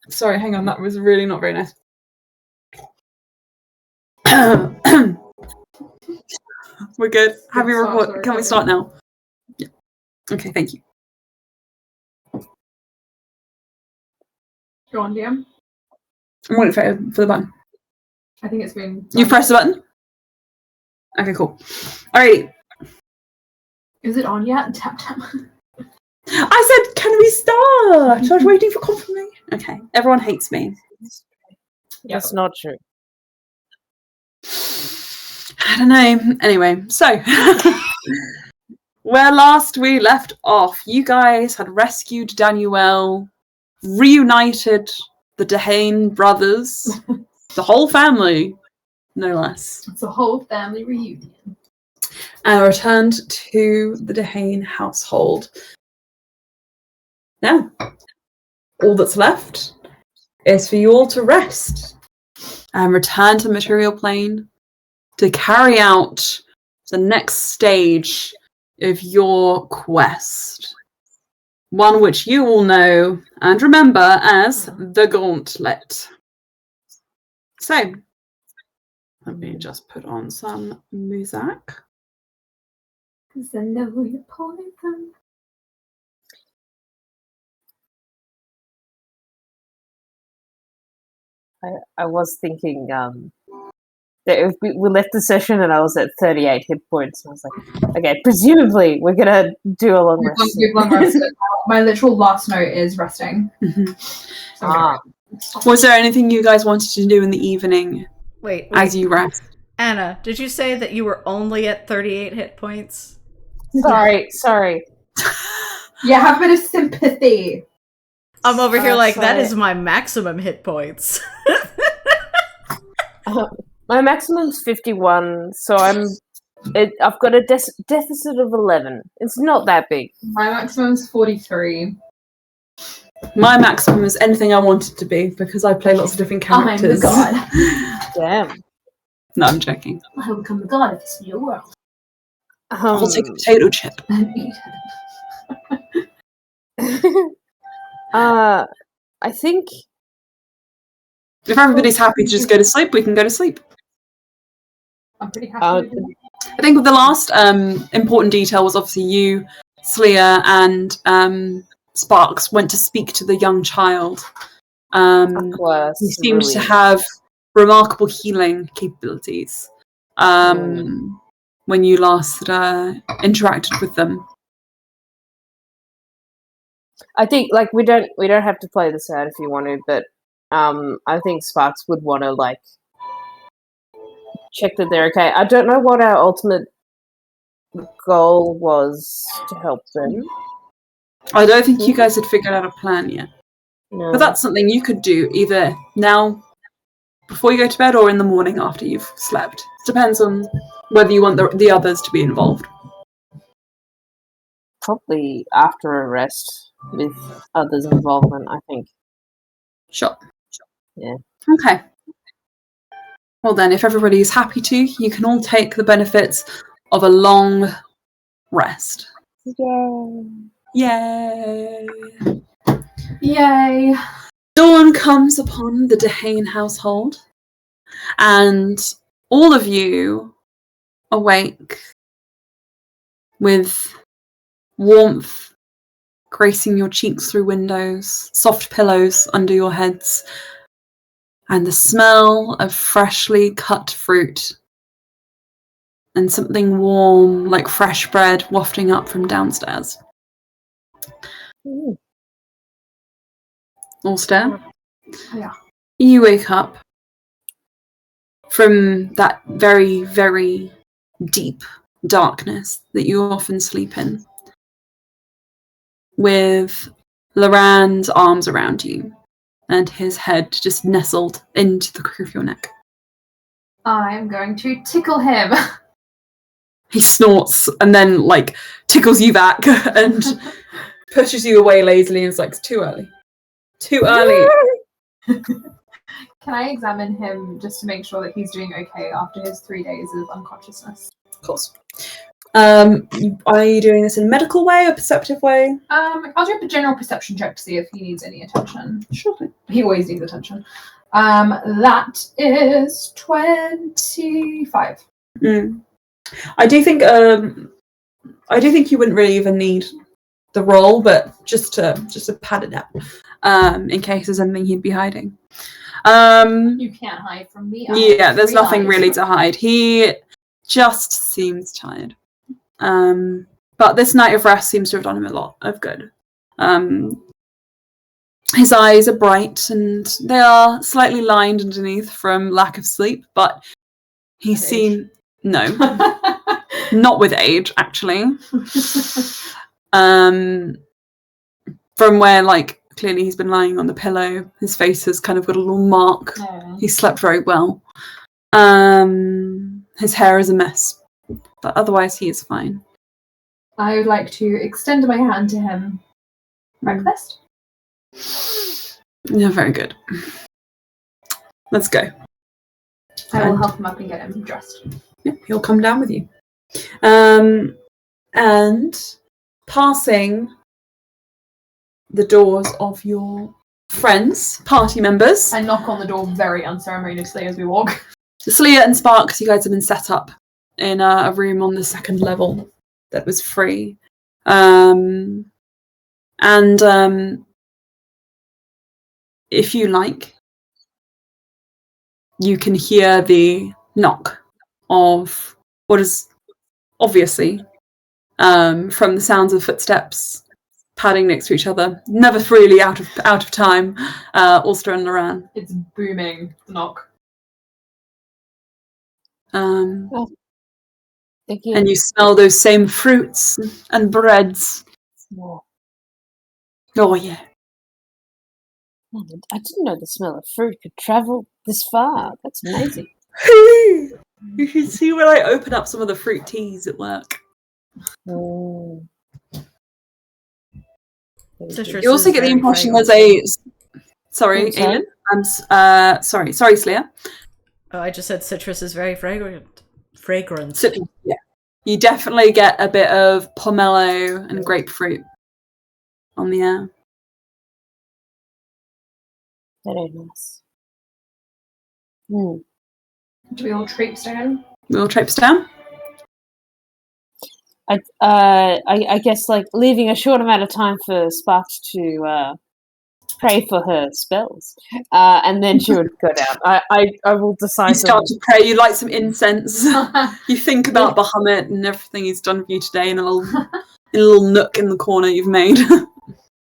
Sorry, hang on. That was really not very nice. We're good. Have you record? Can we start now? Yeah. Okay, thank you. Go on, DM. I'm waiting for the button. I think it's been... You press the button? Okay, cool. Alrighty. Is it on yet? Tap. I said, can we start? I was waiting for confirmation. Okay, everyone hates me. That's not true. I don't know. Anyway, so where last we left off, you guys had rescued Daniel, reunited the Dehane brothers, the whole family, no less. It's a whole family reunion. And returned to the Dehane household. Now, all that's left is for you all to rest and return to the material plane to carry out the next stage of your quest. One which you all know and remember as the Gauntlet. So, let me just put on some music. Because I know you're poison. I was thinking that if we left the session and I was at 38 hit points, and I was like, okay, presumably we're gonna do a long rest. Long rest. My literal last note is resting. So was there anything you guys wanted to do in the evening? Wait. As you rest? Anna, did you say that you were only at 38 hit points? Sorry. Yeah, have a bit of sympathy. I'm over here like, sorry. that is my maximum hit points. My maximum's 51, so I've got a deficit of 11. It's not that big. My maximum's 43. My maximum is anything I want it to be because I play lots of different characters. I'm the god. Damn. No, I'm joking. I will become the god of this new world. I'll take a potato chip. I think If everybody's happy to just go to sleep, we can go to sleep. I'm pretty happy with it. I think the last important detail was obviously you, Sleer, and Sparks went to speak to the young child. He seemed to have remarkable healing capabilities when you last interacted with them. I think we don't have to play this out if you want to, but I think Sparks would want to check that they're okay. I don't know what our ultimate goal was to help them. I don't think you guys had figured out a plan yet. No. But that's something you could do either now, before you go to bed, or in the morning after you've slept. It depends on whether you want the others to be involved. Probably after a rest with others' involvement, I think. Sure. Yeah. Okay. Well then, if everybody is happy to, you can all take the benefits of a long rest. Yay! Yay! Dawn comes upon the Dehane household, and all of you awake with warmth gracing your cheeks through windows, soft pillows under your heads, and the smell of freshly cut fruit and something warm like fresh bread wafting up from downstairs. Ooh. All stir? Yeah. You wake up from that very, very deep darkness that you often sleep in, with Loran's arms around you and his head just nestled into the crook of your neck. I'm going to tickle him. He snorts and then tickles you back and pushes you away lazily and is like, it's too early. Too early. Can I examine him just to make sure that he's doing okay after his 3 days of unconsciousness? Of course. Are you doing this in a medical way or perceptive way? I'll do a general perception check to see if he needs any attention. Sure. He always needs attention. That is 25. I do think you wouldn't really even need the roll, but just to pad it up, in case there's anything he'd be hiding. You can't hide from me. Yeah, there's nothing really to hide. He just seems tired. But this night of rest seems to have done him a lot of good. His eyes are bright and they are slightly lined underneath from lack of sleep, but he seemed... No. Not with age, actually. From where, like, clearly he's been lying on the pillow. His face has kind of got a little mark. Oh. He slept very well. His hair is a mess, but otherwise he is fine. I would like to extend my hand to him. Breakfast? Yeah, very good. Let's go. I will help him up and get him dressed. Yeah, he'll come down with you. And passing the doors of your friends, party members. I knock on the door very unceremoniously as we walk. Sleer and Sparks, you guys have been set up in a room on the second level that was free. If you like, you can hear the knock of what is obviously, from the sounds of footsteps padding next to each other, never really out of time, Ulster and Loran. It's booming, the knock. And you smell those same fruits and breads. Oh, yeah. I didn't know the smell of fruit could travel this far. That's amazing. You should see when I open up some of the fruit teas at work. Mm. You also get the impression there's a... Sorry, sorry? Aiden. Sorry, Sleer. Oh, I just said citrus is very fragrant. Citrus, yeah. You definitely get a bit of pomelo and grapefruit on the air. Very nice. Mm. Do we all traipse down? We'll traipse down. I guess like leaving a short amount of time for Sparks to pray for her spells, and then she would go down. I will decide. You start to pray. You light some incense. You think about Bahamut and everything he's done for you today in a little nook in the corner you've made.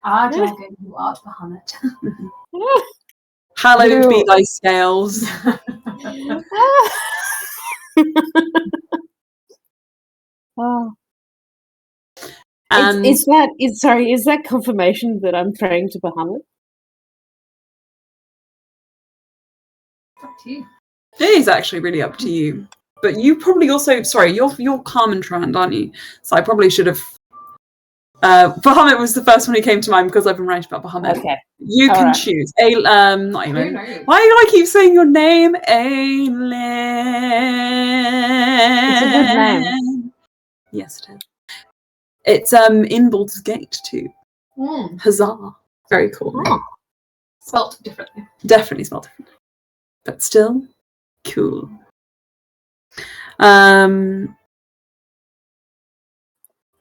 Ah, dragon, you art Bahamut. Hallowed be thy scales. Oh. And Is that confirmation that I'm praying to Bahamut? Up to you. it is actually really up to you. But you probably also... Sorry, you're Carmen Trand, aren't you? So I probably should have... Bahamut was the first one who came to mind because I've been writing about Bahamut. Okay. You All can right. choose. Not Who Aelin. knows? Why do I keep saying your name? Aelin. It's a good name. Yes, it is. It's in Baldur's Gate too. Mm. Huzzah. Very cool. Oh. Spelt differently. Definitely smell different. But still cool. What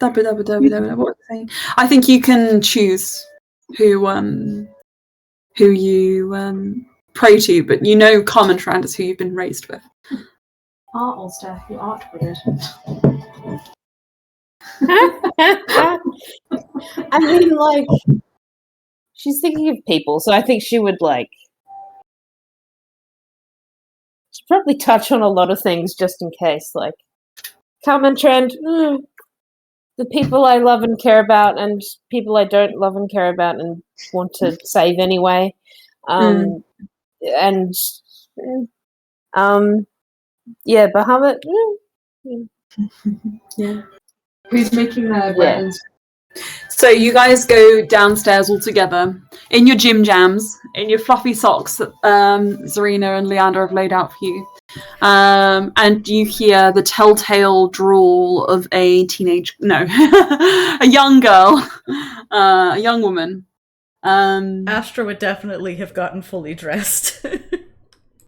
was I saying? I think you can choose who you pray to, but you know Carmen Trand is who you've been raised with. Ah, Ulster, you art weird. I mean, like, she's thinking of people, so I think she would, like, she'd probably touch on a lot of things just in case, like, common trend, the people I love and care about and people I don't love and care about and want to save anyway. And, yeah, Bahamut, Yeah. Who's making the breakfast? So you guys go downstairs all together in your gym jams, in your fluffy socks that Zarina and Leander have laid out for you. And you hear the telltale drawl of a a young girl, a young woman. Astra would definitely have gotten fully dressed.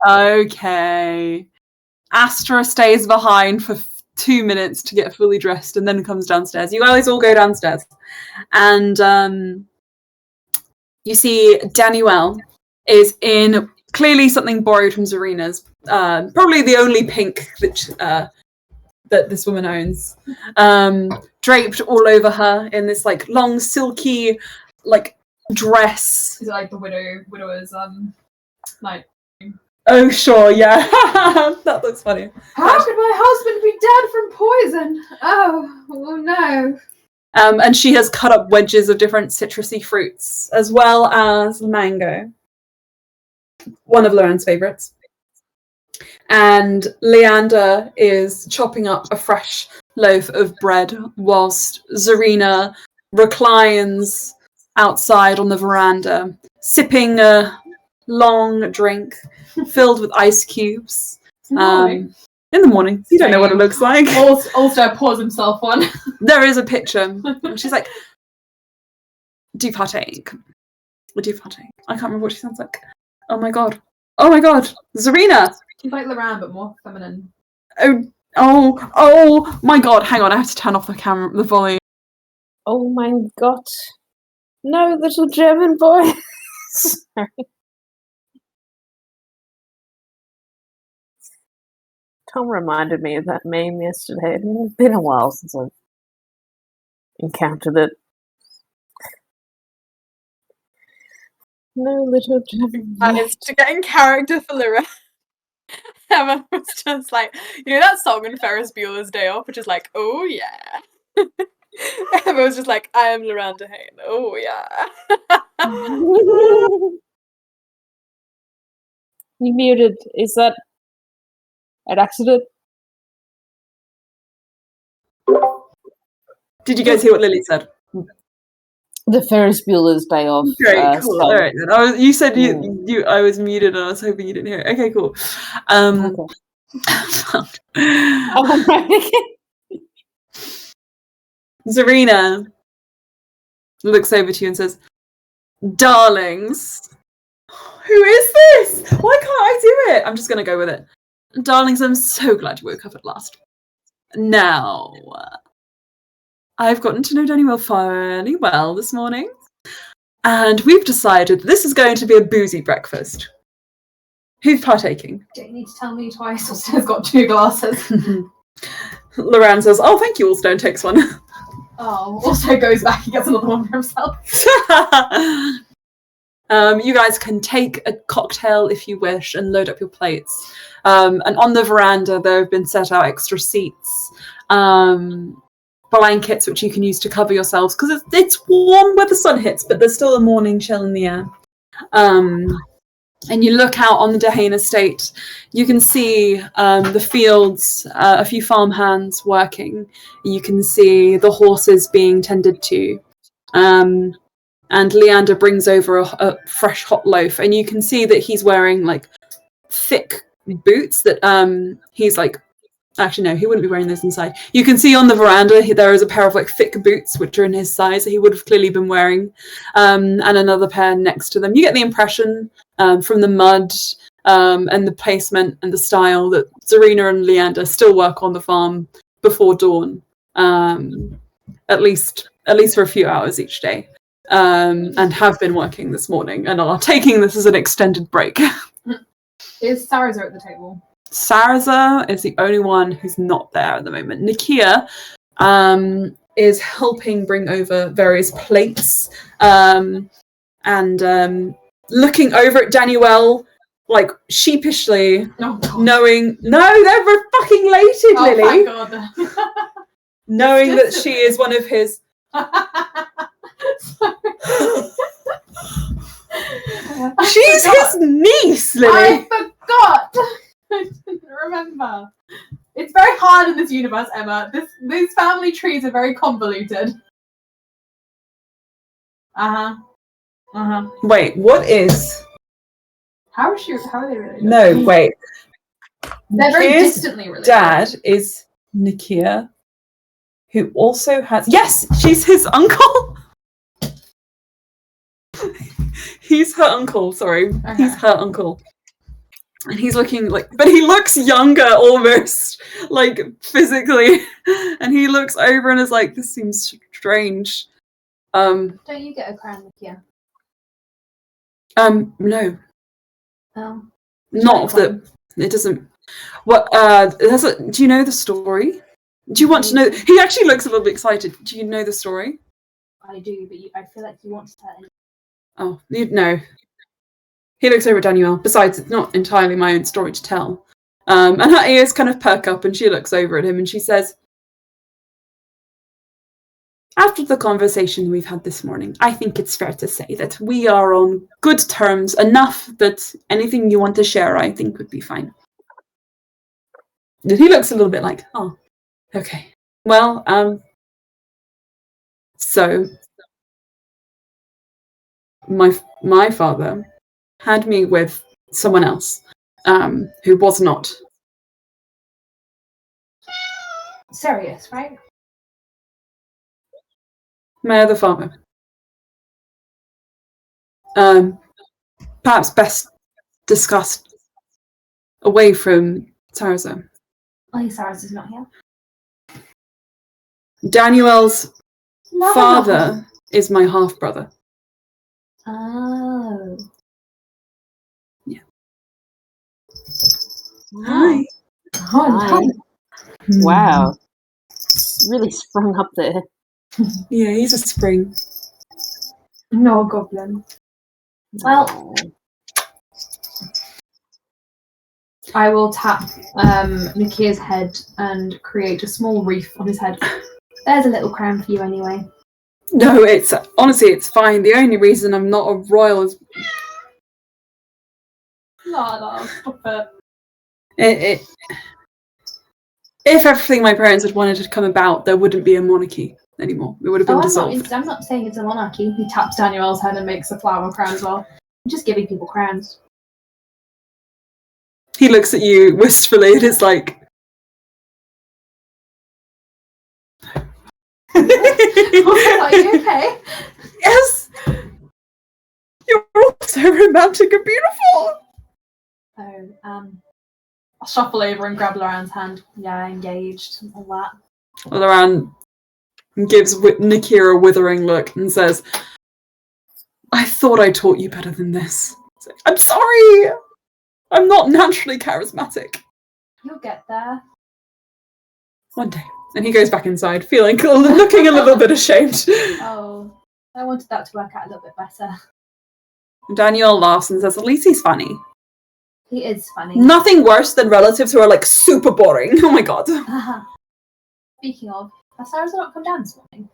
Okay. Astra stays behind for 2 minutes to get fully dressed and then comes downstairs. You guys all go downstairs. And you see Danielle is in clearly something borrowed from Zarina's. Probably the only pink that this woman owns. Draped all over her in this like long silky like dress. Is it like the widower's like? Oh sure, yeah. That looks funny. How could my husband be dead from poison? Oh no. And she has cut up wedges of different citrusy fruits, as well as mango. One of Lauren's favourites. And Leander is chopping up a fresh loaf of bread whilst Zarina reclines outside on the veranda, sipping a long drink filled with ice cubes. In the morning. You don't know what it looks like. Also pours himself one. There is a picture. She's like, do you partake? Would you partake? I can't remember what she sounds like. Oh my god. Zarina! She's like Loran, but more feminine. Oh my god. Hang on, I have to turn off the volume. Oh my god. No, little German boy. Sorry. Tom reminded me of that meme yesterday. It's been a while since I've encountered it. No, little German boy. Managed to get in character for Lyra. Emma was just like, you know that song in Ferris Bueller's Day Off, which is like, oh yeah. Emma was just like, I am Loranda Hayne. Oh yeah. You muted. Is that an accident? Did you guys hear what Lily said? The Ferris Bueller's Day Off. Great, cool. Song. All right, then. You said you. I was muted, and I was hoping you didn't hear it. Okay, cool. Okay. Zarina looks over to you and says, "Darlings, who is this? Why can't I do it? I'm just going to go with it. Darlings, I'm so glad you woke up at last. Now, I've gotten to know Danielle fairly well this morning, and we've decided this is going to be a boozy breakfast. Who's partaking?" Don't you need to tell me twice. Ulster's got 2 glasses. Loran says, "Oh, thank you, Ulster," and takes one. Oh, Ulster goes back and gets another one for himself. You guys can take a cocktail if you wish and load up your plates. And on the veranda, there have been set out extra seats, blankets which you can use to cover yourselves because it's warm where the sun hits, but there's still a morning chill in the air. And you look out on the Dehane estate. You can see the fields, a few farmhands working. You can see the horses being tended to. And Leander brings over a fresh hot loaf, and you can see that he's wearing like thick boots that he's like, actually no, he wouldn't be wearing those inside. You can see on the veranda there is a pair of like thick boots which are in his size that he would have clearly been wearing, and another pair next to them. You get the impression from the mud and the placement and the style that Zarina and Leander still work on the farm before dawn, at least for a few hours each day. And have been working this morning and are taking this as an extended break. Is Saraza at the table? Saraza is the only one who's not there at the moment. Nakia is helping bring over various plates and looking over at Danielle like sheepishly, knowing they're fucking elated, Lily. Oh my god. Knowing that she is one of his. She's his niece, Lily. I forgot. I didn't remember. It's very hard in this universe, Emma. These family trees are very convoluted. Wait, what is? How are they related? No, wait. They're very His distantly related. dad is Nikia, who also has... Yes, she's his uncle. He's her uncle, sorry. He's her uncle. And he's looking like... But he looks younger, almost. Like, physically. And he looks over and is like, this seems strange. Don't you get a crown, Nikia? No. Oh. Not that... It doesn't... What, do you know the story? Do you want to know... He actually looks a little bit excited. Do you know the story? I do, but I feel like you want to tell it. Oh, no. He looks over at Danielle. Besides, it's not entirely my own story to tell. And her ears kind of perk up and she looks over at him and she says, after the conversation we've had this morning, I think it's fair to say that we are on good terms, enough that anything you want to share, I think would be fine. And he looks a little bit like, oh, okay. Well, so my father had me with someone else, who was not. Serious, right? My other father. Perhaps best discussed away from Sarza. Oh, Sarza's not here. Daniel's father is my half-brother. Oh. Yeah. Hi. Hi. Wow. Really sprung up there. Yeah, he's a spring. No goblin. Well, I will tap Nikia's head and create a small wreath on his head. There's a little crown for you anyway. No, it's honestly, it's fine. The only reason I'm not a royal is No, stop it. If everything my parents had wanted had come about, there wouldn't be a monarchy anymore. It would have been dissolved. I'm not saying it's a monarchy. He taps Daniel's head and makes a flower crown as well. I'm just giving people crowns. He looks at you wistfully and is like... Are you okay? Yes! You're all so romantic and beautiful! I'll shuffle over and grab Loran's hand. Yeah, engaged and all that. Loran gives Nikia a withering look and says, I thought I taught you better than this. I'm sorry! I'm not naturally charismatic. You'll get there. One day. And he goes back inside, looking a little bit ashamed. Oh, I wanted that to work out a little bit better. Daniel laughs and says, at least he's funny. He is funny. Nothing worse than relatives who are like super boring. Oh my god. Speaking of, has Sarah not come down this morning?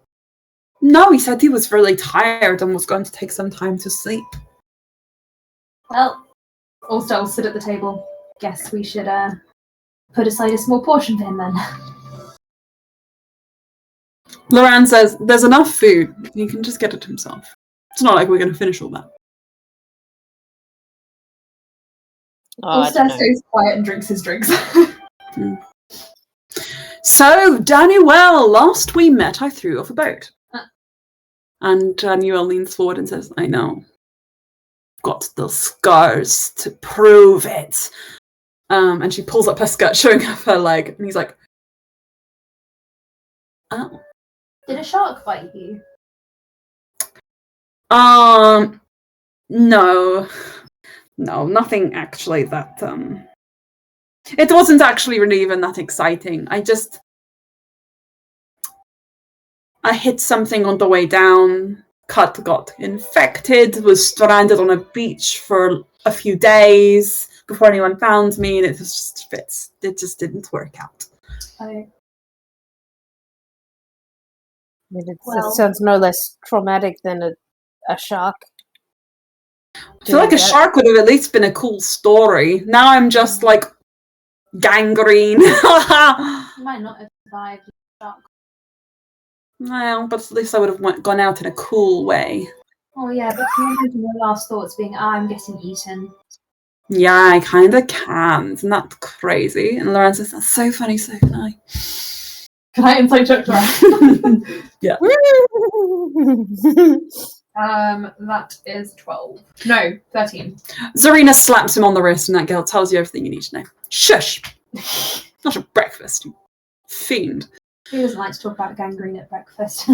No, he said he was really tired and was going to take some time to sleep. Well, also I'll sit at the table. Guess we should put aside a small portion for him then. Loran says, there's enough food. He can just get it himself. It's not like we're going to finish all that. Ulster stays quiet and drinks his drinks. So, Daniel, last we met, I threw off a boat. And Daniel leans forward and says, I know. Got the scars to prove it. And she pulls up her skirt, showing off her leg. And he's like, oh. Did a shark bite you? No. No, nothing actually that, It wasn't actually really even that exciting. I hit something on the way down, got infected, was stranded on a beach for a few days before anyone found me, and it just didn't work out. It sounds no less traumatic than a shark. I feel like a shark would have at least been a cool story. Now I'm just like gangrene. You might not have survived the shark. Well, but at least I would have gone out in a cool way. Oh yeah, but can you imagine your last thoughts being, I'm getting eaten? Yeah, I kind of can. Isn't that crazy? And Loran says, that's so funny, so can I. Can I insight check Loran? Yeah. That is 12. No, 13. Zarina slaps him on the wrist, and that girl tells you everything you need to know. Shush! Not at breakfast, you fiend. He doesn't like to talk about gangrene at breakfast.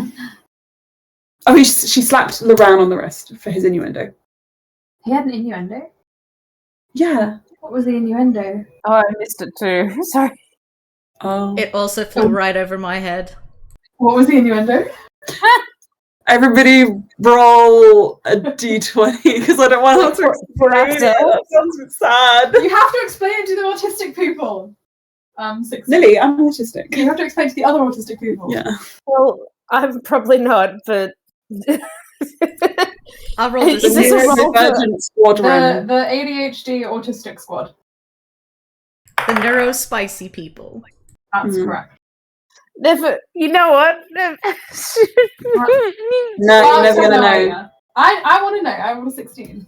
Oh, she slapped Loran on the wrist for his innuendo. He had an innuendo? Yeah. What was the innuendo? Oh, I missed it too. Sorry. Oh. It also flew right over my head. What was the innuendo? Everybody roll a d20 because I don't want to explain it. That sounds a bit sad. You have to explain it to the autistic people. 16. Lily, I'm autistic. You have to explain to the other autistic people. Yeah. Well, I'm probably not, but I'll roll this. Is this a roll for- Divergent squadron. The ADHD autistic squad. The neurospicy people. That's Mhm. correct. never. You know what? No, you're never gonna know. I want to know. I rolled a 16.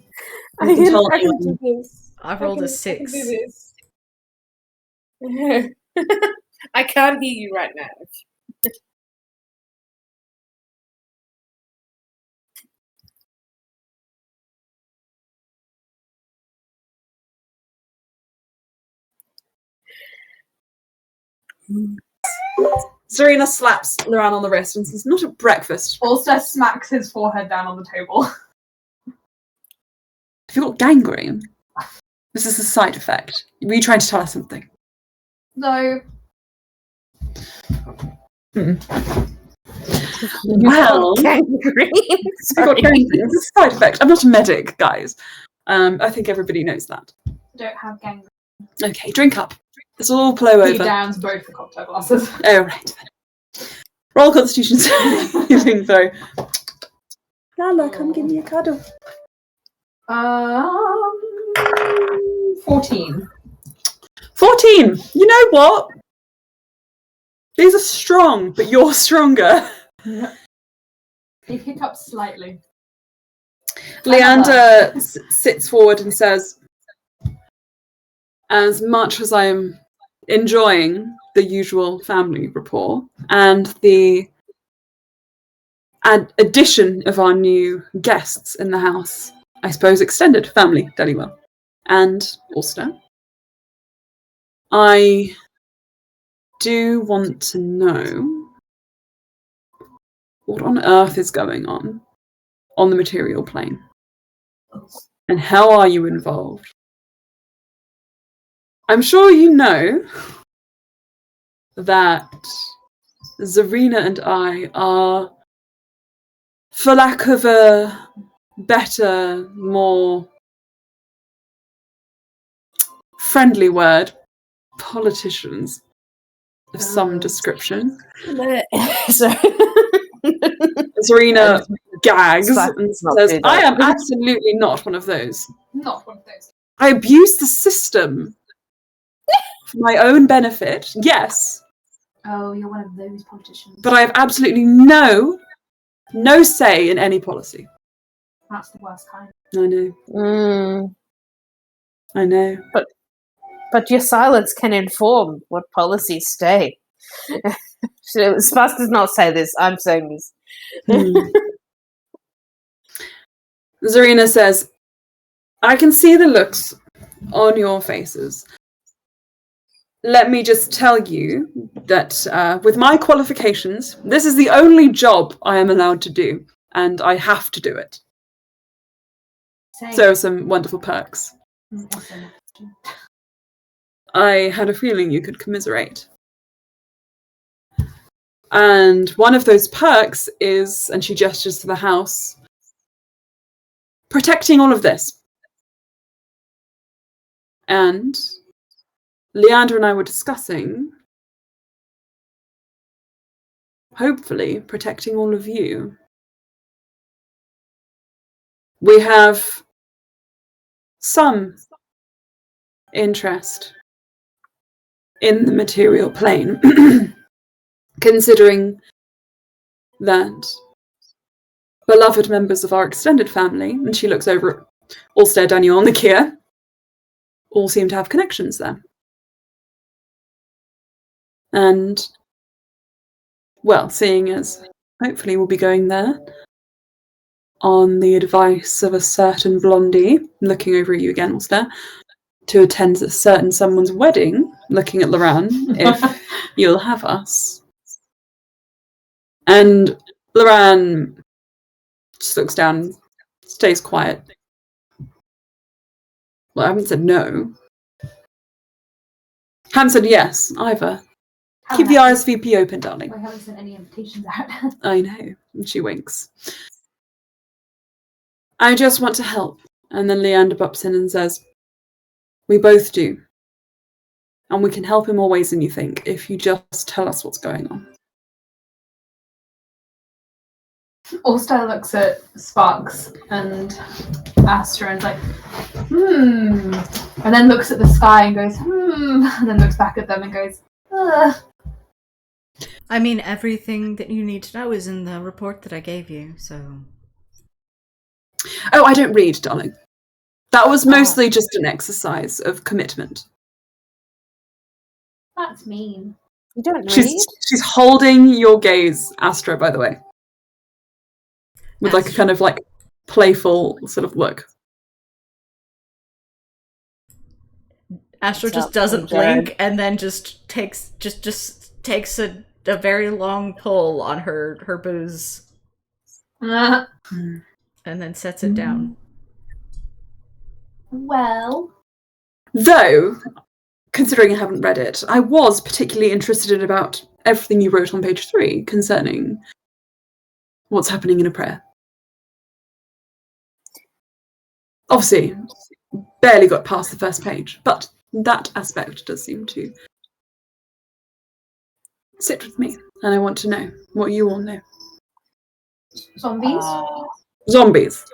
I You can tell can anyone. do this. I rolled a I can 6. do this. I can't hear you right now. Zarina slaps Loran on the wrist and says, not at breakfast. Ulster smacks his forehead down on the table. Have you got gangrene? This is a side effect. Were you trying to tell us something? No. Well, Gangrene. I've got gangrene. It's a side effect. I'm not a medic, guys. I think everybody knows that. I don't have gangrene. Okay, drink up. This will all blow He over. downs both the cocktail glasses. Oh, right. Roll Constitution saving throw. Lala, come give me a cuddle. 14. 14. You know what? These are strong, but you're stronger. He hiccups slightly. Leander sits forward and says, as much as I'm enjoying the usual family rapport and the addition of our new guests in the house, I suppose extended family, Dellywell, and Ulster, I do want to know what on earth is going on the material plane, and how are you involved? I'm sure you know that Zarina and I are, for lack of a better, more friendly word, politicians of some description. Sorry. Zarina gags and Not says, do that. I am absolutely not one of those. Not one of those. I abuse the system for my own benefit, yes, Oh, you're one of those politicians. but I have absolutely no say in any policy. That's the worst kind. I know. I know. But your silence can inform what policies stay. Spas does not say this. I'm saying this. Zarina says, I can see the looks on your faces. Let me just tell you that with my qualifications, this is the only job I am allowed to do, and I have to do it. Same. So there are some wonderful perks. I had a feeling you could commiserate. And one of those perks is, and she gestures to the house, protecting all of this. And Leander and I were discussing, hopefully, protecting all of you. We have some interest in the material plane, considering that beloved members of our extended family, and she looks over at Ulster, Daniel, and Nakia, all seem to have connections there. And, well, seeing as hopefully we'll be going there on the advice of a certain blondie, looking over at you again, Ulster, to attend a certain someone's wedding, looking at Loran, if you'll have us. And Loran just looks down, stays quiet. Well, I haven't said no. Haven't said yes, either. Keep the RSVP open, darling. I haven't sent any invitations out. I know. And she winks. I just want to help. And then Leander bumps in and says, we both do. And we can help in more ways than you think, if you just tell us what's going on. Ulster looks at Sparks and Astra and is like, and then looks at the sky and goes, and then looks back at them and goes, ugh. I mean, everything that you need to know is in the report that I gave you, so... Oh, I don't read, darling. That was mostly just an exercise of commitment. That's mean. You don't read? She's holding your gaze, Astra, by the way. With like a kind of like playful sort of look. Astra just doesn't blink and then just takes a very long pull on her booze. And then sets it down. Well. Though, considering I haven't read it, I was particularly interested in about everything you wrote on page 3 concerning what's happening in a prayer. Obviously, barely got past the first page, but that aspect does seem to sit with me, and I want to know what you all know. Zombies? Zombies.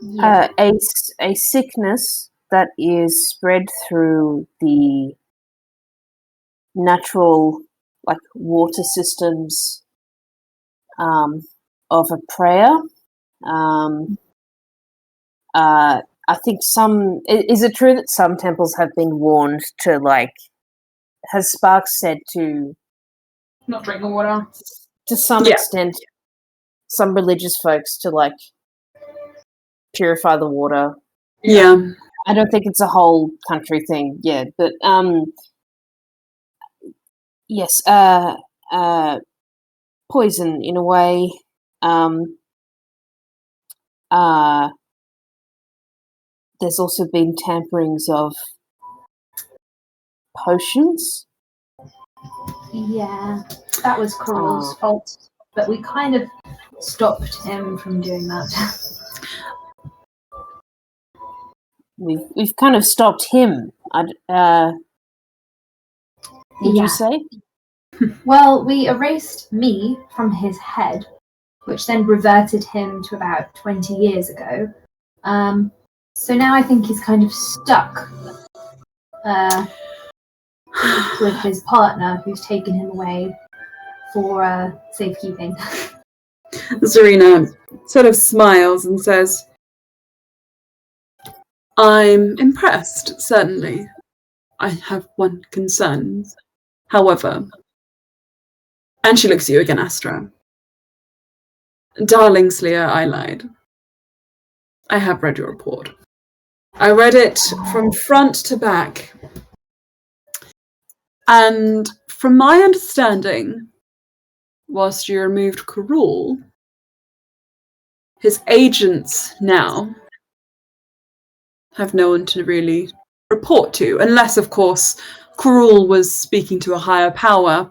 Yeah. A sickness that is spread through the natural, like, water systems of a prayer. I think is it true that some temples have been warned to, like, has Sparks said to Not drink the water. To some extent, some religious folks to, like, purify the water. Yeah. I don't think it's a whole country thing, but yes, poison in a way. There's also been tamperings of potions. Yeah, that was Coral's fault, but we kind of stopped him from doing that. We've kind of stopped him. Would you say? Well, we erased me from his head, which then reverted him to about 20 years ago. So now I think he's kind of stuck with his partner, who's taken him away for safekeeping. Zarina sort of smiles and says, I'm impressed, certainly. I have one concern. However, and she looks at you again, Astra. Darling Sleer, I lied. I have read your report. I read it from front to back. And from my understanding, whilst you removed Karul, his agents now have no one to really report to, unless, of course, Karul was speaking to a higher power,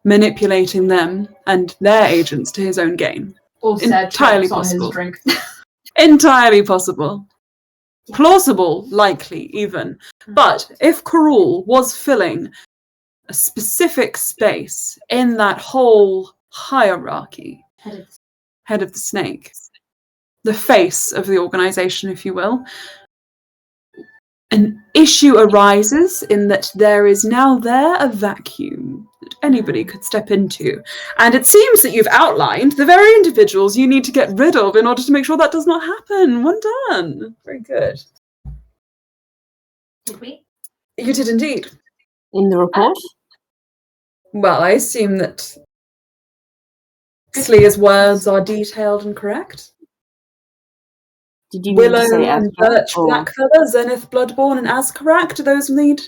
manipulating them and their agents to his own gain. Or entirely possible. possible. Entirely possible. Plausible, likely, even. But if Karul was filling a specific space in that whole hierarchy, head of the snake, the face of the organization, if you will, an issue arises in that there is now there a vacuum that anybody could step into. And it seems that you've outlined the very individuals you need to get rid of in order to make sure that does not happen. Well done. Very good. Did we? You did indeed. In the report? Well, I assume that Sleer's words are detailed and correct. Did you mean to Willow say and Astra? Birch or- Blackfeather, Zenith Bloodborne, and Azkarak. Do those need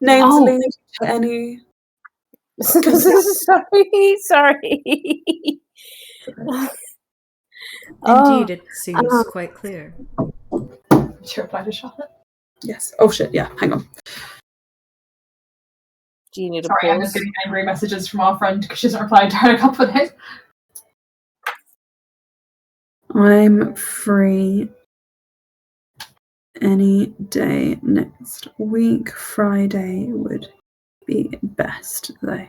names Oh. linked to any? Sorry. Indeed, it seems quite clear. Did you reply to Charlotte? Yes. Oh shit. Yeah. Hang on. Do you need a Sorry, I'm pause? just getting angry messages from our friend because she hasn't replied to her in a couple of days. I'm free any day next week. Friday would be best, though.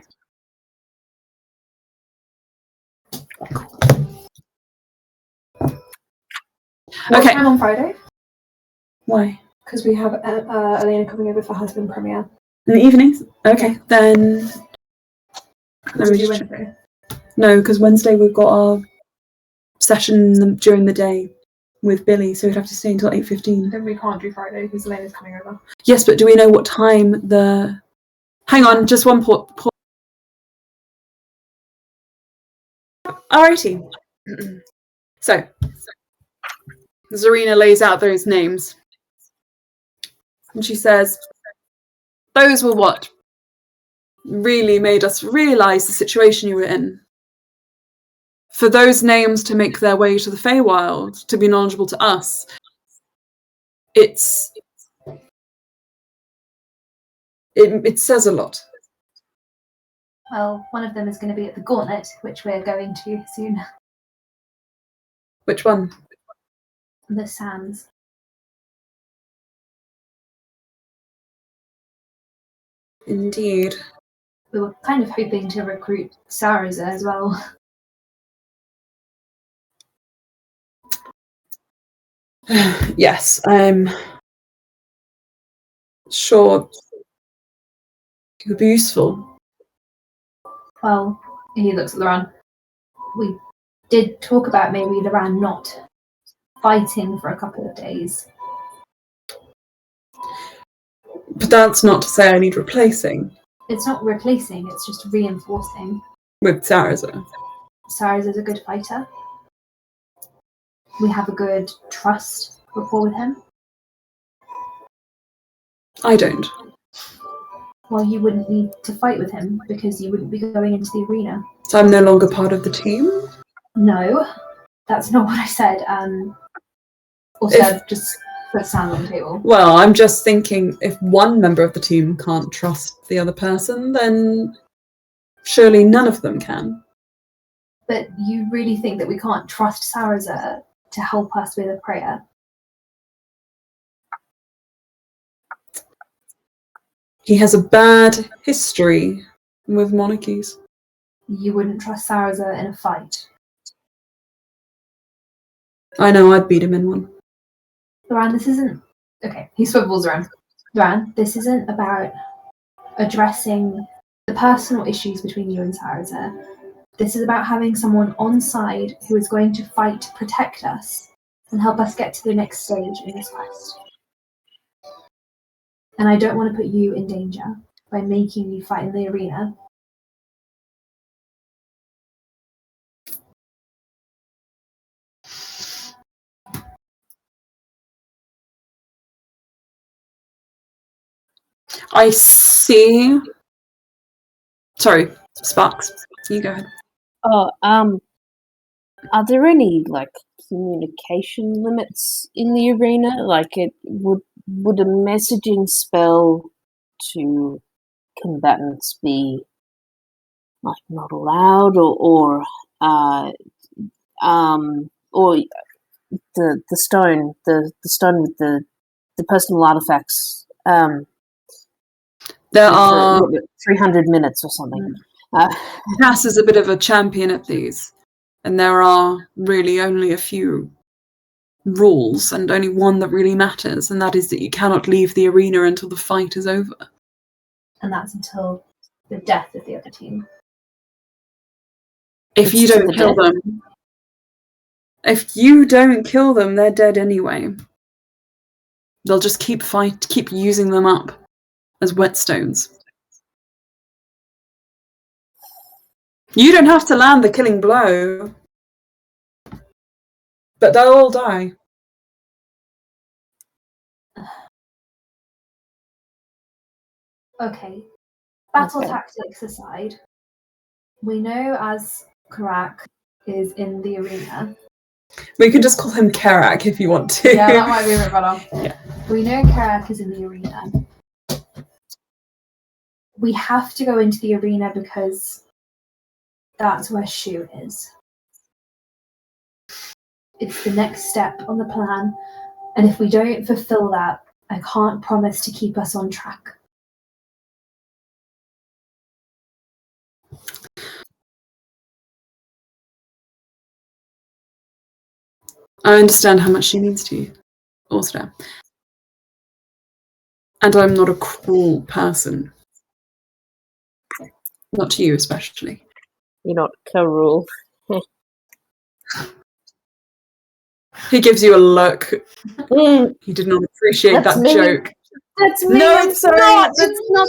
What Okay. time on Friday? Why? Because we have Elena coming over for husband premiere. In the evenings? Okay, then. Let me do just Wednesday. No, because Wednesday we've got our session during the day with Billy, so we'd have to stay until 8:15. Then we can't do Friday because Elena's coming over. Yes, but do we know what time the... Hang on, just one pause. Alrighty. So, Zarina lays out those names. And she says, those were what really made us realise the situation you were in. For those names to make their way to the Feywild, to be knowledgeable to us, it says a lot. Well, one of them is going to be at the Gauntlet, which we're going to soon. Which one? The Sands. Indeed. We were kind of hoping to recruit Saraza as well. Yes, I'm sure it would be useful. Well, he looks at Loran. We did talk about maybe Loran not fighting for a couple of days. But that's not to say I need replacing It's not replacing, it's just reinforcing. with Saraza. Saraza's a good fighter. We have a good trust rapport with him. I don't. Well, you wouldn't need to fight with him because you wouldn't be going into the arena. So I'm no longer part of the team? No, that's not what I said. Also, just put sand on the table. Well, I'm just thinking if one member of the team can't trust the other person, then surely none of them can. But you really think that we can't trust Saraza to help us with a prayer? He has a bad history with monarchies. You wouldn't trust Saraza in a fight. I know I'd beat him in one. Loran, this isn't... Okay, he swivels around. Loran, this isn't about addressing the personal issues between you and Saraza. This is about having someone on side who is going to fight to protect us and help us get to the next stage in this quest. And I don't want to put you in danger by making you fight in the arena. I see. Sorry, Sparks. You go ahead. Oh, are there any communication limits in the arena? Like, it would a messaging spell to combatants be not allowed, or the stone, the stone with the personal artifacts. There are 300 minutes or something. Cass is a bit of a champion at these, and there are really only a few rules, and only one that really matters, and that is that you cannot leave the arena until the fight is over. And that's until the death of the other team. If you don't kill them, if you don't kill them, they're dead anyway. They'll just keep using them up as whetstones. You don't have to land the killing blow, but they'll all die. Okay. Battle Okay. tactics aside, we know as Karak is in the arena. We can just call him Karak if you want to. Yeah, that might be a bit better. Yeah. We know Karak is in the arena. We have to go into the arena because that's where Shu is. It's the next step on the plan, and if we don't fulfill that, I can't promise to keep us on track. I understand how much she means to you, Orsta. And I'm not a cruel person. Not to you, especially. You're not Karul. He gives you a look. Mm, He did not appreciate That's that me. joke. that's me. No, I'm it's sorry. not. That's It's not.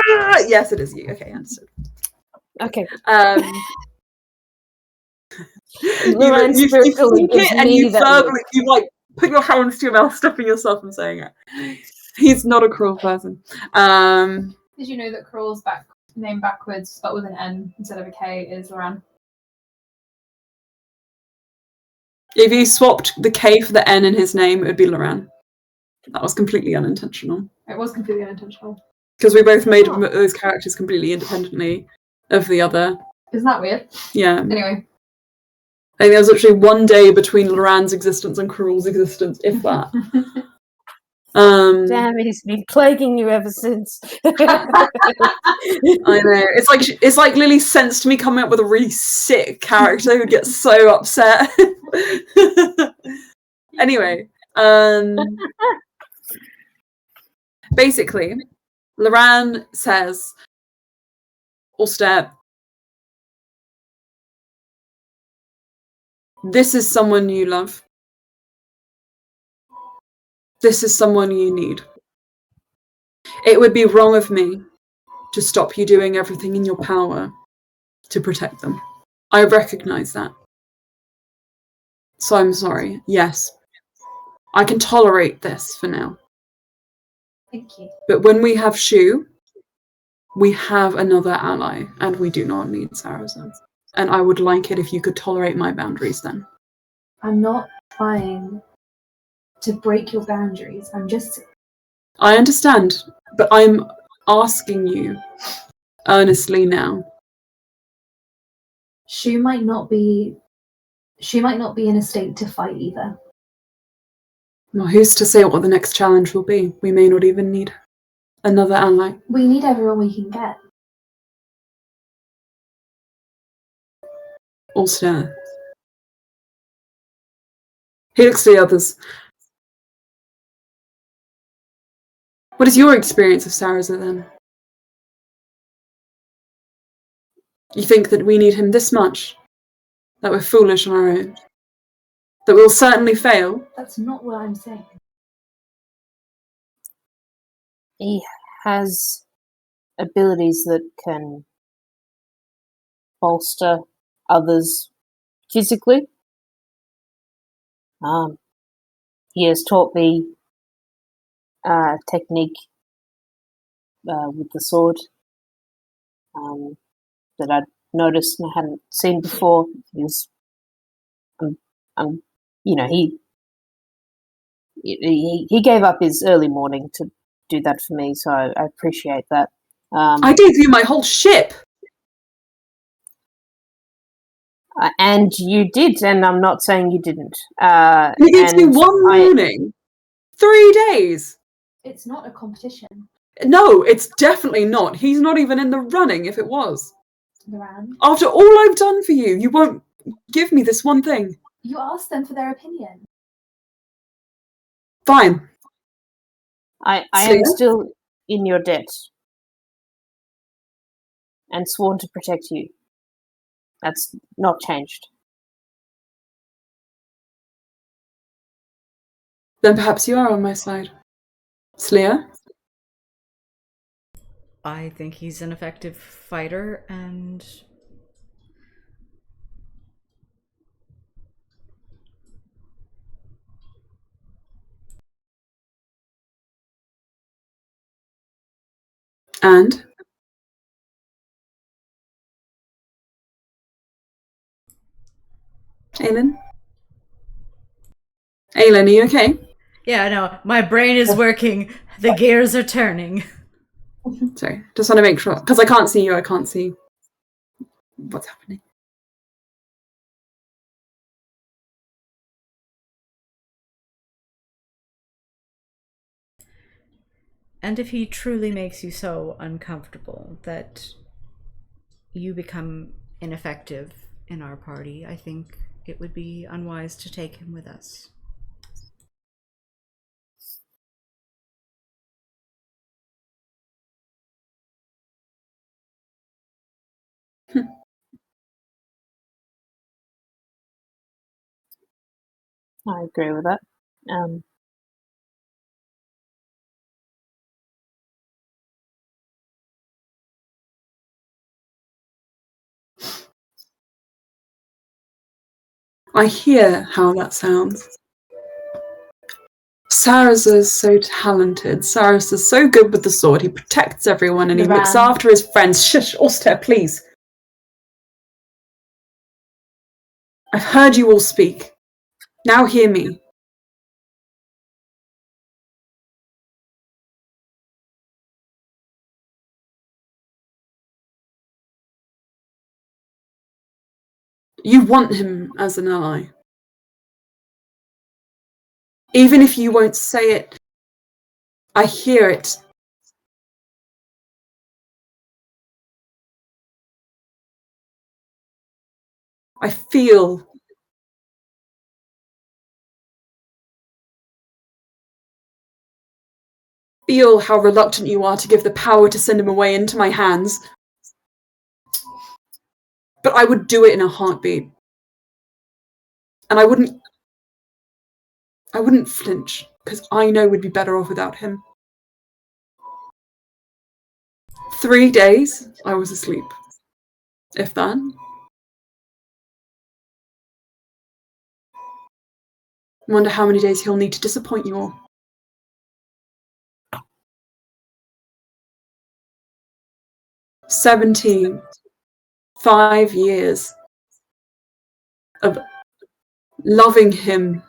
not. Yes, it is you. Okay, understood. Okay. Lorraine you spiritually think gives it and me you that verbally, look. you like put your hands to your mouth, stopping yourself from saying it. He's not a cruel person. Did you know that Krul's name backwards, spelled with an N instead of a K, is Loran? If you swapped the K for the N in his name, it would be Loran. That was completely unintentional. It was completely unintentional. Because we both made those characters completely independently of the other. Isn't that weird? Yeah. Anyway. I think there was actually one day between Loran's existence and Krul's existence, if that. Damn it, he's been plaguing you ever since. I know. It's like Lily sensed me coming up with a really sick character who'd get so upset. Anyway, basically, Loran says, Ulster, this is someone you love. This is someone you need. It would be wrong of me to stop you doing everything in your power to protect them. I recognize that. So I'm sorry. Yes. I can tolerate this for now. Thank you. But when we have Shu, we have another ally, and we do not need Sarazar. And I would like it if you could tolerate my boundaries then. I'm not trying to break your boundaries. I understand, but I'm asking you earnestly now. She might not be in a state to fight either. Well, who's to say what the next challenge will be? We may not even need another ally. We need everyone we can get. Ulster. He looks to the others. What is your experience of Sarazar then? You think that we need him this much? That we're foolish on our own? That we'll certainly fail? That's not what I'm saying. He has abilities that can bolster others physically. He has taught me technique with the sword that I'd noticed and hadn't seen before. He gave up his early morning to do that for me, so I appreciate that. I gave you my whole ship! And you did, and I'm not saying you didn't. You gave me one morning. 3 days. It's not a competition. No, it's definitely not. He's not even in the running if it was. Loran. After all I've done for you, you won't give me this one thing. You asked them for their opinion. Fine. I am still in your debt and sworn to protect you. That's not changed. Then perhaps you are on my side. Sleer? I think he's an effective fighter, and And? Aelin? Aelin, are you okay? yeah, no, my brain is working. The gears are turning. Sorry, just want to make sure. Because I can't see you, I can't see what's happening. And if he truly makes you so uncomfortable that you become ineffective in our party, I think it would be unwise to take him with us. I agree with that. I hear how that sounds. Cyrus is so talented. Cyrus is so good with the sword. He protects everyone and he looks Naran. after his friends. Shush, Auster, please. I've heard you all speak. Now hear me. You want him as an ally. Even if you won't say it, I hear it. I feel. Feel how reluctant you are to give the power to send him away into my hands. But I would do it in a heartbeat. And I wouldn't flinch, because I know we'd be better off without him. 3 days, I was asleep. If that. Wonder how many days he'll need to disappoint you all. 17. 5 years of loving him.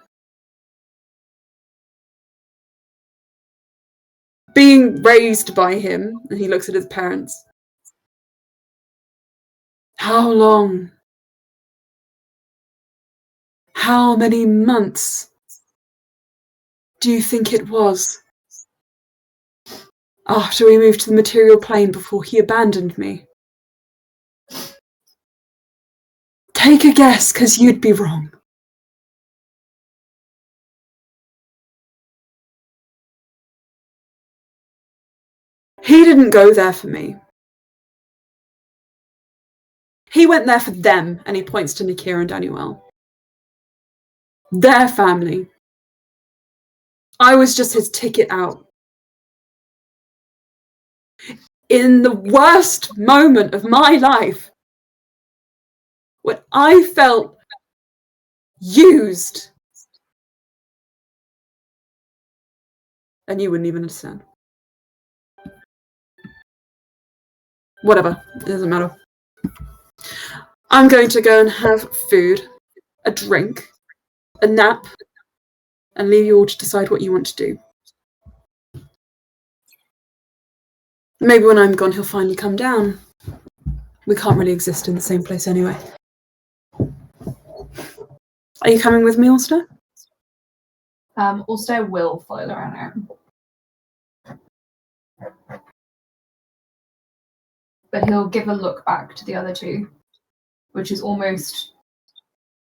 Being raised by him, and he looks at his parents. How long? How many months do you think it was? After we moved to the material plane before he abandoned me. Take a guess, 'cause you'd be wrong. He didn't go there for me. He went there for them, and he points to Nakira and Daniel. Their family. I was just his ticket out. In the worst moment of my life, when I felt used, and you wouldn't even understand. Whatever, it doesn't matter. I'm going to go and have food, a drink, a nap, and leave you all to decide what you want to do. Maybe when I'm gone, he'll finally come down. We can't really exist in the same place anyway. Are you coming with me, Ulster? Ulster will follow around out. But he'll give a look back to the other two, which is almost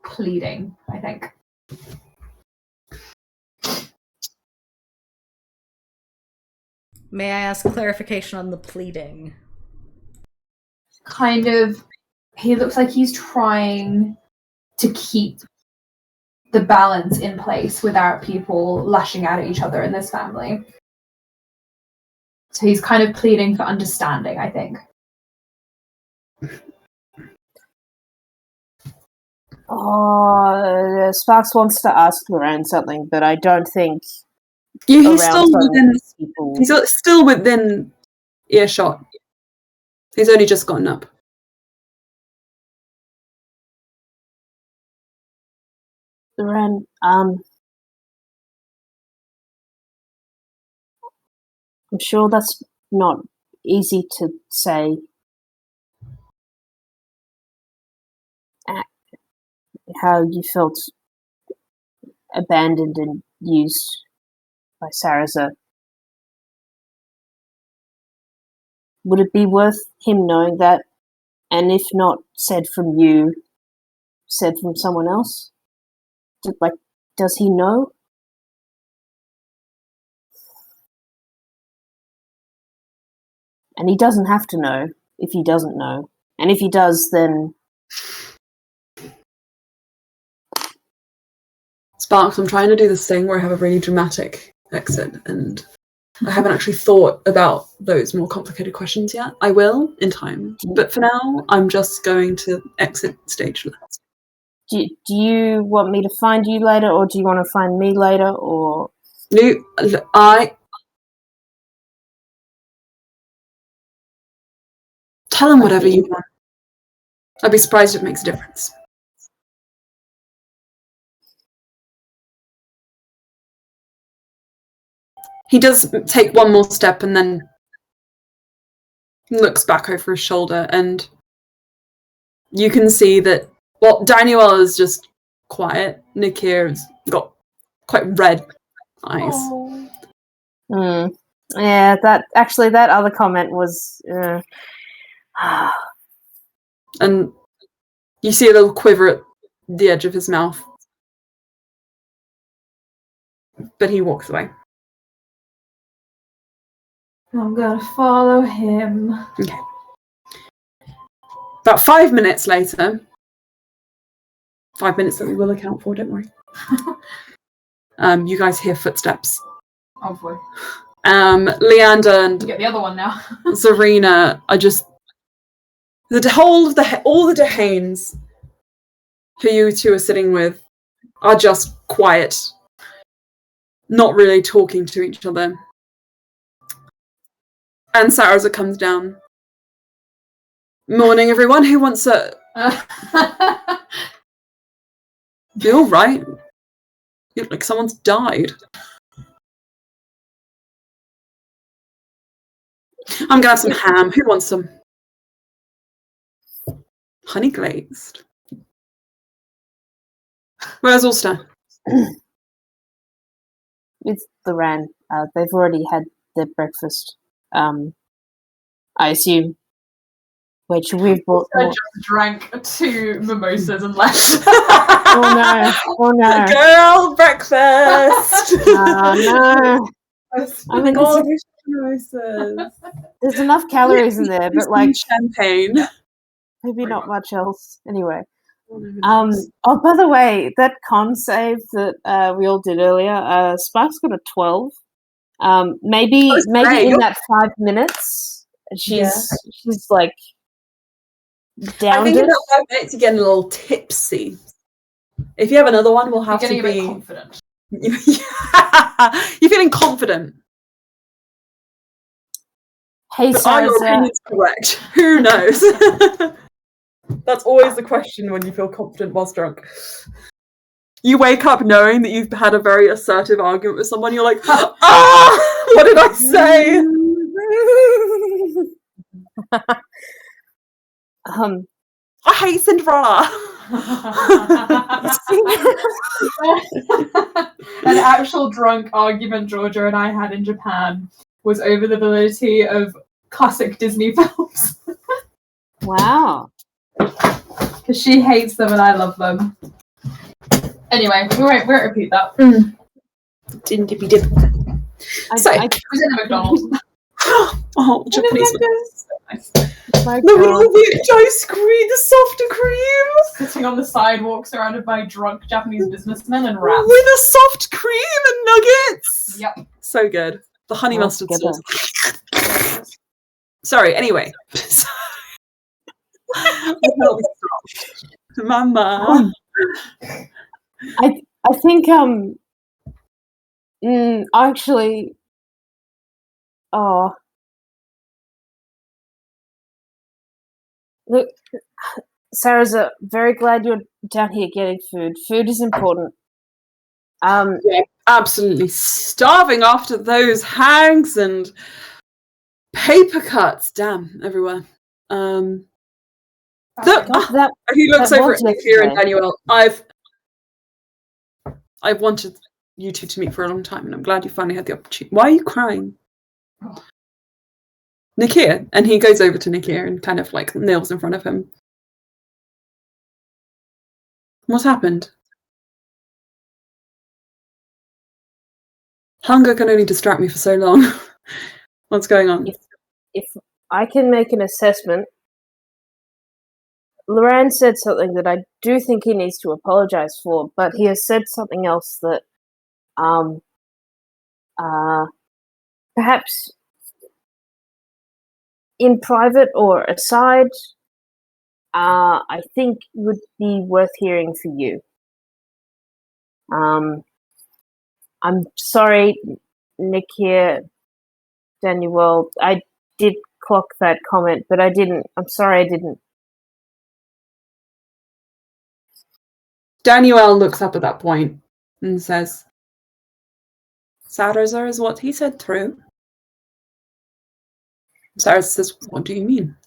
pleading, I think. May I ask clarification on the pleading? Kind of, he looks like he's trying to keep the balance in place without people lashing out at each other in this family. So he's kind of pleading for understanding, I think. Oh, Sparks wants to ask Lorraine something, but I don't think He's around still so within. many people. He's still within earshot. He's only just gotten up. Lorraine, I'm sure that's not easy to say. How you felt abandoned and used by Saraza. Would it be worth him knowing that? And if not said from you, said from someone else? Does he know? And he doesn't have to know if he doesn't know. And if he does, then... Sparks, I'm trying to do this thing where I have a really dramatic exit, and I haven't actually thought about those more complicated questions yet. I will in time, but for now, I'm just going to exit stage left. Do you want me to find you later, or do you want to find me later, or... No, Tell him whatever you want. I'd be surprised if it makes a difference. He does take one more step and then looks back over his shoulder, and you can see that, well, Daniel is just quiet. Nick here has got quite red eyes. Yeah, that other comment was... And you see a little quiver at the edge of his mouth. But he walks away. I'm gonna follow him. Okay. About 5 minutes later, 5 minutes that we will account for, don't worry. You guys hear footsteps. Oh boy. Leander and You get the other one now. Zarina are just all the Dehanes who you two are sitting with are just quiet, not really talking to each other. And Saraza comes down. Morning, everyone. Who wants a... You all right? You look like someone's died. I'm gonna have some ham. Who wants some? Honey glazed. Where's Ulster? With Loran. They've already had their breakfast. I assume. Wait, should we have bought I more? just drank 2 mimosas and left. Oh no! Oh no! Girl, breakfast! Oh no! I mean, mimosas. there's enough calories in there, but like champagne. maybe not much else. Anyway. Oh, by the way, that con save that we all did earlier, Sparks got a 12. Maybe in that 5 minutes, she's like downed I think it. in that 5 minutes you're getting a little tipsy. If you have another one, we'll have You're to getting be a bit confident. You're feeling confident. Hey, But are your Sarah. opinions correct? Who knows? That's always the question when you feel confident whilst drunk. You wake up knowing that you've had a very assertive argument with someone. You're like, what did I say? I hate Cinderella. An actual drunk argument Georgia and I had in Japan was over the validity of classic Disney films. Wow. Because she hates them and I love them. Anyway, we won't repeat that. Dippy dip. So, It was in a McDonald's. oh, Japanese. My No, God. all the ice cream, the softer cream, Sitting on the sidewalk surrounded by drunk Japanese businessmen and rats. with a soft cream and nuggets. Yep. So good. The honey All mustard together. sauce. Sorry. Anyway. Mama. I think actually look, Sarah's very glad you're down here getting food. Food is important. Yeah, absolutely starving after those hags and paper cuts. Damn, everywhere. Look, that he looks that over was at Nikia and yesterday. Daniel. I've wanted you two to meet for a long time, and I'm glad you finally had the opportunity. Why are you crying? Nikia, and he goes over to Nikia and kind of like kneels in front of him. What's happened? Hunger can only distract me for so long. What's going on? If I can make an assessment, Loran said something that I do think he needs to apologize for, but he has said something else that perhaps in private or aside, I think would be worth hearing for you. I'm sorry, Nick here, Daniel. I did clock that comment, but I didn't. I'm sorry I didn't. Daniel looks up at that point and says, Sarazar is what he said true. Sarah says, what do you mean?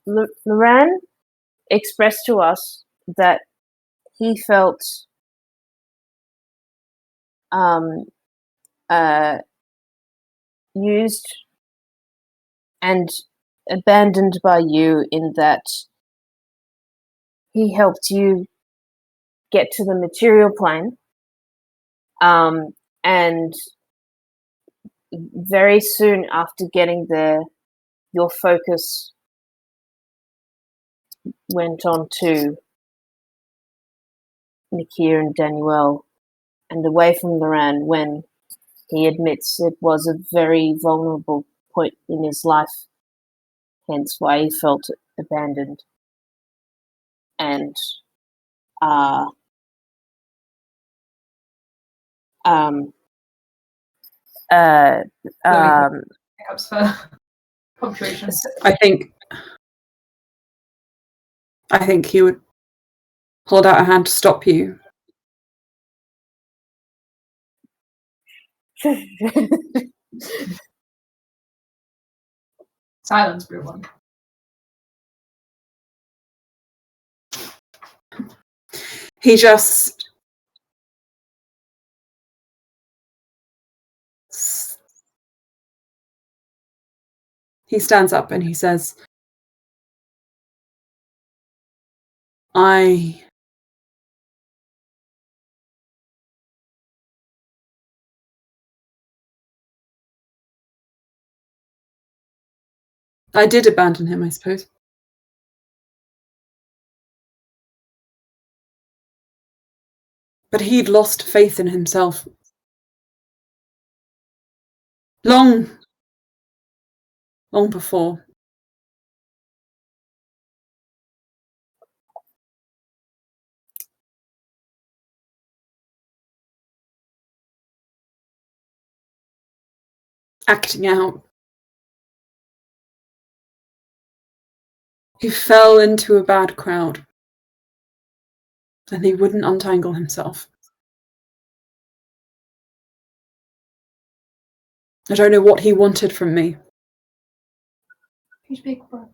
Loran expressed to us that he felt used and abandoned by you in that he helped you get to the material plane, and very soon after getting there, your focus went on to Nikia and Daniel and away from Loran when he admits it was a very vulnerable point in his life, hence why he felt abandoned. And Hiccups for punctuation. I think he would hold out a hand to stop you. Silence, everyone. He just stands up and he says, I did abandon him, I suppose. But he'd lost faith in himself. Long before. Acting out. He fell into a bad crowd. And he wouldn't untangle himself. I don't know what he wanted from me. Huge big bro.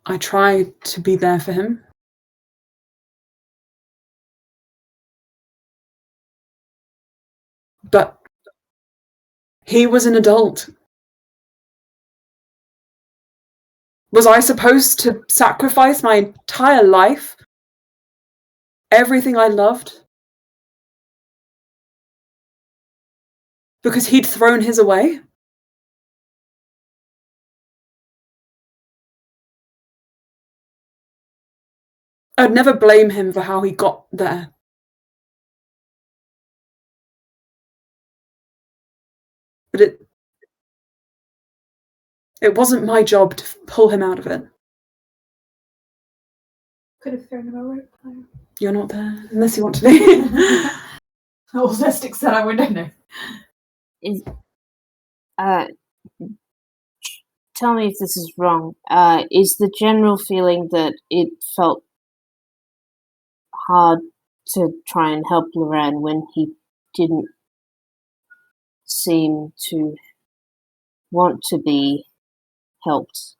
I tried to be there for him. But he was an adult. Was I supposed to sacrifice my entire life? Everything I loved? because he'd thrown his away. I'd never blame him for how he got there. But it wasn't my job to pull him out of it. Could have thrown him a rope. You're not there, unless you want to be. All the sticks that I wouldn't know. Tell me if this is wrong. Is the general feeling that it felt hard to try and help Loran when he didn't seem to want to be helped?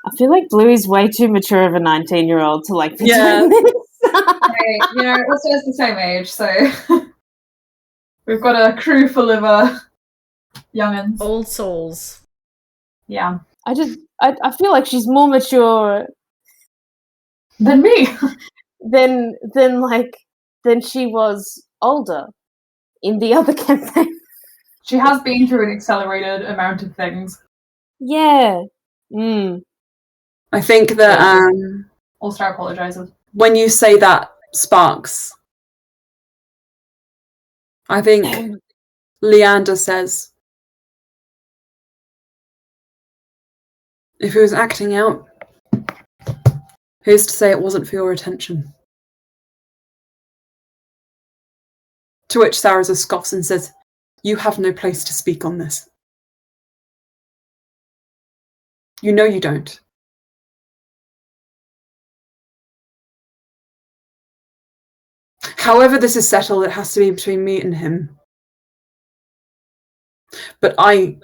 I feel like Bluey's way too mature of a 19-year-old to like. Yeah. Hey, also it's the same age, so we've got a crew full of young'uns. Old souls. Yeah. I feel like she's more mature Than me. than she was older in the other campaign. She has been through an accelerated amount of things. Yeah. I think that Also apologizes. when you say that, Sparks, I think Leander says, if he was acting out, who's to say it wasn't for your attention? To which Saraza scoffs and says, you have no place to speak on this. You know you don't. However this is settled, it has to be between me and him. But I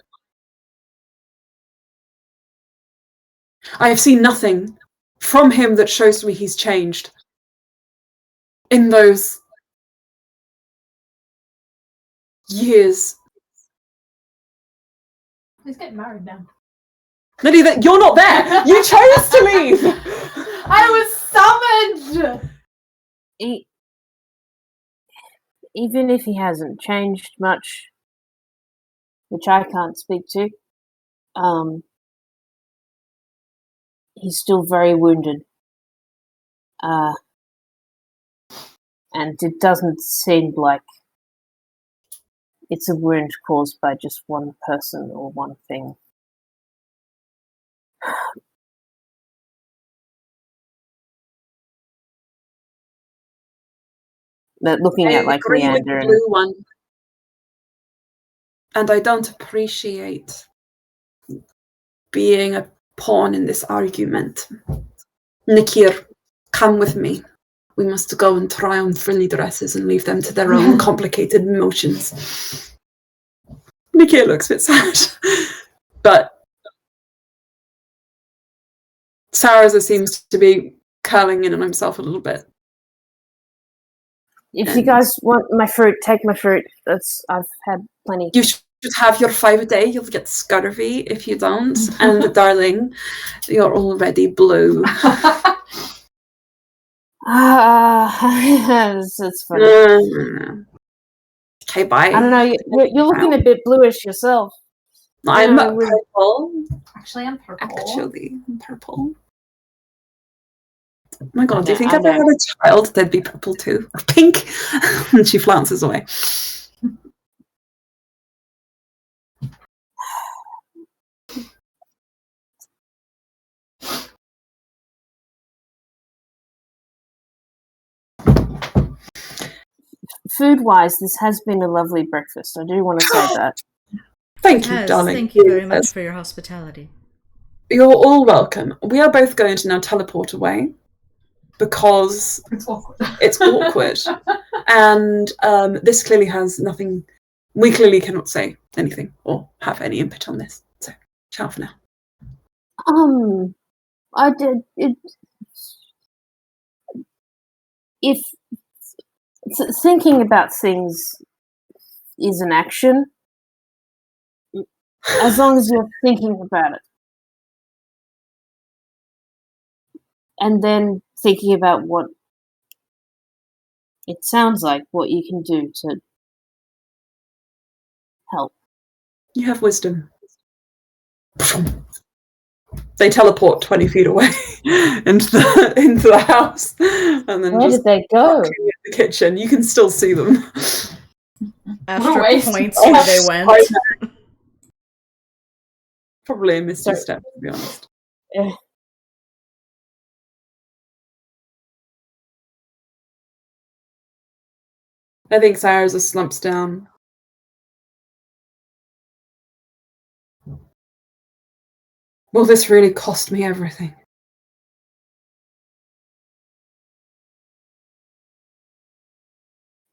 have seen nothing from him that shows me he's changed in those years. He's getting married now. Lydia, you're not there! You chose to leave! I was summoned! Even if he hasn't changed much, which I can't speak to, he's still very wounded. And it doesn't seem like it's a wound caused by just one person or one thing. But looking at like agree with Leander the blue one. And I don't appreciate being a pawn in this argument. Nikir, come with me. We must go and try on frilly dresses and leave them to their own complicated emotions. Nikir looks a bit sad. But Saraza seems to be curling in on himself a little bit. If you guys want my fruit, take my fruit. I've had plenty. You should have your 5 a day. You'll get scurvy if you don't. And darling, you're already blue. It's funny. Okay, bye. I don't know. You're looking a bit bluish yourself. I'm purple. Actually, I'm purple. I'm purple. Oh my god, do you think I if I had a child, they'd be purple too? Or pink? And she flounces away. Food-wise, this has been a lovely breakfast. I do want to say that. Thank you, darling. Thank you very much for your hospitality. You're all welcome. We are both going to now teleport away because it's awkward. And this clearly has nothing. We clearly cannot say anything or have any input on this. So, ciao for now. I did. If thinking about things is an action, as long as you're thinking about it. and then thinking about what it sounds like, what you can do to help. You have wisdom. They teleport 20 feet away into the house, and then Where just did they go? in the kitchen. You can still see them. Astra waste. points where they went. Probably a misty Sorry. step, to be honest. Eh, I think Sarah's slumps down. Will this really cost me everything?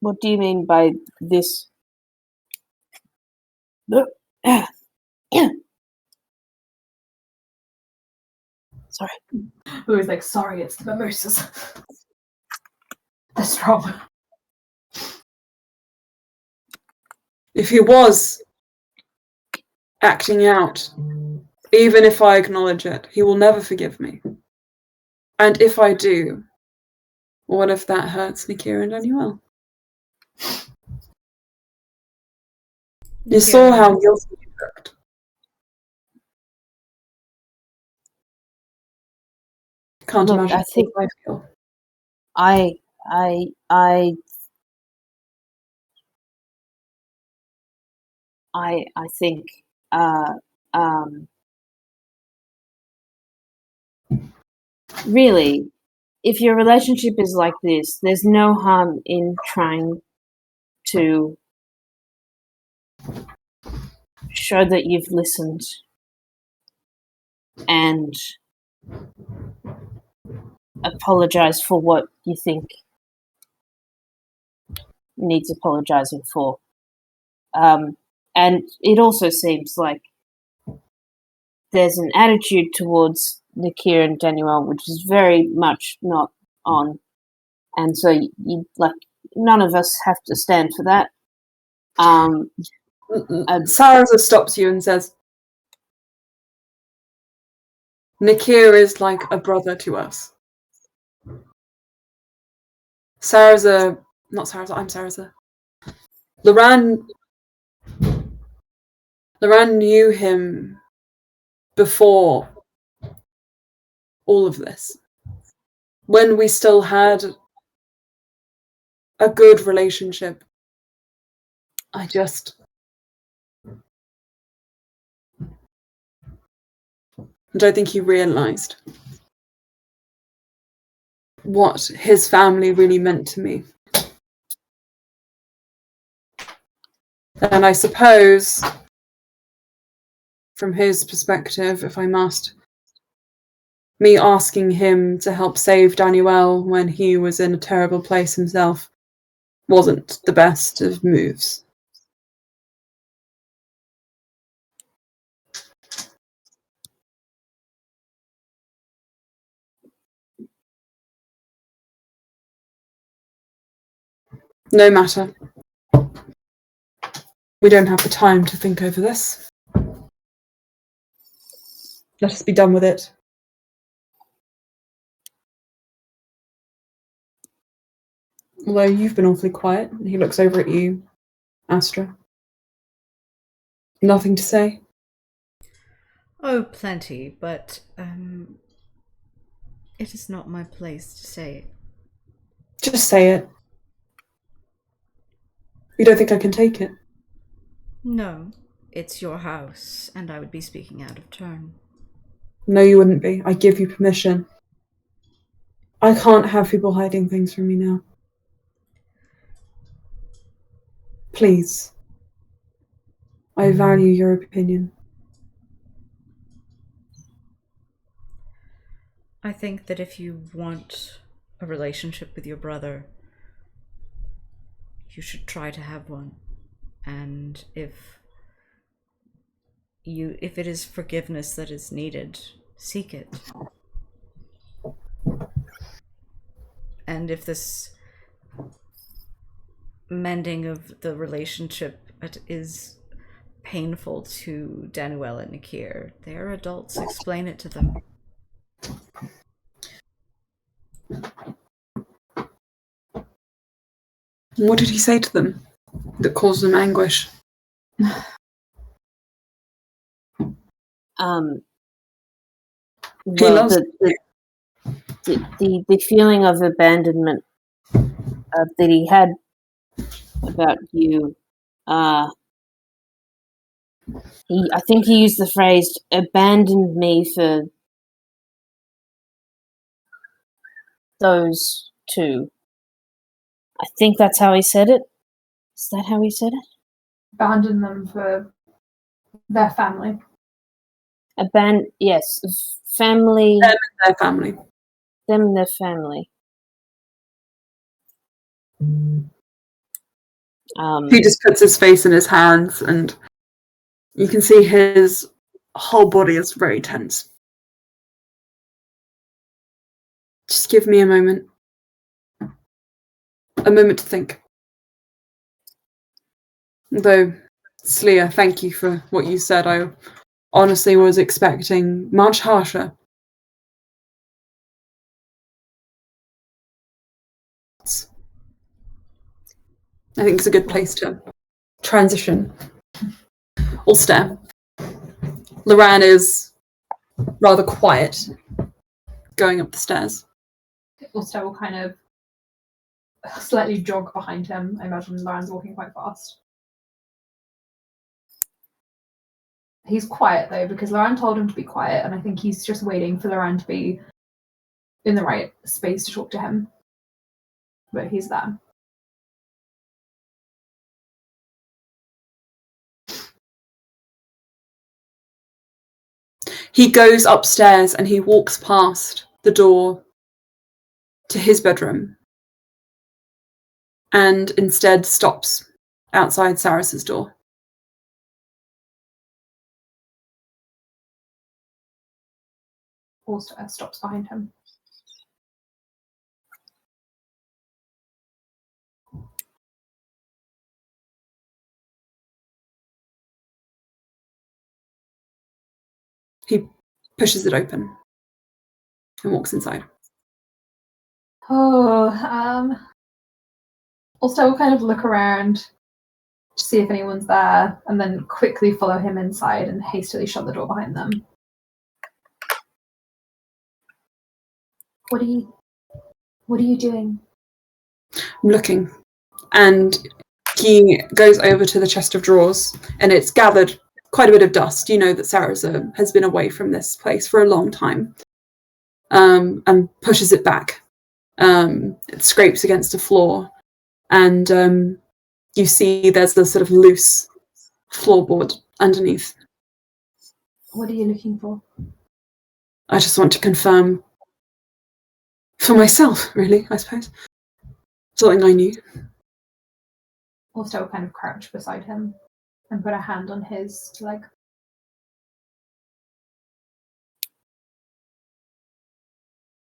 What do you mean by this? Sorry. Who is like, sorry, it's the mimosas. They're strong. If he was acting out, even if I acknowledge it, he will never forgive me. And if I do, what if that hurts Nikira and Daniel? You saw how guilty he looked. Can't Look, imagine I think how I feel. I think really, if your relationship is like this, there's no harm in trying to show that you've listened and apologize for what you think needs apologizing for. And it also seems like there's an attitude towards Nakir and Daniel which is very much not on, and so you like none of us have to stand for that. Sarah stops you and says, Nakir is like a brother to us. I'm Sarah's. Loran knew him before all of this. When we still had a good relationship. I don't think he realised what his family really meant to me. And I suppose, from his perspective, if I must, me asking him to help save Daniel when he was in a terrible place himself wasn't the best of moves. No matter. We don't have the time to think over this. Let us be done with it. Although you've been awfully quiet. He looks over at you, Astra. Nothing to say? Oh, plenty, but it is not my place to say it. Just say it. You don't think I can take it? No, it's your house, and I would be speaking out of turn. No, you wouldn't be. I give you permission. I can't have people hiding things from me now. Please. I value your opinion. I think that if you want a relationship with your brother, you should try to have one. And if it is forgiveness that is needed, seek it. And if this mending of the relationship is painful to Daniel and Nakir, they are adults, explain it to them. What did he say to them that caused them anguish? He Well, loves the feeling of abandonment that he had about you. I think he used the phrase "abandoned me for those two." I think that's how he said it. Is that how he said it? Abandon them for their family. Yes, family. their family. Them and their family. He just puts his face in his hands, and you can see his whole body is very tense. Just give me a moment. A moment to think. Though, Sleer, thank you for what you said. I honestly was expecting much harsher. I think it's a good place to transition. Ulster. Loran is rather quiet going up the stairs. Ulster will kind of slightly jog behind him. I imagine Loran's walking quite fast. He's quiet though, because Loran told him to be quiet, and I think he's just waiting for Loran to be in the right space to talk to him. But he's there. He goes upstairs and he walks past the door to his bedroom and instead stops outside Saris's door. Ulster stops behind him. He pushes it open and walks inside. Ulster will kind of look around to see if anyone's there, and then quickly follow him inside and hastily shut the door behind them. What are you doing? I'm looking, and he goes over to the chest of drawers, and it's gathered quite a bit of dust. You know that Sarah has been away from this place for a long time, and pushes it back. It scrapes against the floor, and you see there's the sort of loose floorboard underneath. What are you looking for? I just want to confirm for myself, really, I suppose. Something I knew. Ulster will kind of crouch beside him and put a hand on his leg.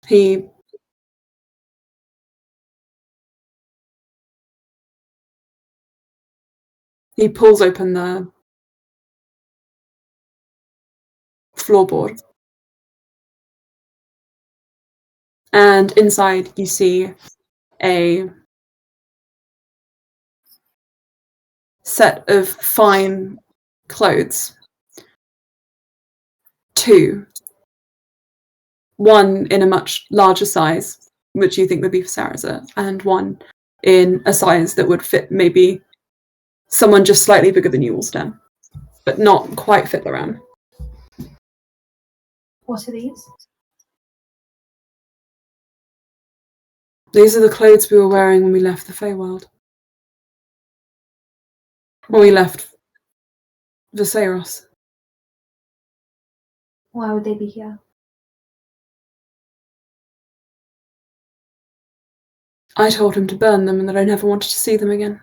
He pulls open the floorboard, and inside you see a set of fine clothes. Two. One in a much larger size, which you think would be for Sarah, and one in a size that would fit maybe someone just slightly bigger than you, Ulster, but not quite fit around. What are these? These are the clothes we were wearing when we left the Feywild. When we left Viserys. Why would they be here? I told him to burn them and that I never wanted to see them again.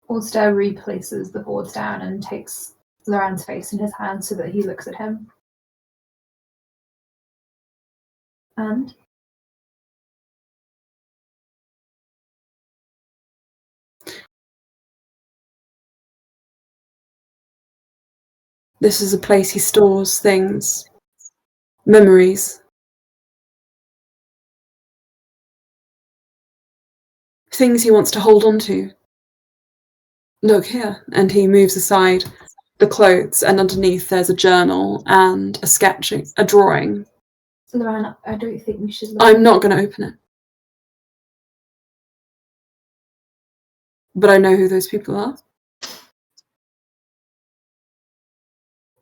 Ulster replaces the boards down and takes Loran's face in his hand so that he looks at him. And? This is a place he stores things, memories. things he wants to hold on to. Look here. And he moves aside the clothes, and underneath there's a journal and a drawing. Loran, I don't think we should look. I'm not going to open it. But I know who those people are.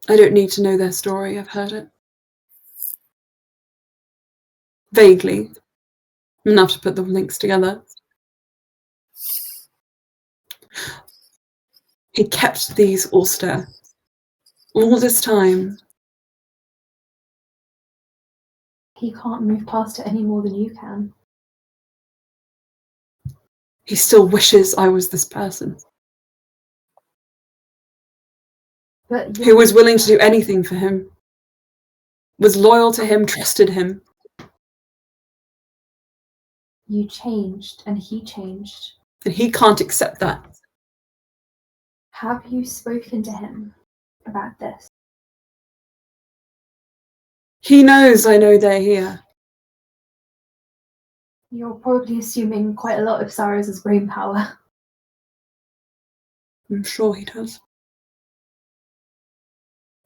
I don't need to know their story. I've heard it. Vaguely. Enough to put the links together. He kept these Ulster all this time. He can't move past it any more than you can. He still wishes I was this person. But Who was willing to do anything for him. Was loyal to him, trusted him. you changed and he changed. And he can't accept that. Have you spoken to him about this? He knows I know they're here. You're probably assuming quite a lot of Cyrus's brain power. I'm sure he does.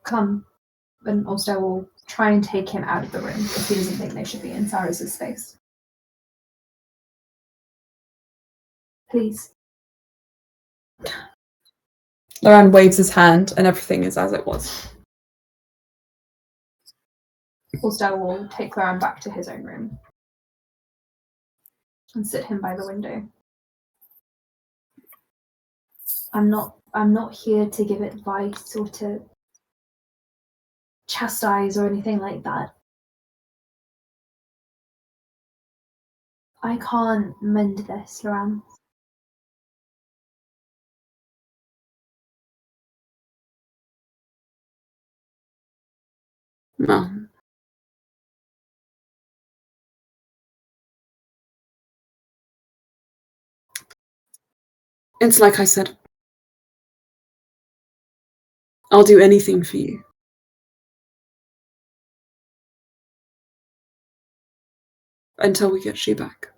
Come, and Ulster will try and take him out of the room if he doesn't think they should be in Cyrus's space. Please. Loran waves his hand and everything is as it was. Ulster will take Loran back to his own room and sit him by the window. I'm not here to give advice or to chastise or anything like that. I can't mend this, Loran. No. It's like I said. I'll do anything for you. Until we get you back.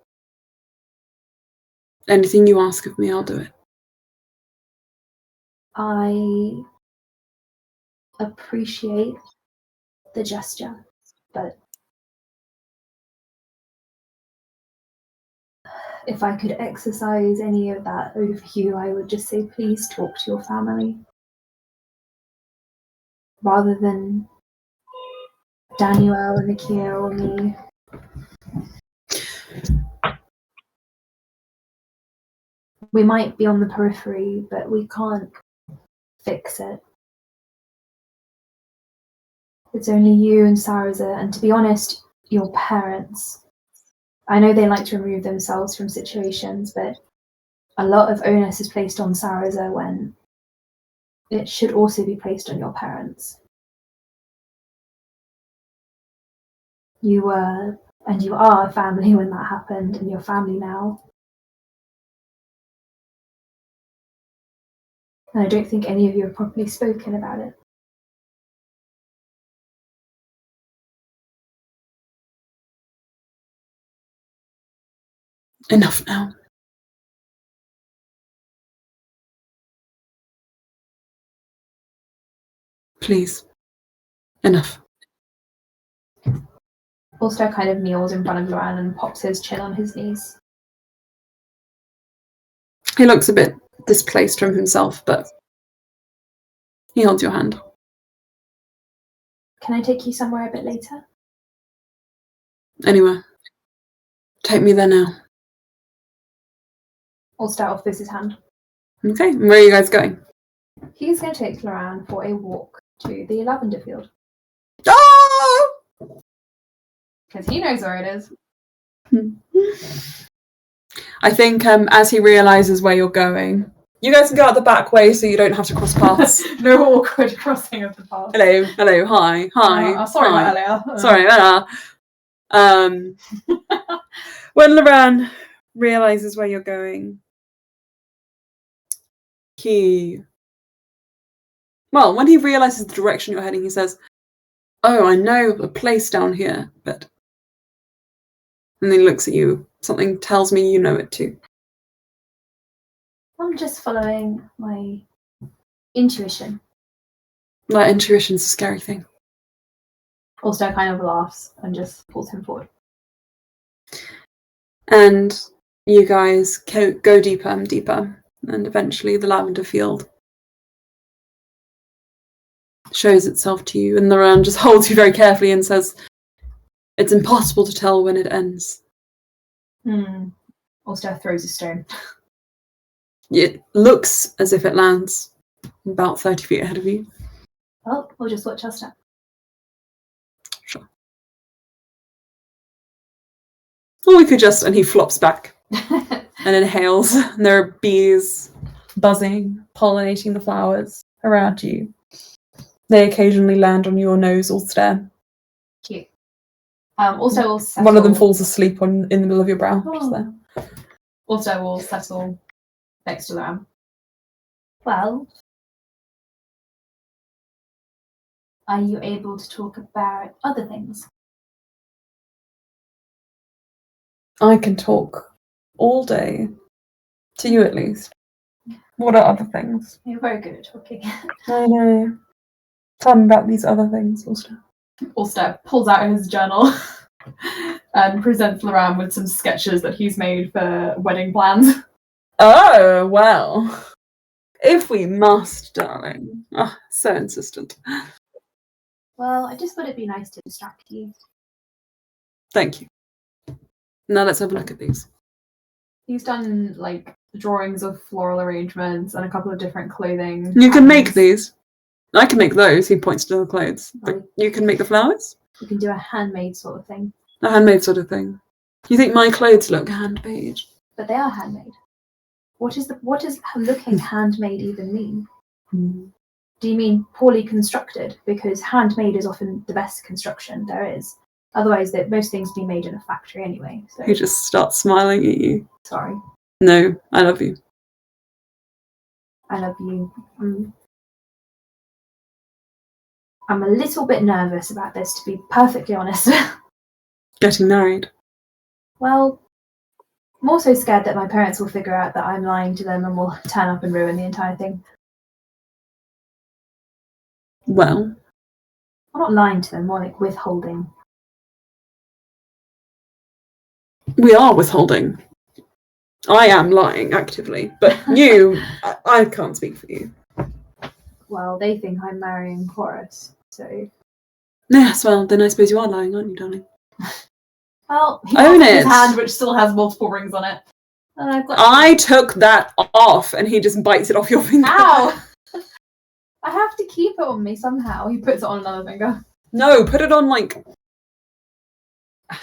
Anything you ask of me, I'll do it. I appreciate the gesture, but if I could exercise any of that over you, I would just say, please talk to your family. Rather than Daniel and Nakia or me. We might be on the periphery, but we can't fix it. It's only you and Saraza, and to be honest, your parents. I know they like to remove themselves from situations, but a lot of onus is placed on Saraza when it should also be placed on your parents. You were, and you are, a family when that happened, and you're family now. And I don't think any of you have properly spoken about it. Enough now. Please. Enough. Ulster kind of kneels in front of Loran and pops his chin on his knees. He looks a bit displaced from himself, but he holds your hand. Can I take you somewhere a bit later? Anywhere. Take me there now. Ulster offers his hand. Okay, where are you guys going? He's going to take Loran for a walk to the lavender field. Oh! Because he knows where it is. I think as he realises where you're going, you guys can go out the back way so you don't have to cross paths. No awkward crossing of the path. Hello, hi. Sorry hi. about earlier. Sorry, when Loran realises where you're going, when he realises the direction you're heading, he says, "Oh, I know a place down here, but..." And then he looks at you. Something tells me you know it too. I'm just following my intuition. That intuition's a scary thing. Also kind of laughs and just pulls him forward. And you guys go deeper and deeper, and eventually the lavender field shows itself to you, and the Loran just holds you very carefully and says, "It's impossible to tell when it ends." Also throws a stone. It looks as if it lands about 30 feet ahead of you. Well, we'll just watch our step. Sure. Or we could just, and he flops back and inhales, and there are bees buzzing, pollinating the flowers around you. They occasionally land on your nose or stare. Cute. Also, we'll settle... One of them falls asleep in the middle of your brow. Just there. Also, we'll settle next to them. Well, are you able to talk about other things? I can talk all day. To you, at least. What are other things? You're very good at talking. I know. Tell me about these other things, Ulster. Ulster pulls out his journal and presents Loran with some sketches that he's made for wedding plans. Oh, well. If we must, darling. Oh, so insistent. Well, I just thought it'd be nice to distract you. Thank you. Now let's have a look at these. He's done, like, drawings of floral arrangements and a couple of different clothing. You can make these. I can make those. He points to the clothes. But Right. you can make the flowers? You can do a handmade sort of thing. A handmade sort of thing. You think my clothes look handmade? But they are handmade. What does looking handmade even mean? Do you mean poorly constructed? Because handmade is often the best construction there is. Otherwise, most things be made in a factory anyway. So. He just starts smiling at you. Sorry. No, I love you. I love you. I'm a little bit nervous about this, to be perfectly honest. Getting married. Well, I'm also scared that my parents will figure out that I'm lying to them and will turn up and ruin the entire thing. Well, I'm not lying to them, more like withholding. we are withholding. I am lying actively, but you, I can't speak for you. Well, they think I'm marrying Horace, so... Yes, well, then I suppose you are lying, aren't you, darling? Well, he Own has his it. hand, which still has multiple rings on it. And I've got... I took that off, and he just bites it off your finger. Ow! I have to keep it on me somehow. He puts it on another finger. No, put it on, like...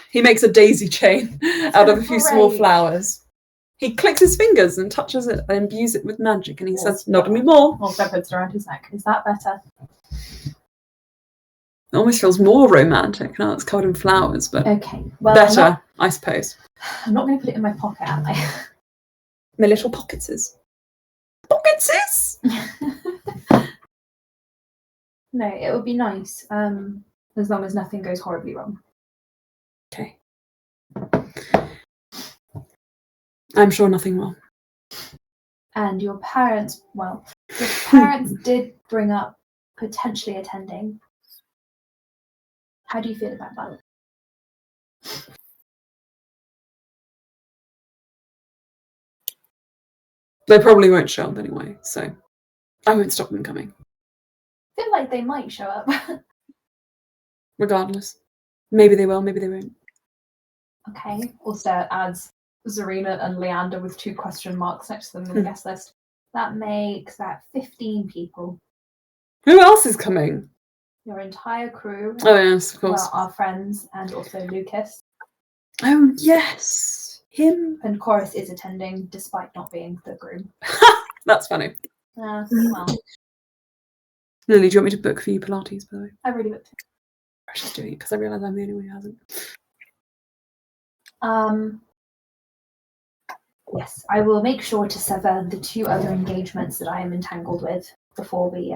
He makes a daisy chain out of a few small Great. flowers. He clicks his fingers and touches it and imbues it with magic, and he says, "Not anymore." Also puts it around his neck. Is that better? It almost feels more romantic now it's covered in flowers, but Okay. Well, better, I suppose. I'm not going to put it in my pocket, am I? My little pocketses. Pocketses? No, it would be nice, as long as nothing goes horribly wrong. Okay. I'm sure nothing will. And your parents did bring up potentially attending. How do you feel about that? They probably won't show up anyway, so I won't stop them coming. I feel like they might show up. Regardless. Maybe they will, maybe they won't. Okay. Also adds Zarina and Leander with 2 question marks next to them in the guest list. That makes that 15 people. Who else is coming? Your entire crew. Oh yes, of course. Well, our friends and also Lucas. Oh yes, him. And Chorus is attending despite not being the groom. That's funny. Well, Lily, do you want me to book for you Pilates, by the way? I really looked. I should do it because I realise I'm the only one who hasn't. Yes, I will make sure to sever the 2 other engagements that I am entangled with before we.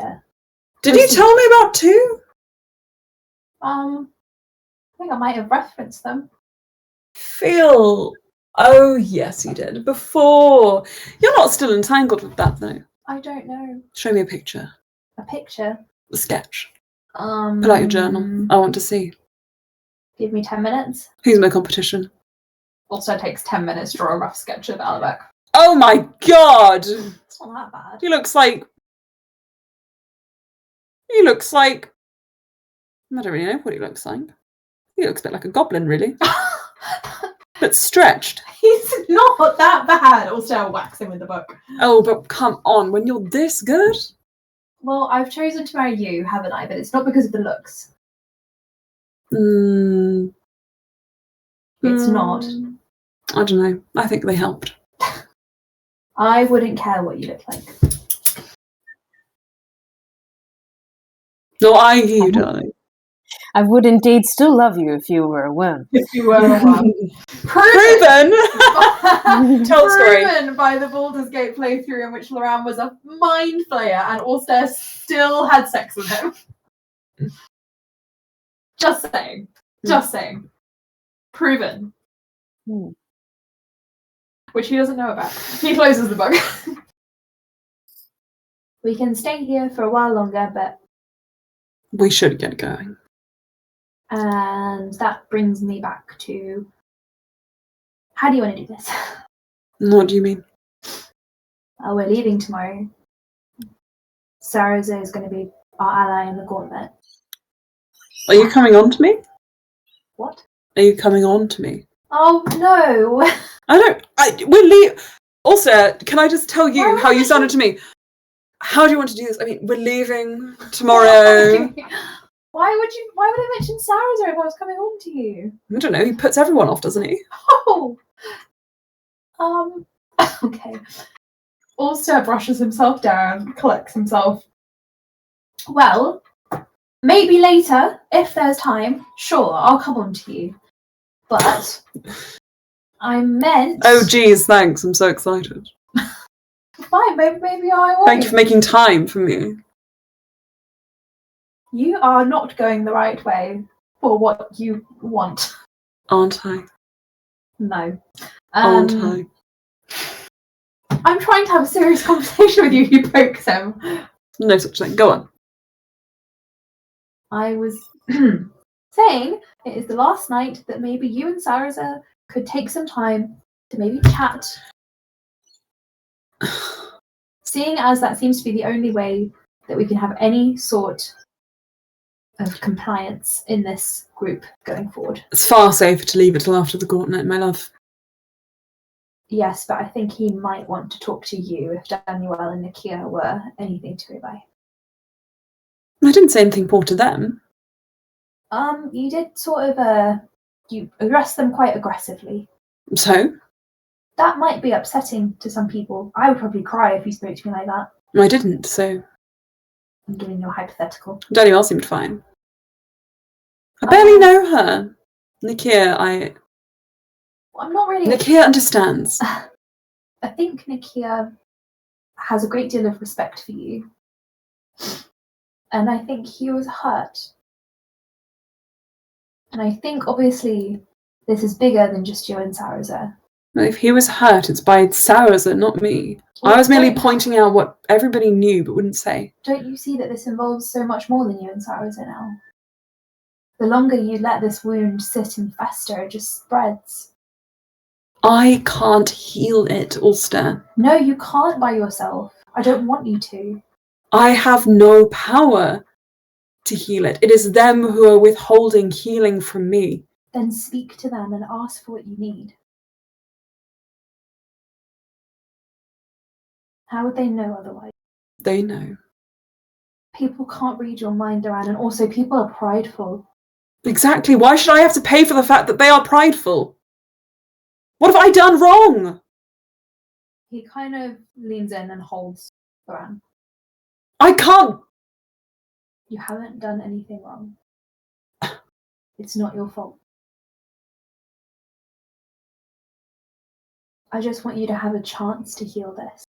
Did you tell me about 2? I think I might have referenced them. Feel Oh, yes, you did. Before. You're not still entangled with that, though. I don't know. Show me a picture. A picture? A sketch. Pull out your journal. I want to see. Give me 10 minutes. Who's my competition? Also takes 10 minutes to draw a rough sketch of Alabek. Oh my god! It's not that bad. He looks like... I don't really know what he looks like. He looks a bit like a goblin, really. But stretched. He's not that bad. Also waxing with the book. Oh, but come on, when you're this good? Well, I've chosen to marry you, haven't I? But it's not because of the looks. It's not. I don't know. I think they helped. I wouldn't care what you look like. No, I hear you, darling. I would indeed still love you if you were a worm. If you were a worm. Proven! Tell story. Proven by the Baldur's Gate playthrough in which Loran was a mind flayer and Ulster still had sex with him. Just saying. Just saying. Proven. Which he doesn't know about. He closes the book. We can stay here for a while longer, but... We should get going. And that brings me back to... How do you want to do this? What do you mean? We're leaving tomorrow. Saraza is going to be our ally in the Gauntlet. Are you coming on to me? What? Are you coming on to me? Oh, no! We're leaving. Also, can I just tell you how you sounded to me? How do you want to do this? I mean, we're leaving tomorrow. Why would I mention Saraza if I was coming on to you? I don't know, he puts everyone off, doesn't he? Oh! Okay. Ulster brushes himself down, collects himself. Well, maybe later, if there's time, sure, I'll come on to you. But I meant... Oh, geez, thanks. I'm so excited. Fine, maybe I won't. Thank you for making time for me. You are not going the right way for what you want. Aren't I? No. Aren't I? I'm trying to have a serious conversation with you, you pokes him. No such thing. Go on. I was saying it is the last night that maybe you and Saraza could take some time to maybe chat. Seeing as that seems to be the only way that we can have any sort of compliance in this group going forward. It's far safer to leave it till after the Gauntlet, my love. Yes, but I think he might want to talk to you if Daniel and Nakia were anything to go by. I didn't say anything poor to them. You did sort of, you addressed them quite aggressively. So? That might be upsetting to some people. I would probably cry if you spoke to me like that. I didn't, so... I'm giving you a hypothetical. Daniel seemed fine. I barely know her. Nakia, I'm not really... Nakia understands. I think Nakia has a great deal of respect for you. And I think he was hurt. And I think, obviously, this is bigger than just you and Saraza. If he was hurt, it's by Saraza, not me. Well, I was merely pointing out what everybody knew but wouldn't say. Don't you see that this involves so much more than you and Saraza now? The longer you let this wound sit and fester, it just spreads. I can't heal it, Ulster. No, you can't by yourself. I don't want you to. I have no power to heal it. It is them who are withholding healing from me. Then speak to them and ask for what you need. How would they know otherwise? They know. People can't read your mind, Duran, and also people are prideful. Exactly. Why should I have to pay for the fact that they are prideful? What have I done wrong? He kind of leans in and holds Duran. I can't. You haven't done anything wrong. It's not your fault. I just want you to have a chance to heal this.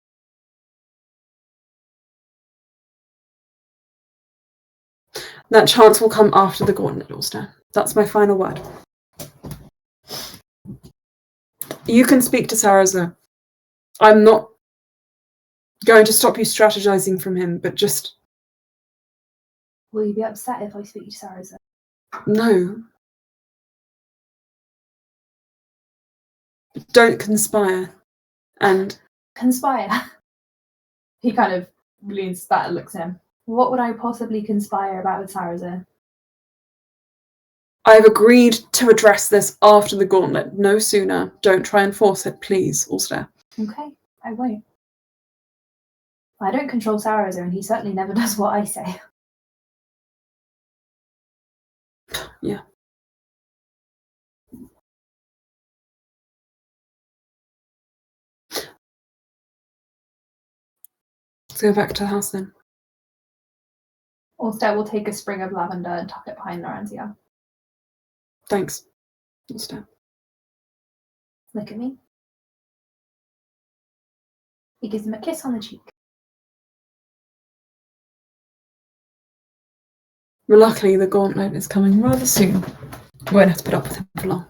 That chance will come after the Gauntlet, Ulster. That's my final word. You can speak to Saraza. I'm not going to stop you strategizing from him, but just Will you be upset if I speak to Saraza? no. Don't conspire. And Conspire. He kind of leans back and looks at him. What would I possibly conspire about with Saraza? I've agreed to address this after the gauntlet, no sooner. Don't try and force it, please, Ulster. Okay, I won't. I don't control Saraza, and he certainly never does what I say. Yeah. Let's go back to the house then. Ulster will take a sprig of lavender and tuck it behind Loren's ear. Thanks, Ulster. Look at me. He gives him a kiss on the cheek. Well, luckily, the gauntlet is coming rather soon. Won't have to put up with him for long.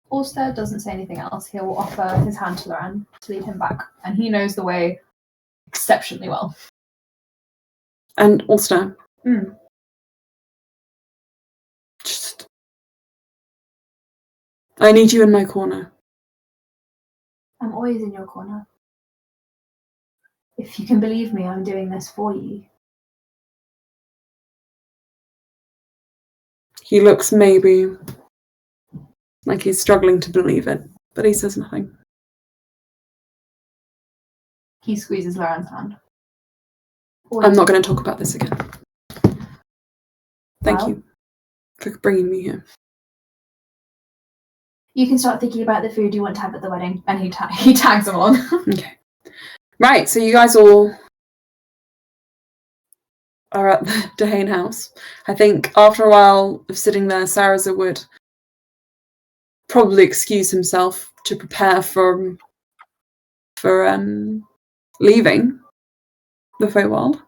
Ulster doesn't say anything else. He'll offer his hand to Loran to lead him back, and he knows the way exceptionally well. And Ulster, Mm. just... I need you in my corner. I'm always in your corner. If you can believe me, I'm doing this for you. He looks maybe like he's struggling to believe it, but he says nothing. He squeezes Loran's hand. I'm not going to talk about this again. Thank Well? you for bringing me here. You can start thinking about the food you want to have at the wedding, and he tags along. Okay. Right, so you guys all are at the Dehane house. I think after a while of sitting there, Saraza would probably excuse himself to prepare for leaving the Feywild.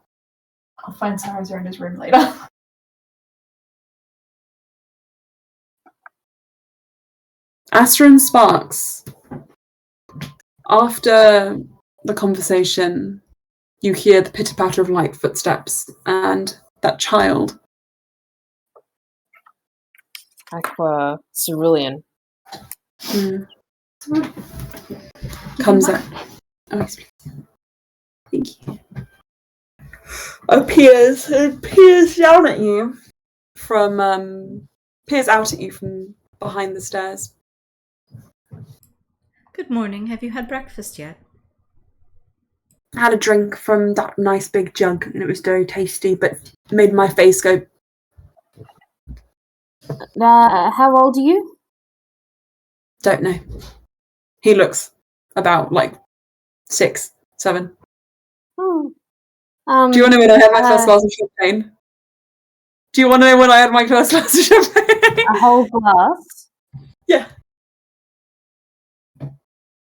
I'll find Saraza in his room later. Astra and Sparks, after the conversation, you hear the pitter-patter of light footsteps and that child. Aqua Cerulean. Comes out. Oh, yes, please. Thank you. Appears down at you appears out at you from behind the stairs. Good morning. Have you had breakfast yet? I had a drink from that nice big jug and it was very tasty, but made my face go. How old are you? Don't know. He looks about like 6, 7. Oh. Do you want to know when I had my first glass of champagne? Do you want to know when I had my first glass of champagne? A whole glass? Yeah.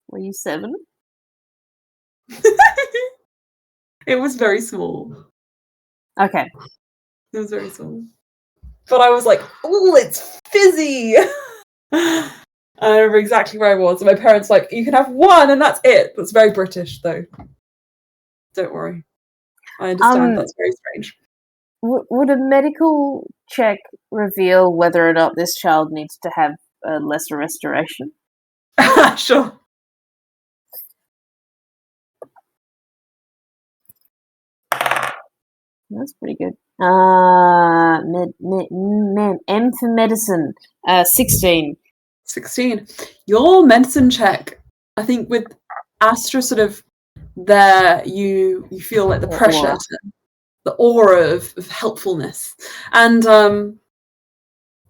Were you 7? It was very small. Okay. It was very small. But I was like, oh, it's fizzy! I remember exactly where I was. And my parents were like, you can have one and that's it. That's very British, though. Don't worry. I understand that's very strange. Would a medical check reveal whether or not this child needs to have a lesser restoration? Sure. That's pretty good. M for medicine. 16. 16. Your medicine check, I think with Astra sort of there, you feel like the pressure, the aura of helpfulness. And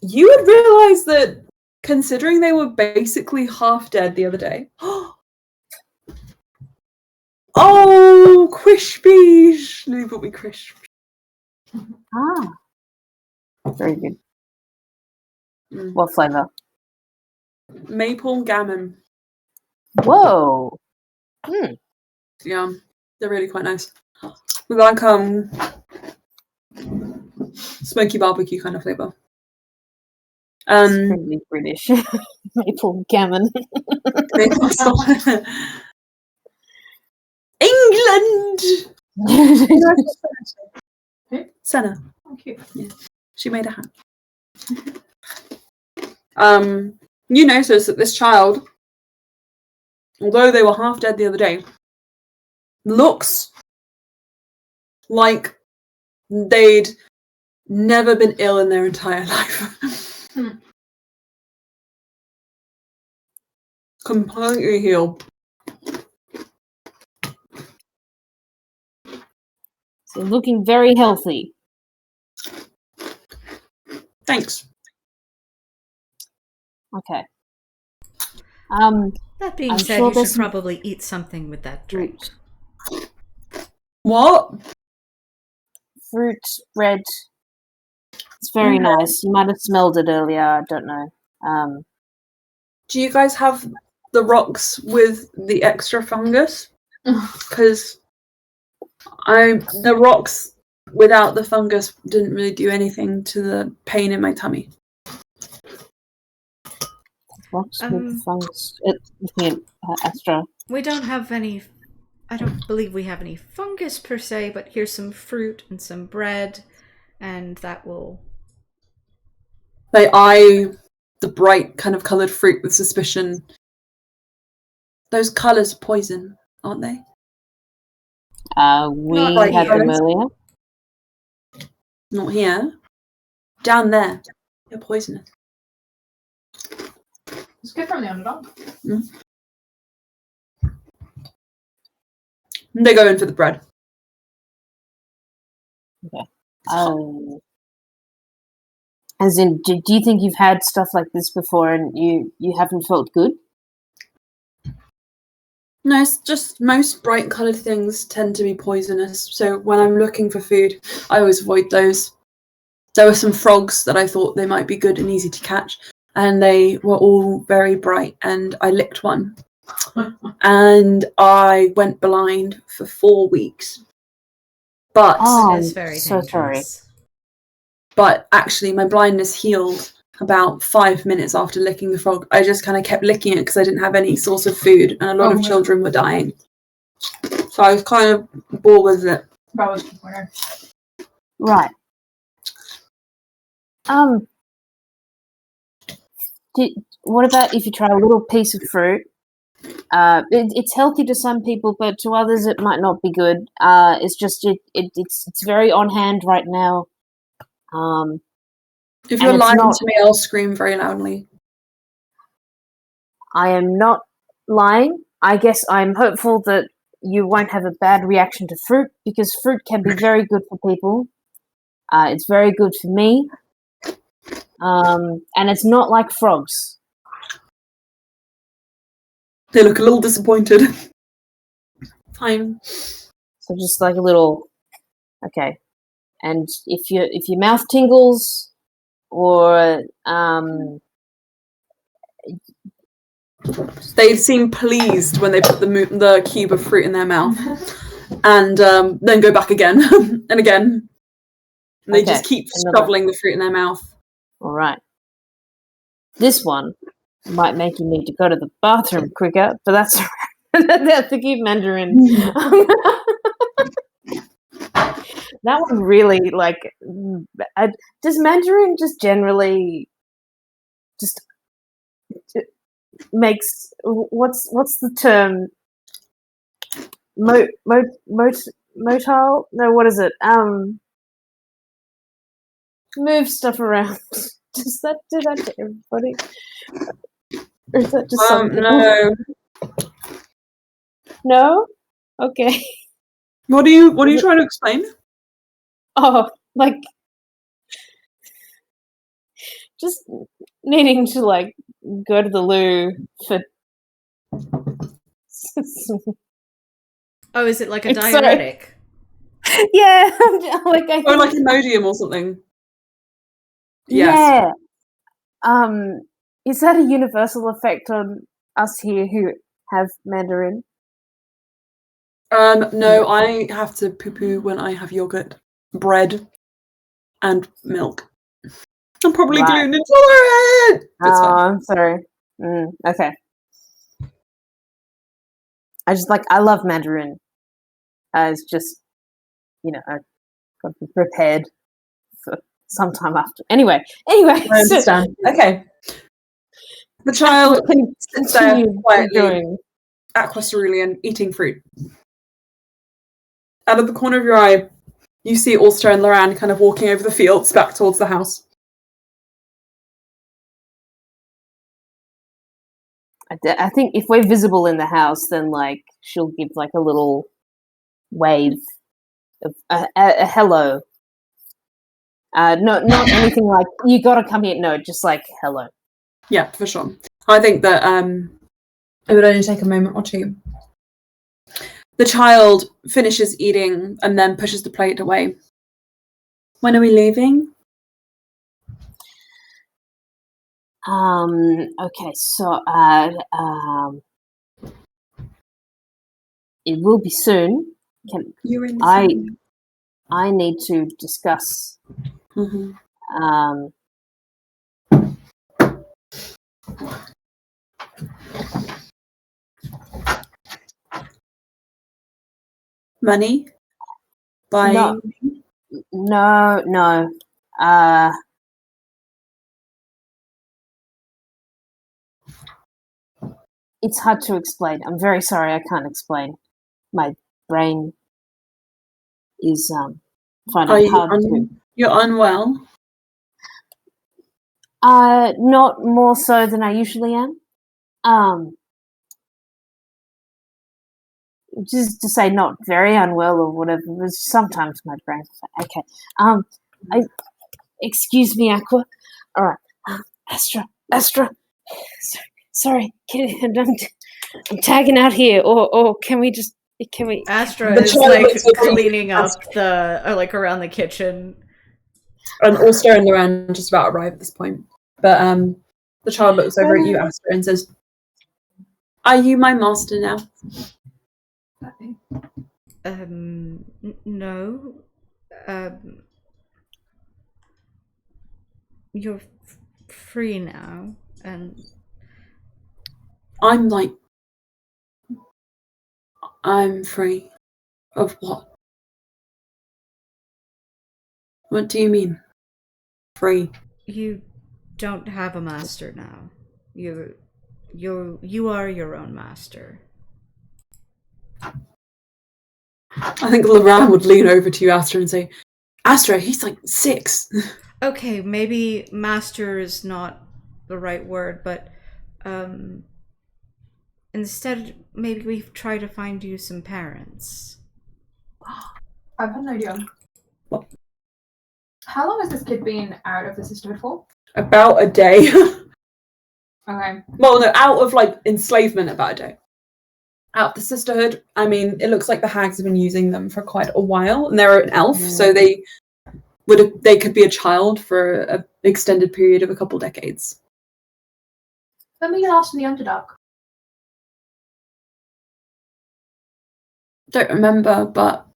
you would realise that considering they were basically half dead the other day. Oh, Quishbeesh! Lily brought me Quish. Ah. Very good. What flavour? Maple gammon. Whoa. Yeah, they're really quite nice. We like smoky barbecue kind of flavour. Extremely British. Maple gammon. England. Senna. Oh, cute. She made a hat. You notice that this child, although they were half dead the other day, looks like they'd never been ill in their entire life. Completely healed. So looking very healthy. Thanks. Okay. That being I'm said, sure you there's should some probably eat something with that drink. What? fruit, bread. It's very nice. You might have smelled it earlier. I don't know. Do you guys have the rocks with the extra fungus? Because the rocks without the fungus didn't really do anything to the pain in my tummy. Rocks with fungus. Astra. We don't have any. I don't believe we have any fungus per se, but here's some fruit and some bread, and that will. They eye the bright kind of coloured fruit with suspicion. Those colours are poison, aren't they? We Not had them here. earlier. Not here. Down there. They're poisonous. It's good from the underdog. They go in for the bread. Okay. As in, do you think you've had stuff like this before and you haven't felt good? No, it's just most bright coloured things tend to be poisonous. So when I'm looking for food, I always avoid those. There were some frogs that I thought they might be good and easy to catch, and they were all very bright, and I licked one. And I went blind for 4 weeks. But It's very so dangerous. sorry. But actually my blindness healed about 5 minutes after licking the frog. I just kind of kept licking it because I didn't have any source of food, and a lot of children were dying. So I was kind of bored with it. Right. What about if you try a little piece of fruit? It's healthy to some people, but to others it might not be good. It's just it's very on hand right now. If you're lying to me, I'll scream very loudly. I am not lying. I guess I'm hopeful that you won't have a bad reaction to fruit, because fruit can be very good for people. It's very good for me. And it's not like frogs. They look a little disappointed. Fine. So just like a little, okay. And if your mouth tingles, or they seem pleased when they put the cube of fruit in their mouth, and then go back again and again. And they just keep shoveling the fruit in their mouth. All right. This one might make you need to go to the bathroom quicker, but that's that's the cube mandarin. That one really, like, does mandarin just generally just makes, what's the term? Motile? No, what is it? Move stuff around. Does that do that to everybody? Or is that just some people? No. No? Okay. What are you trying to explain? Oh, like, just needing to, like, go to the loo for. Oh, is it like a diuretic? Yeah, like like Imodium or something. Yes. Yeah. Is that a universal effect on us here who have mandarin? No, I have to poo-poo when I have yogurt, bread, and milk. I'm probably Right. gluten intolerant. It's Oh, fine. I'm sorry. Okay. I love Mandarin. It's just, I've got to be prepared for sometime after. Anyway, I so understand. Okay. The child sits there continue quietly, enjoying. aqua cerulean, eating fruit. Out of the corner of your eye, you see Ulster and Loran kind of walking over the fields back towards the house. I think if we're visible in the house, then she'll give a little wave of a hello. Not anything like you gotta come here. No, just hello. Yeah, for sure. I think that it would only take a moment or two. The child finishes eating and then pushes the plate away. When are we leaving? Okay, so it will be soon. You're in I need to discuss money? Buying? No. It's hard to explain. I'm very sorry, I can't explain. My brain is finding it hard to. You're unwell? Not more so than I usually am. Just to say not very unwell or whatever, but sometimes my brain. Okay. Excuse me, Aqua. All right. Astra. Sorry, I'm tagging out here, or can we? Astra The is child cleaning up around the kitchen. And Ulster and Loran just about arrive at this point. But the child looks over at you, Astra, and says, "Are you my master now?" No. You're free now, and I'm free. Of what? What do you mean? Free. you don't have a master now. You are your own master. I think Loran would lean over to you, Astra, and say, "Astra, he's 6." Okay, maybe master is not the right word, but instead maybe we try to find you some parents. I've had an idea. What? How long has this kid been out of the sisterhood for? About a day. Okay. Well, no, out of enslavement, about a day. Out of the sisterhood, I mean, it looks like the hags have been using them for quite a while, and they're an elf, so they could be a child for an extended period of a couple decades. When were you last in the Underdark? Don't remember, but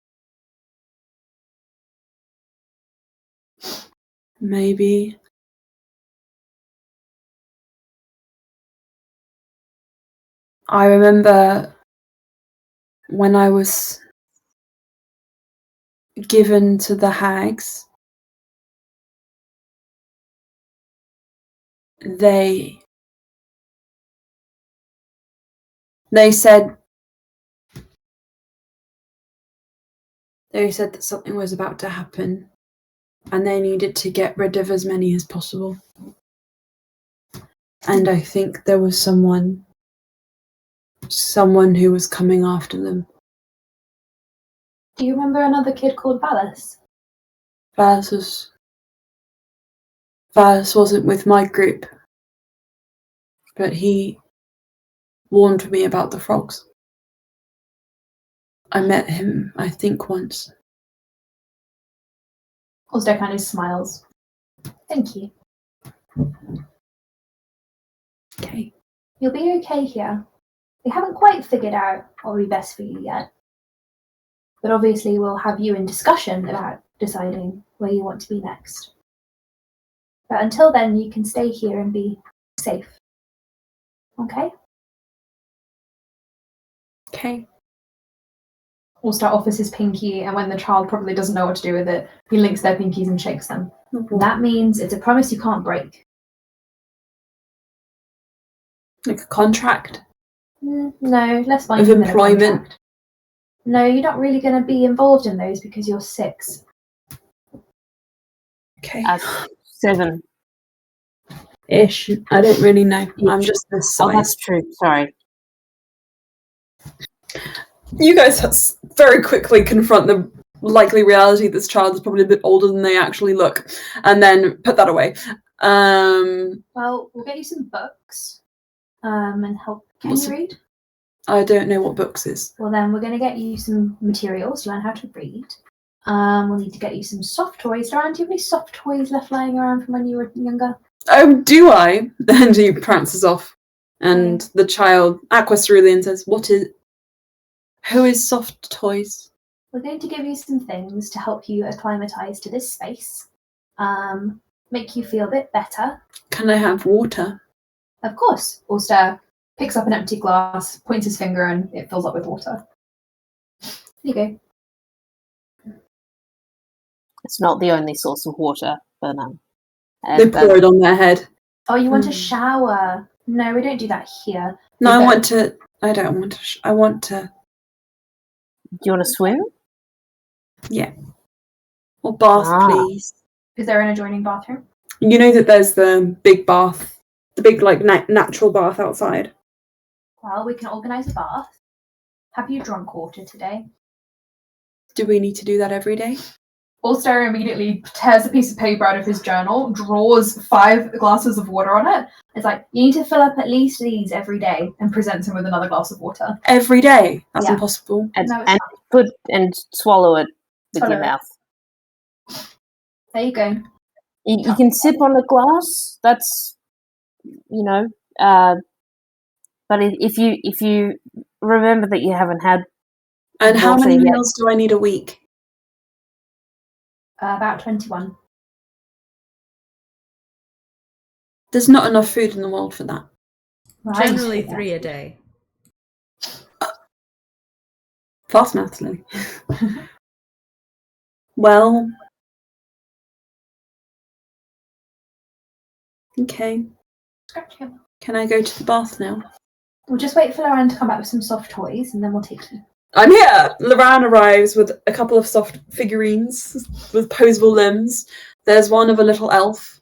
maybe. I remember when I was given to the hags, they said that something was about to happen and they needed to get rid of as many as possible. And I think there was someone who was coming after them. Do you remember another kid called Valis? Valis wasn't with my group, but he warned me about the frogs. I met him, I think, once. Ulster kind of smiles. Thank you. Okay. You'll be okay here. We haven't quite figured out what would be best for you yet. But obviously we'll have you in discussion about deciding where you want to be next. But until then, you can stay here and be safe. Okay? Okay. All-Star offers his pinky, and when the child probably doesn't know what to do with it, he links their pinkies and shakes them. That means it's a promise you can't break. Like a contract No, less of binding than a employment. contract. No, you're not really going to be involved in those because you're 6. Okay. 7. Ish. I don't really know. I'm just this Oh, size. that's true. Sorry. You guys very quickly confront the likely reality this child is probably a bit older than they actually look, and then put that away. Well, we'll get you some books and help. Can you read? I don't know what books is. Well, then we're going to get you some materials to learn how to read. We'll need to get you some soft toys. Joanne, do you have any soft toys left lying around from when you were younger? Oh, do I? And he prances off. And the child, Aqua Cerulean, says, who is Soft Toys? We're going to give you some things to help you acclimatise to this space. Make you feel a bit better. Can I have water? Of course. Ulster picks up an empty glass, points his finger, and it fills up with water. Here you go. It's not the only source of water, but They pour it on their head. Oh, you want a shower? No, we don't do that here. No, I want to. I don't want to. I want to. Do you want to swim? Yeah. Or bath, please. Is there an adjoining bathroom? You know that there's the big bath, the big natural bath outside. Well, we can organise a bath. Have you drunk water today? Do we need to do that every day? Ulster immediately tears a piece of paper out of his journal, draws 5 glasses of water on it. It's like, you need to fill up at least these every day, and presents him with another glass of water. Every day? That's Yeah. impossible. And swallow it with Swallow your it. mouth. There you go. You can sip on a glass. That's, but if you remember that you haven't had. And how water many yet. meals do I need a week? About 21. There's not enough food in the world for that. Right. Generally 3 a day. Fast maths, Lily. Well. Okay. Can I go to the bath now? We'll just wait for Lauren to come back with some soft toys, and then we'll take you. I'm here! Loran arrives with a couple of soft figurines with posable limbs. There's one of a little elf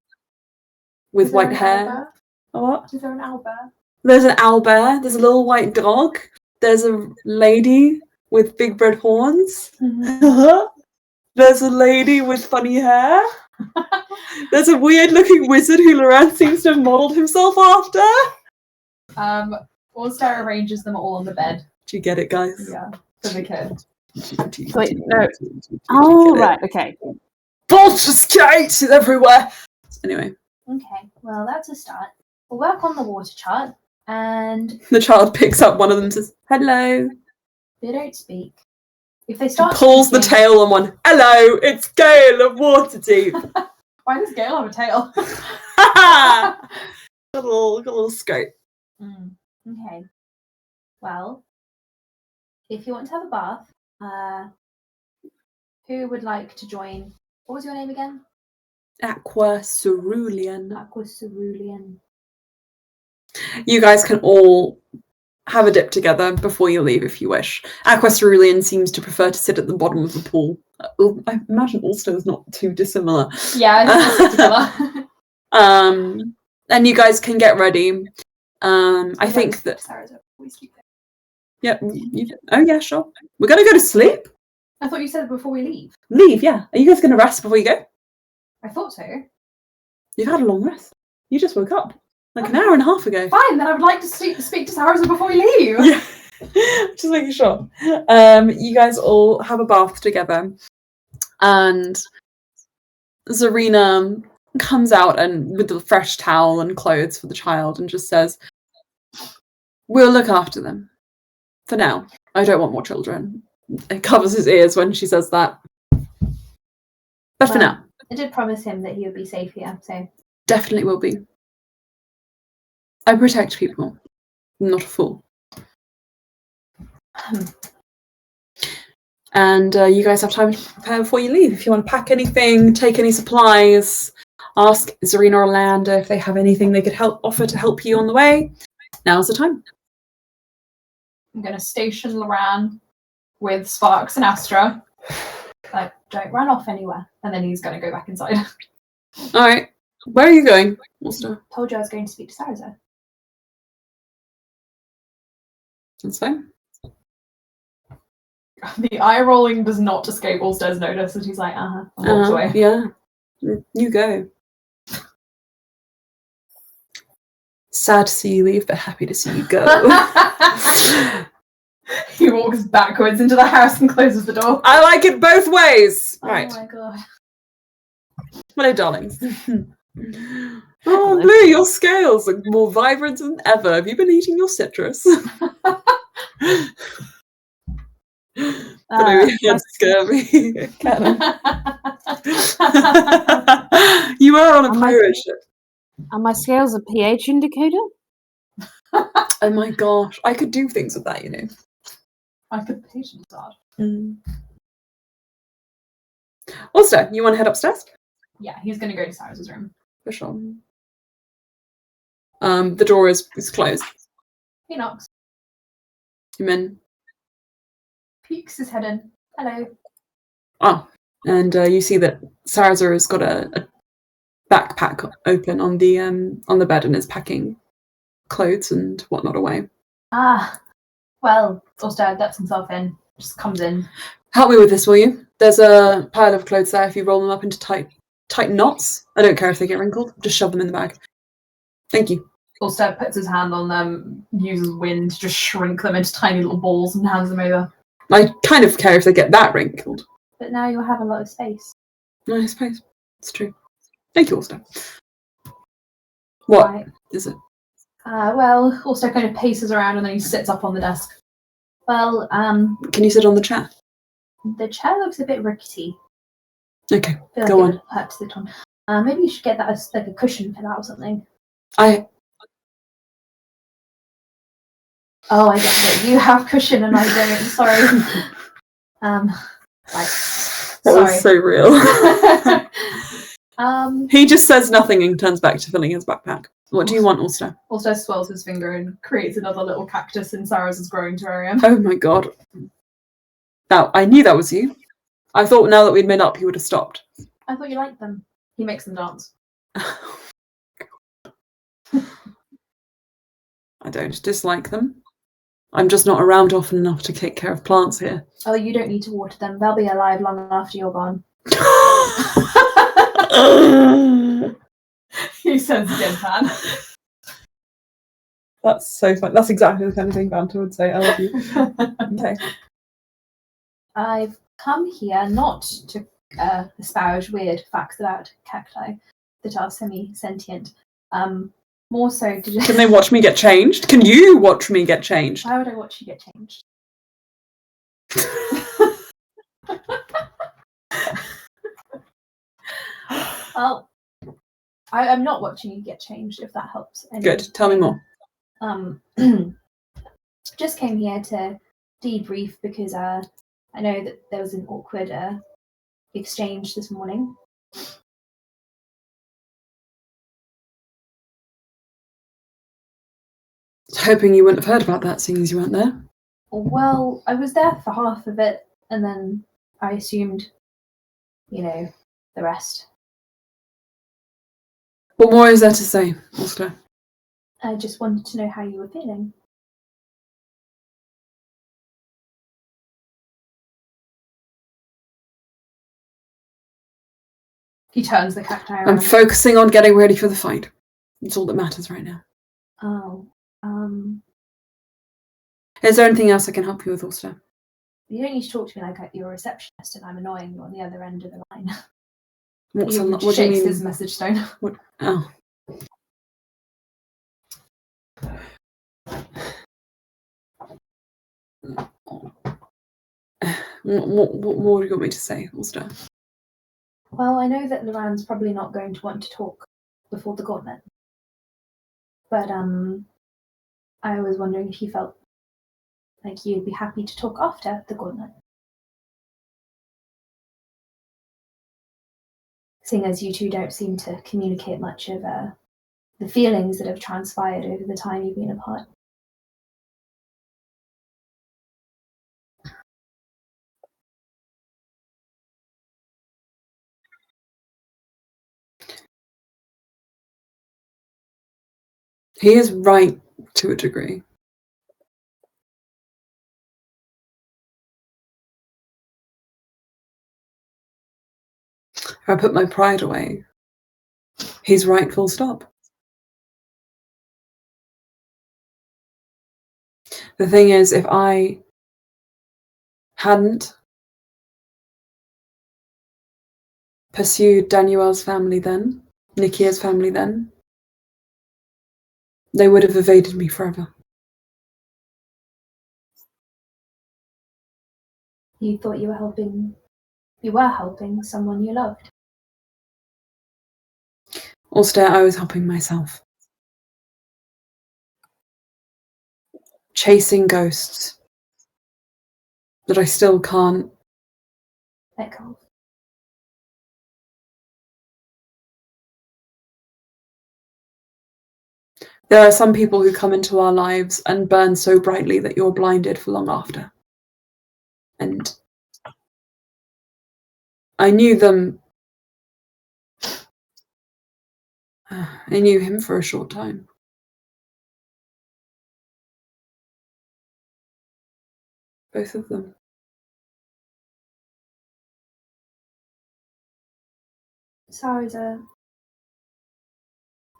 with white hair. What? Is there an owlbear? There's an owlbear. There's a little white dog. There's a lady with big red horns. Mm-hmm. There's a lady with funny hair. There's a weird-looking wizard who Loran seems to have modelled himself after. Ulster arranges them all on the bed. Do you get it, guys? Yeah, for the kid. Wait, no. Oh, right, okay. Poltergeist everywhere! Anyway. Okay, well, that's a start. We'll work on the water chart, and The child picks up one of them and says, hello. they don't speak. If they start Pulls the speaking- tail on one. Hello, it's Gale of Waterdeep. Why does Gale have a tail? got a little skirt. Okay. Well, if you want to have a bath, who would like to join? What was your name again? Aqua Cerulean. Aqua Cerulean. You guys can all have a dip together before you leave if you wish. Aqua Cerulean seems to prefer to sit at the bottom of the pool. I imagine Ulster is not too dissimilar. Yeah, I think together. And you guys can get ready. I think that. Yeah. Oh yeah, sure. We're gonna go to sleep. I thought you said before we leave. Leave, yeah. Are you guys gonna rest before you go? I thought so. You've had a long rest. You just woke up like an hour and a half ago. Fine, then I would like to speak to Sarah before we leave. Yeah. Just making sure. You guys all have a bath together, and Zarina comes out and with the fresh towel and clothes for the child and just says, "We'll look after them. For now. I don't want more children." It covers his ears when she says that. But for now. I did promise him that he would be safe here, so Definitely will be. I protect people. I'm not a fool. And you guys have time to prepare before you leave. If you want to pack anything, take any supplies, ask Zarina or Leander if they have anything they could offer to help you on the way. Now's the time. I'm going to station Loran with Sparks and Astra. Like, don't run off anywhere. And then he's going to go back inside. All right. Where are you going? Ulster? Told you I was going to speak to Sarza. That's fine. The eye rolling does not escape Ulster's notice, and he's like, and walks away. Yeah. You go. Sad to see you leave, but happy to see you go. He walks backwards into the house and closes the door. I like it both ways. Right. Oh my god. Hello, darlings. Oh, Blue, your scales look more vibrant than ever. Have you been eating your citrus? Blue, you scare me. You are on a pirate ship. Are my scales a pH indicator? Oh my gosh, I could do things with that, you know. I could patience that. Also, you want to head upstairs? Yeah, he's going to go to Cyrus's room. For sure. The door is closed. He knocks. You in? Peeks his head in. Hello. Oh, and you see that Sarza has got a backpack open on the bed and is packing clothes and whatnot away. Well, Ulster lets himself in. Just comes in. Help me with this, will you? There's a pile of clothes there. If you roll them up into tight knots, I don't care if they get wrinkled. Just shove them in the bag. Thank you. Ulster puts his hand on them, uses wind to just shrink them into tiny little balls and hands them over. I kind of care if they get that wrinkled. But now you'll have a lot of space. I suppose. It's true. Thank you, Ulster. What is it? Well, Ulster kind of paces around and then he sits up on the desk. Well, Can you sit on the chair? the chair looks a bit rickety. Okay, I feel go like it on. would hurt to sit on. Maybe you should get that as like a cushion for that or something. Oh, I get it. You have cushion and I don't. Sorry. Right. That was so real. He just says nothing and turns back to filling his backpack. What do you want, Ulster? Ulster swirls his finger and creates another little cactus in Sarah's growing terrarium. Oh my god. Now, I knew that was you. I thought now that we'd made up, you would have stopped. I thought you liked them. He makes them dance. I don't dislike them. I'm just not around often enough to take care of plants here. Oh, you don't need to water them. They'll be alive long after you're gone. He says deadpan. That's so fun. That's exactly the kind of thing Banter would say. I love you. Okay. I've come here not to espouse weird facts about cacti that are semi-sentient. More so to just... Can they watch me get changed? Can you watch me get changed? Why would I watch you get changed? Well, I'm not watching you get changed, if that helps. Good. Tell me more. Just came here to debrief because I know that there was an awkward exchange this morning. Hoping you wouldn't have heard about that, seeing as you weren't there. Well, I was there for half of it, and then I assumed, the rest. What more is there to say, Oscar? I just wanted to know how you were feeling. He turns the cacti around. I'm focusing on getting ready for the fight. It's all that matters right now. Oh, Is there anything else I can help you with, Ulster? You don't need to talk to me like you're a receptionist and I'm annoying you on the other end of the line. What do you shakes mean? his message stone. What? Oh. What do you want me to say, Ulster? Well, I know that Loran's probably not going to want to talk before the Gauntlet. But I was wondering if you felt like you'd be happy to talk after the Gauntlet. Seeing as you two don't seem to communicate much of the feelings that have transpired over the time you've been apart. He is right to a degree. If I put my pride away, he's right, full stop. The thing is, if I hadn't pursued Danielle's family then, Nikia's family then, they would have evaded me forever. You thought you were helping someone you loved. Instead, I was helping myself. Chasing ghosts that I still can't Let go of. There are some people who come into our lives and burn so brightly that you're blinded for long after. And I knew them. I knew him for a short time. Both of them. Sariza,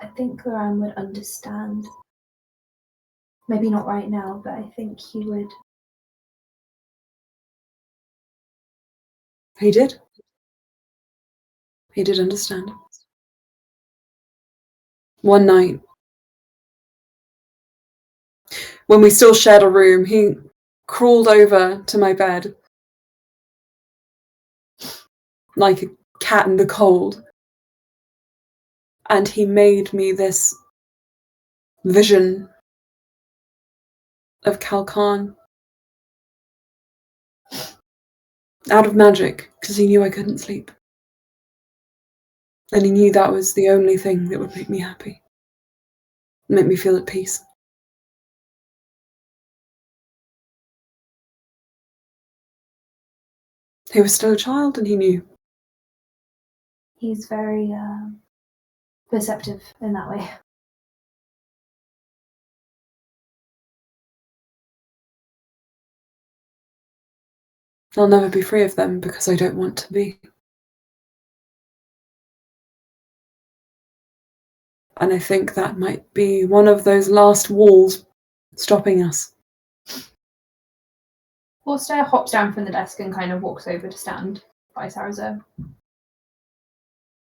I think Loran would understand. Maybe not right now, but I think he would. He did. He did understand. One night, when we still shared a room, he crawled over to my bed like a cat in the cold. And he made me this vision of Kalkan out of magic, because he knew I couldn't sleep. And he knew that was the only thing that would make me happy, make me feel at peace. He was still a child and he knew. He's very perceptive in that way. I'll never be free of them because I don't want to be. And I think that might be one of those last walls stopping us. Forster hops down from the desk and kind of walks over to stand by Sariza.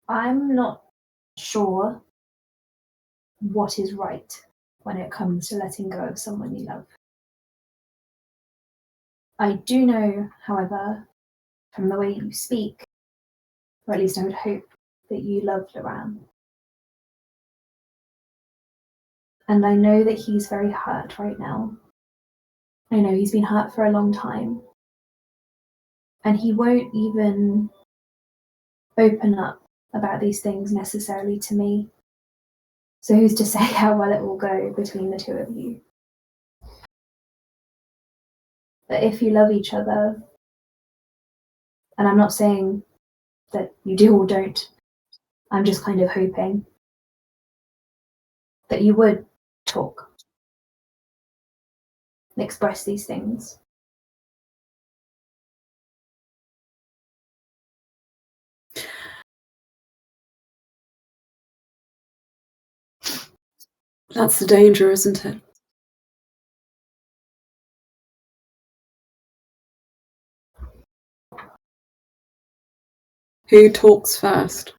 I'm not sure what is right when it comes to letting go of someone you love. I do know, however, from the way you speak, or at least I would hope, that you love Loran. And I know that he's very hurt right now. I know he's been hurt for a long time. And he won't even open up about these things necessarily to me. So who's to say how well it will go between the two of you? But if you love each other, and I'm not saying that you do or don't, I'm just kind of hoping that you would talk and express these things. That's the danger, isn't it? Who talks first?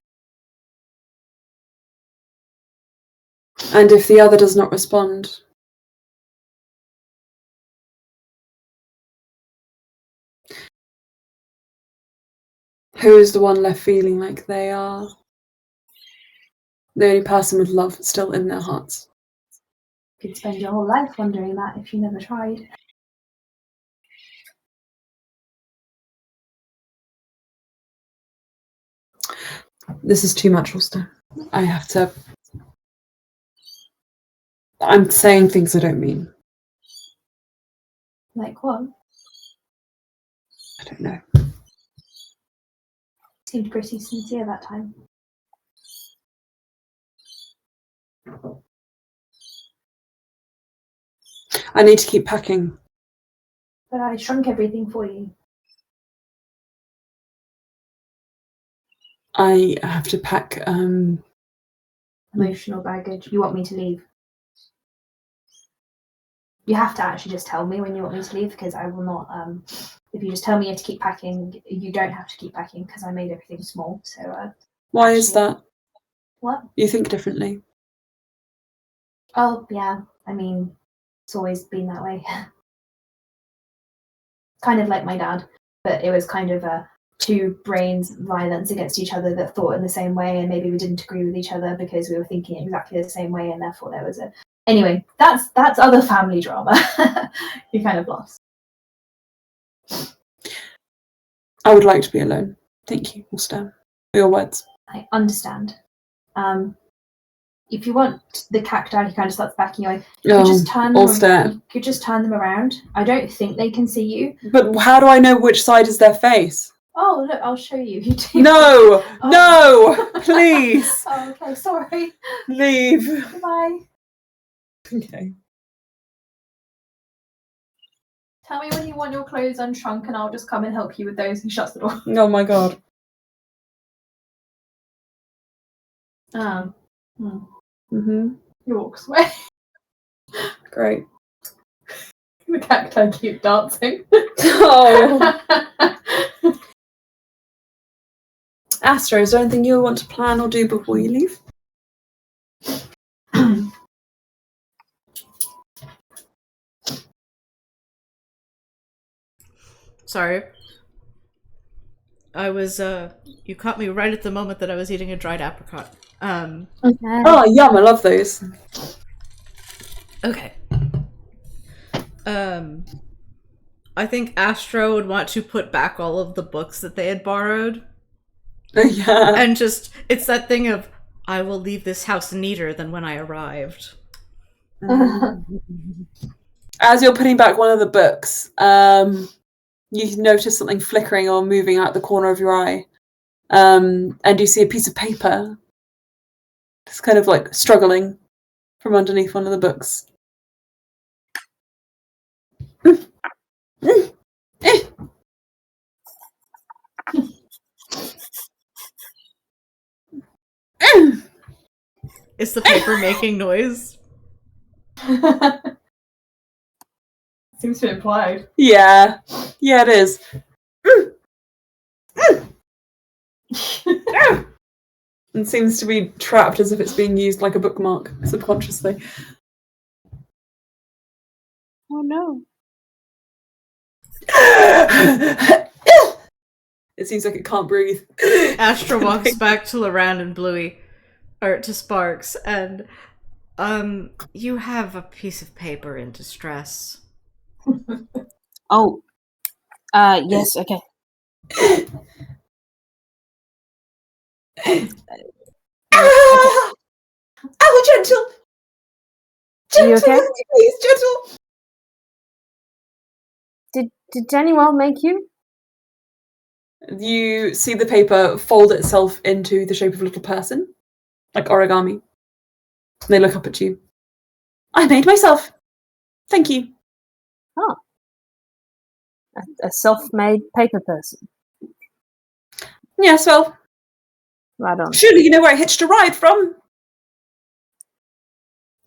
And if the other does not respond, who is the one left feeling like they are The only person with love still in their hearts. You could spend your whole life wondering that if you never tried. This is too much, Ulster. I have to... I'm saying things I don't mean. Like what? I don't know. Seemed pretty sincere that time. I need to keep packing. But I shrunk everything for you. I have to pack, Emotional baggage. You want me to leave? You have to actually just tell me when you want me to leave, because I will not. If you just tell me you have to keep packing, you don't have to keep packing because I made everything small. So. Why is that? What? You think differently. Oh yeah. I mean, it's always been that way. Kind of like my dad, but it was kind of two brains violence against each other that thought in the same way, and maybe we didn't agree with each other because we were thinking exactly the same way, and therefore there was a. Anyway, that's other family drama. You kind of lost. I would like to be alone. Thank you, Ulster, for your words. I understand. If you want the cacti, he kind of starts backing away. You could just turn them. You could just turn them around. I don't think they can see you. But how do I know which side is their face? Oh look, I'll show you. You do. No, no, please. Oh, okay, sorry. Leave. Goodbye. Okay. Tell me when you want your clothes unshrunk, and I'll just come and help you with those. He shuts the door. Oh my god. He walks away. Great. The cacti keep dancing. Oh. Astra, is there anything you want to plan or do before you leave? Sorry. I was, you caught me right at the moment that I was eating a dried apricot. Okay. Oh, yum, I love those. Okay. I think Astro would want to put back all of the books that they had borrowed. Yeah. And just, it's that thing of, I will leave this house neater than when I arrived. As you're putting back one of the books, you notice something flickering or moving out the corner of your eye. And you see a piece of paper just kind of like struggling from underneath one of the books. Is the paper making noise? Seems to be implied. Yeah. Yeah, it is. And seems to be trapped as if it's being used like a bookmark subconsciously. Oh no. It seems like it can't breathe. Astra walks back to Loran and Bluey, or to Sparks, and you have a piece of paper in distress. Oh. Yes, okay. Oh, gentle! Are you Gentle, okay? please, gentle! Did Dannywell make you? You see the paper fold itself into the shape of a little person, like origami. They look up at you. I made myself. Thank you. Oh. A self-made paper person. Yes, well, Right on. surely you know where I hitched a ride from?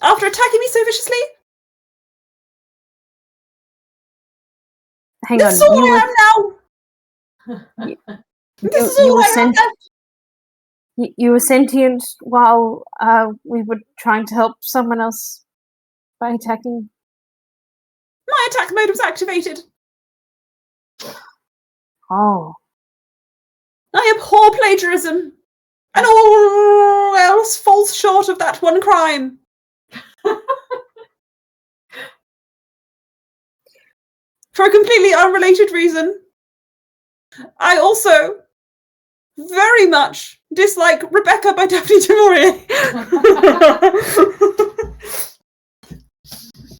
After attacking me so viciously? Hang This is on. all I am now! This is all I am now! You were sentient while we were trying to help someone else by attacking. My attack mode was activated. Oh. I abhor plagiarism. And all else falls short of that one crime. For a completely unrelated reason, I also very much dislike Rebecca by Daphne du Maurier.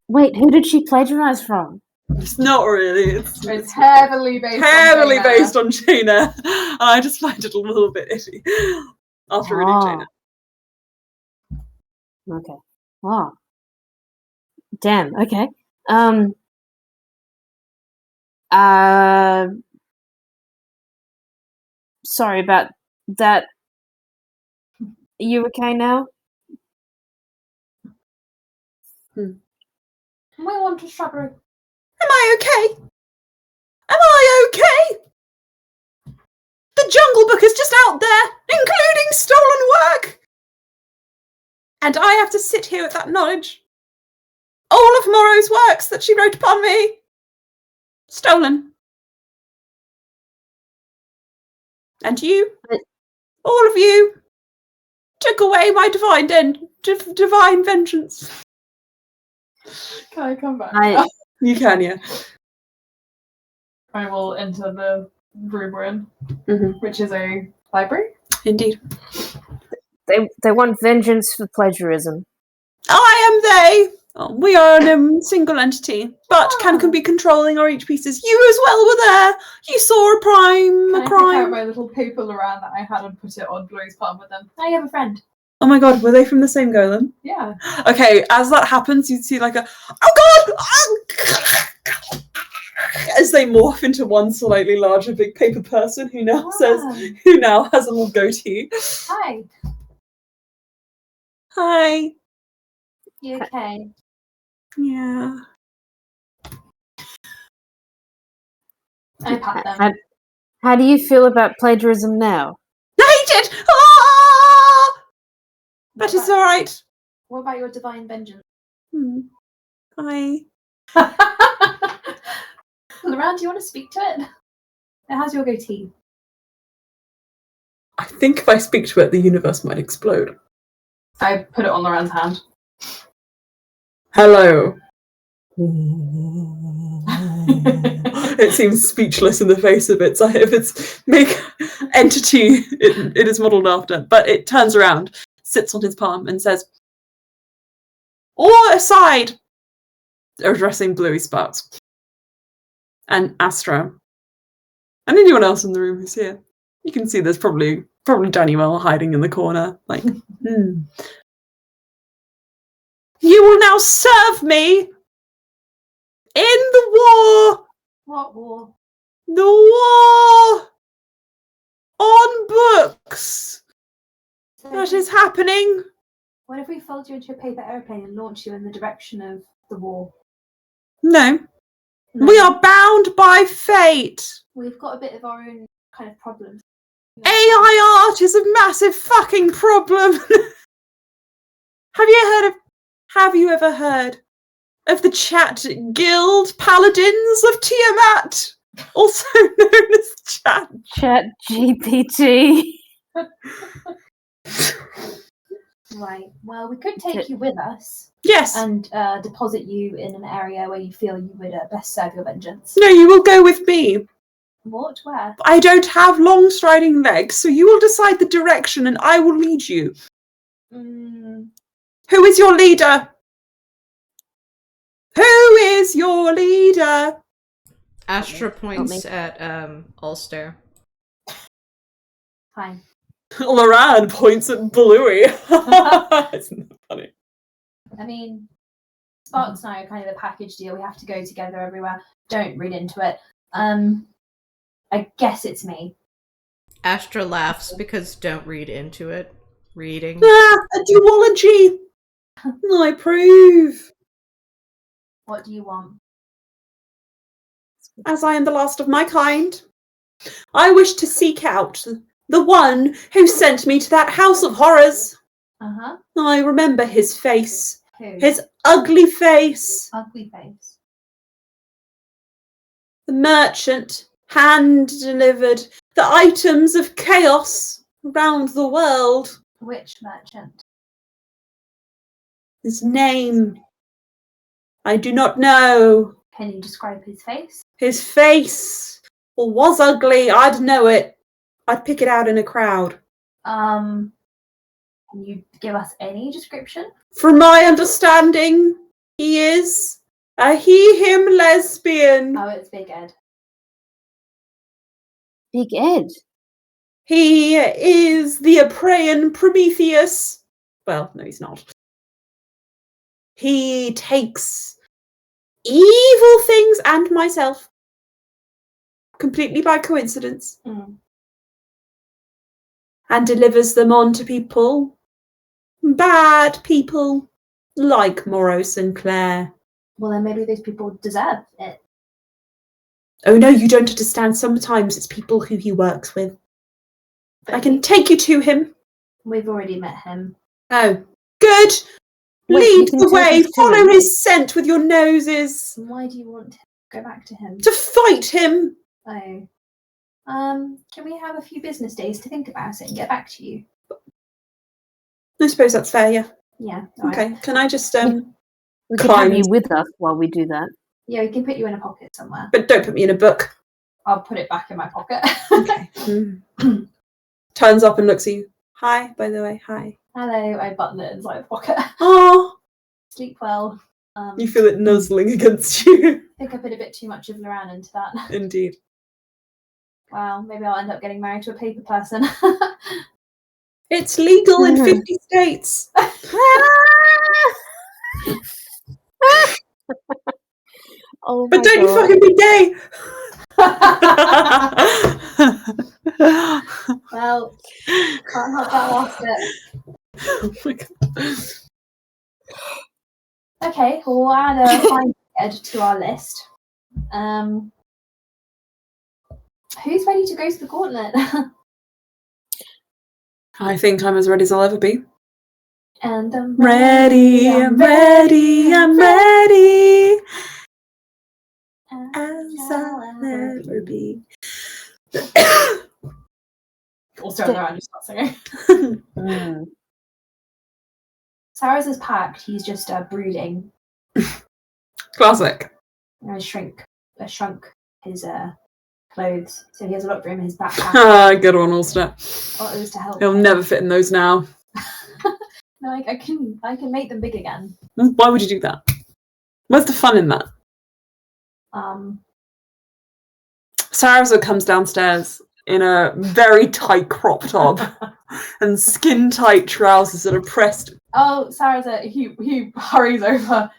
Wait, who did she plagiarize from? It's not really. It's heavily based on Jane Eyre. And I just find it a little bit iffy after reading Jane Eyre. Okay. Oh. Damn, okay. Sorry about that. Are you okay now? We want a strawberry. Am I okay? Am I okay? The Jungle Book is just out there, including stolen work. And I have to sit here with that knowledge. All of Morrow's works that she wrote upon me. Stolen. And you, all of you, took away my divine vengeance. Can I come back? You can, yeah. I will enter the room we're in, which is a library. Indeed. They want vengeance for plagiarism. I am they. Oh, we are a single entity, but can be controlling our each pieces. You as well were there. You saw a crime. Can I pick out my little paper around that I had and put it on Bluey's palm with them? I have a friend. Oh my god, were they from the same golem? Yeah. Okay, as that happens, you'd see like a oh god! As they morph into one slightly larger big paper person who now has a little goatee. Hi. Hi. You okay? Yeah. I pat them. How do you feel about plagiarism now? I hate it! Ah! But it's alright. What about your divine vengeance? Hi. Laurent, do you want to speak to it? It has your goatee. I think if I speak to it, the universe might explode. I put it on Laurent's hand. Hello. It seems speechless in the face of its entity it is modelled after, but it turns around, sits on his palm, and says, "All aside," addressing Bluey Sparks and Astra and anyone else in the room who's here. You can see there's probably Daniel hiding in the corner, like, You will now serve me in the war. What war? The war on books So that is happening. what if we fold you into a paper airplane and launch you in the direction of the war? No. No. We are bound by fate. We've got a bit of our own kind of problems. AI art is a massive fucking problem. Have you ever heard of the Chat Guild Paladins of Tiamat? Also known as Chat GPT. Right. Well, we could take you with us. Yes. And deposit you in an area where you feel you would best serve your vengeance. No, you will go with me. What? Where? I don't have long striding legs, so you will decide the direction and I will lead you. Who is your leader? Who is your leader? Astra points at Ulster. Fine. Loran points at Bluey. Isn't that funny? I mean, Sparks and I are kind of a package deal. We have to go together everywhere. Don't read into it. I guess it's me. Astra laughs because don't read into it. Reading. A duology. I approve. What do you want? As I am the last of my kind, I wish to seek out the one who sent me to that house of horrors. I remember his face. Who? His ugly face. Ugly face. The merchant hand-delivered the items of chaos around the world. Which merchant? His name, I do not know. Can you describe his face? His face was ugly. I'd know it. I'd pick it out in a crowd. Can you give us any description? From my understanding, he is a he-him lesbian. Oh, it's Big Ed. Big Ed. He is the Apraean Prometheus. Well, no, he's not. He takes evil things and myself completely by coincidence and delivers them on to people. Bad people like Morrow Sinclair. Well, then maybe those people deserve it. Oh no, you don't understand. Sometimes it's people who he works with. But I can take you to him. We've already met him. Oh, good. Wait, Lead you can the take way. us to Follow him. his scent with your noses. Why do you want to go back to him? To fight him. Oh. Can we have a few business days to think about it and get back to you? I suppose that's fair, yeah. Yeah. All right. Okay, can I just We could have climb? you with us while we do that. Yeah, we can put you in a pocket somewhere. But don't put me in a book. I'll put it back in my pocket. Okay. Turns up and looks at you. Hi, by the way, hi. Hello, I button it inside the pocket. Oh, Sleep well. you feel it nuzzling against you. I think I put a bit too much of Loran into that. Indeed. Wow, maybe I'll end up getting married to a paper person. It's legal in 50 states. Oh, But my don't you God. fucking be gay! Well, can't help that last bit. Oh my God. Okay, well, we'll add a find Ed to our list. Who's ready to go to the Gauntlet? I think I'm as ready as I'll ever be. And I'm Ready, I'm ready, I'm ready. As I'll ever be. Also, Loran just start singing. Mm. Sarah's is packed. He's just brooding. Classic. I shrunk his clothes, so he has a lot of room in his backpack. Ah, good one, Ulster. Oh, it was to help. He'll him. never fit in those now. No, I can make them big again. Why would you do that? Where's the fun in that? Sarah comes downstairs in a very tight crop top and skin tight trousers that are pressed. Oh, Sarah's he hurries over.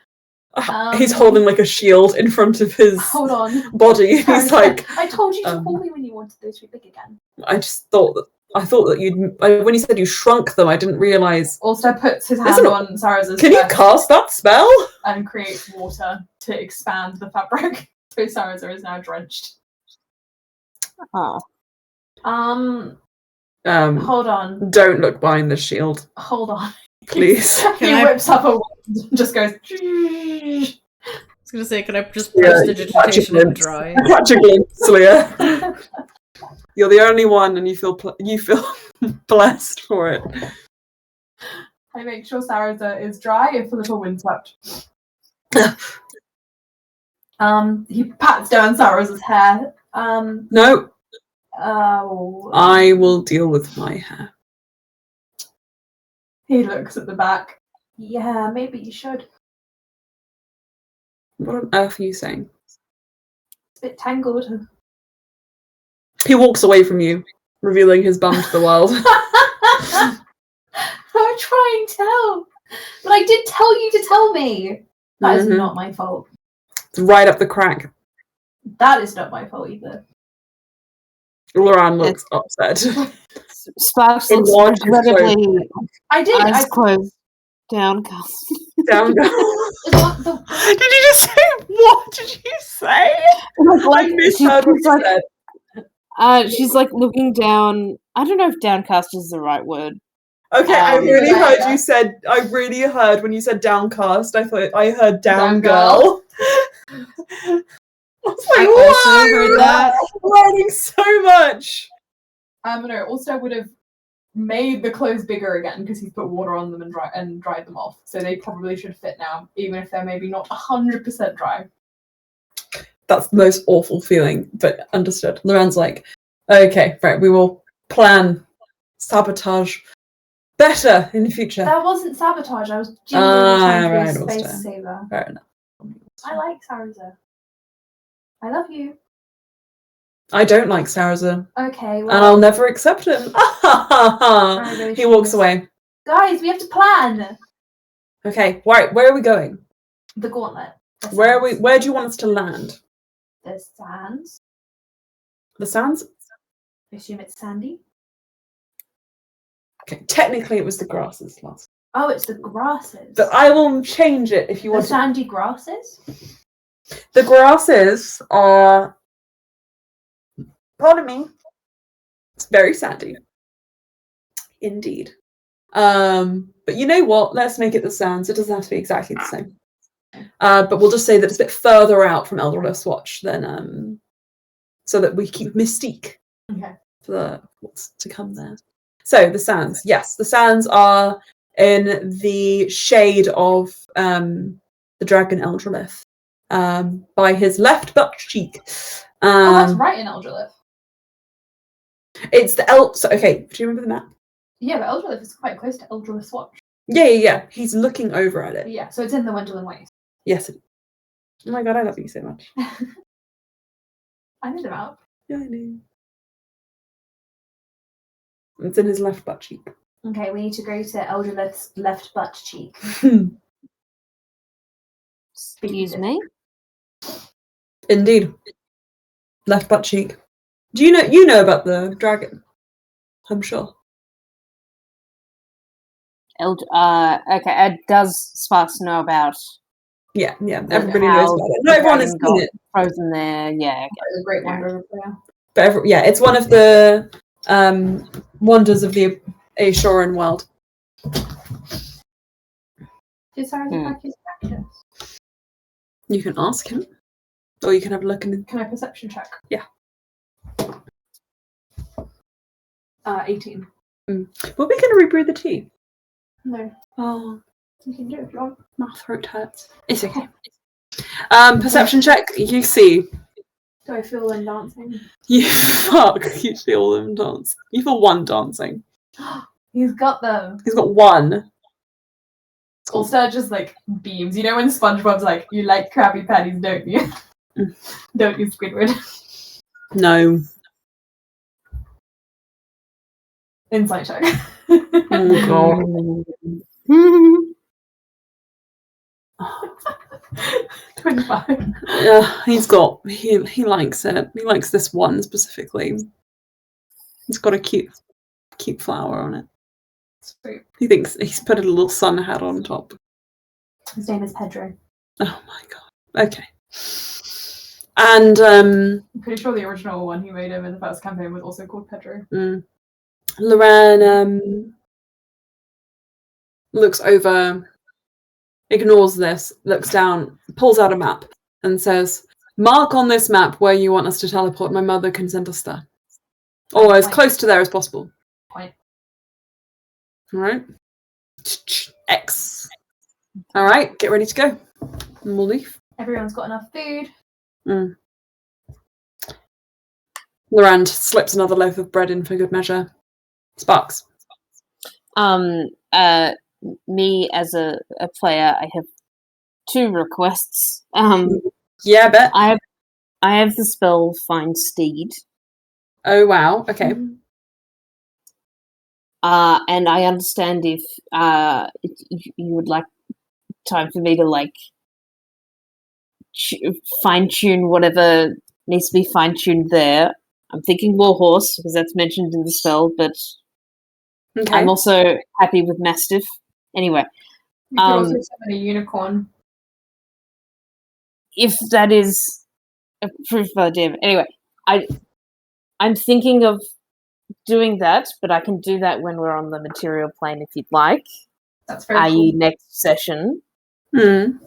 He's holding like a shield in front of his Hold on. body. He's like, I told you to call me when you wanted those to be big again. I thought that you'd. When you said you shrunk them, I didn't realise. Also puts his hand on Sarah's Can you cast that spell? and creates water to expand the fabric. So Sarah's is now drenched. Oh. Hold on. Don't look behind the shield, Hold on. please. He whips up a wand and just goes. I was gonna say, can I just press the catch a digitation and glimpse. dry? Catch a glimpse, Leah. You're the only one, and you feel blessed for it. I make sure Sarah's is dry if a little windswept. He pats down Sarah's hair. No, Oh. I will deal with my hair. He looks at the back. Yeah, maybe you should. What on earth are you saying? It's a bit tangled. He walks away from you, revealing his bum to the world. I'm trying to tell. But I did tell you to tell me. That is not my fault. It's right up the crack. That is not my fault either. Loran looks upset. Sparks In looks large incredibly I did. eyes closed, downcast. Down. Did you just say what? Did you say? Like, I misheard what you said. She's like looking down. I don't know if downcast is the right word. Okay, I really Yeah. heard you said. I really heard when you said downcast. I thought I heard down Down girl. I was like, I what? also heard that. I'm learning so much. No, also would have made the clothes bigger again because he's put water on them and dried them off. So they probably should fit now, even if they're maybe not 100% dry. That's the most awful feeling, but understood. Loren's like, okay, right, we will plan sabotage better in the future. That wasn't sabotage. I was genuinely trying to be a space fair. saver. Fair enough. I like Sarza. I love you. I don't like Sarza, Okay, and well, I'll never accept him. really He walks should. away. guys, we have to plan Okay, right, where are we going? the gauntlet. The Where are we? sands. Where do you want us to land? The sands. The sands? I assume it's sandy. Okay, technically it was the grasses last. Oh, it's the grasses. But I will change it if you the want. sandy grasses. The grasses are. Pardon me. It's very sandy. Indeed. But you know what? Let's make it the sands. It doesn't have to be exactly the same. But we'll just say that it's a bit further out from Elderless Watch than so that we keep mystique Okay. for what's to come there. So the sands, yes, the sands are in the shade of the dragon Eldralith, by his left butt cheek. Oh, that's right in Eldralith. It's the So okay, do you remember the map? Yeah, but Eldralith is quite close to Eldralith Watch. Yeah. He's looking over at it. Yeah, so it's in the Wonderland Waste. Yes. Oh my god, I love you so much. I know the map. Yeah, I know. It's in his left butt cheek. Okay, we need to go to Eldralith's left butt cheek. Excuse me? Indeed. Left butt cheek. Do you know about the dragon? I'm sure. Okay, it does Sparks know about Yeah. Everybody knows how about it. the Not everyone has dragon seen got it. frozen there. Yeah, The Great Wonder of Prayer. But it's one of the wonders of the Ashoran world. Did Sarah pack his cactus? You can ask him. Or you can have a look in. Can I perception check? Yeah. 18. Were we going to rebrew the tea? No. Oh, You can do it if you want. my throat hurts. It's okay. Perception check. You see. Do I feel them dancing? You You feel them dance. You feel one dancing. He's got them. He's got one. Ulster just like beams. You know when SpongeBob's like, you like Krabby Patties, don't you? Don't you, Squidward? No. Insight check. Oh god. 25. Yeah, he likes it. He likes this one specifically. It's got a cute flower on it. Sweet. He thinks he's put a little sun hat on top. His name is Pedro. Oh my god. Okay. And I'm pretty sure the original one he made him in the first campaign was also called Pedro. Loran looks over, ignores this, looks down, pulls out a map, and says, "Mark on this map where you want us to teleport. My mother can send us there, or as close to there as possible." Point. All right. X. All right. Get ready to go. And we'll leave. Everyone's got enough food. Lorand slips another loaf of bread in for good measure. Sparks. Me as a player, I have 2 requests. Yeah, I bet. I have the spell Find Steed. Oh wow. Okay. And I understand if you would like time for me to like fine tune whatever needs to be fine tuned there. I'm thinking Warhorse because that's mentioned in the spell, but Okay. I'm also happy with Mastiff. Anyway, You could also summon a unicorn. if that is approved by the DM. Anyway, I'm thinking of doing that, but I can do that when we're on the material plane if you'd like, That's very i.e. cool. next session. Hmm.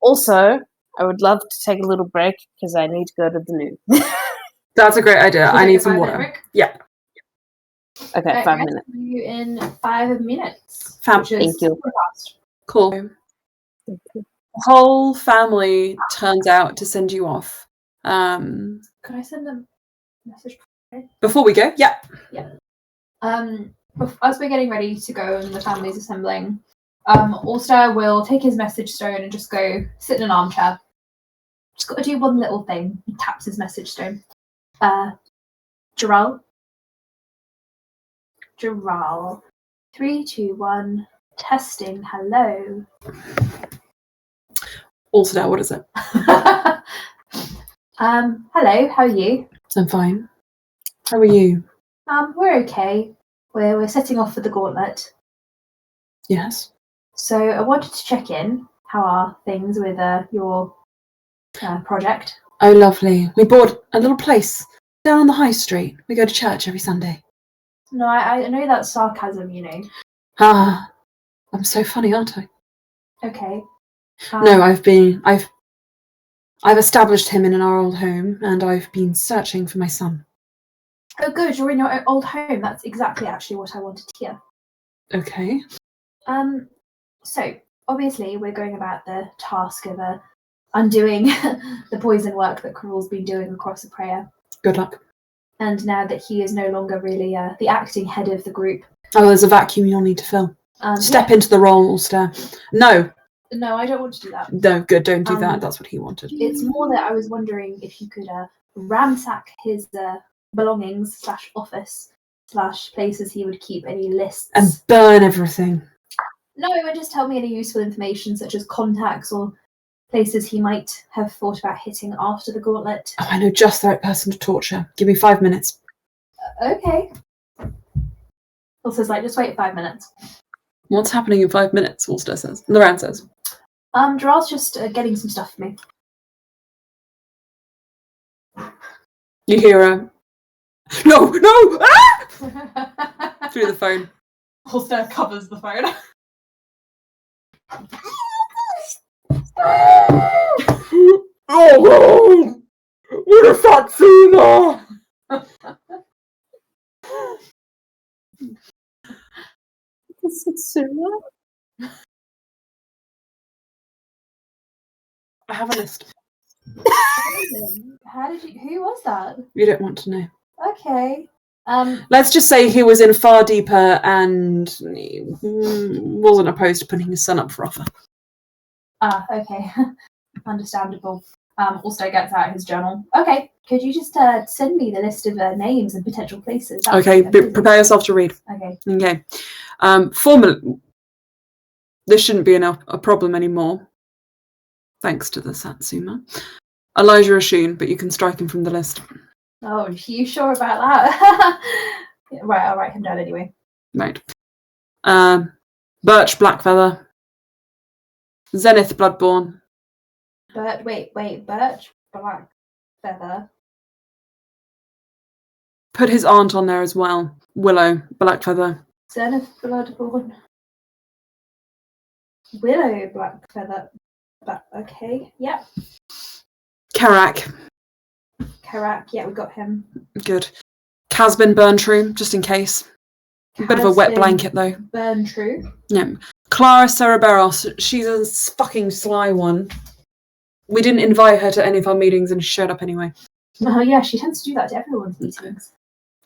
Also, I would love to take a little break because I need to go to the loo. That's a great idea. I need some Find water. Eric. Yeah. Okay, Right, 5 guys, minutes. see you in 5 minutes. Fab. Which is Thank you. super fast. Cool. The whole family turns out to send you off. Could I send a message? Before we go, yeah. As we're getting ready to go and the family's assembling, Ulster will take his message stone and just go sit in an armchair. Just got to do one little thing. He taps his message stone. Gerald. 3, 2, 1. Testing. Hello. Also, what is it? Hello. How are you? I'm fine. How are you? We're okay. We're setting off for the Gauntlet. Yes. So I wanted to check in. How are things with your project? Oh, lovely. We bought a little place down on the high street. We go to church every Sunday. No, I know that's sarcasm, you know. Ah, I'm so funny, aren't I? Okay. No, I've established him in our old home, and I've been searching for my son. Oh, good. You're in your old home. That's exactly actually what I wanted to hear. Okay. So obviously we're going about the task of undoing the poison work that Carol's been doing across the prayer. Good luck. And now that he is no longer really the acting head of the group. Oh, there's a vacuum you'll need to fill. Step yeah. into the role, Ulster. No. No, I don't want to do that. No, good. Don't do that. That's what he wanted. It's more that I was wondering if you could ransack his belongings / office / places he would keep any lists. And burn everything. No, and just tell me any useful information such as contacts or places he might have thought about hitting after the Gauntlet. Oh, I know just the right person to torture. Give me 5 minutes. Okay. Ulster's like, just wait 5 minutes. What's happening in 5 minutes? Ulster says. Loran says. Gerald's just getting some stuff for me. You hear a no! Ah! Through the phone. Ulster covers the phone. Oh, what a Satsuma! Satsuma? I have a list. How did you? Who was that? You don't want to know. Okay. Let's just say he was in far deeper and wasn't opposed to putting his son up for offer. Okay. Understandable. Ulster gets out his journal. Okay, could you just send me the list of names and potential places? Okay, prepare yourself to read. Okay. Formally, this shouldn't be a problem anymore, thanks to the Satsuma. Elijah Ashun, but you can strike him from the list. Oh, are you sure about that? Right, I'll write him down anyway. Right. Birch Blackfeather. Zenith Bloodborne. Birch Blackfeather. Put his aunt on there as well. Willow Blackfeather. Zenith Bloodborne. Willow Blackfeather. Okay, yeah. Karak. Yeah, we got him. Good. Casbin Burntrue, just in case. A bit of a wet blanket, though. Burntrue. Yeah. Clara Cereberos. She's a fucking sly one. We didn't invite her to any of our meetings and she showed up anyway. Oh, yeah, she tends to do that to everyone's meetings.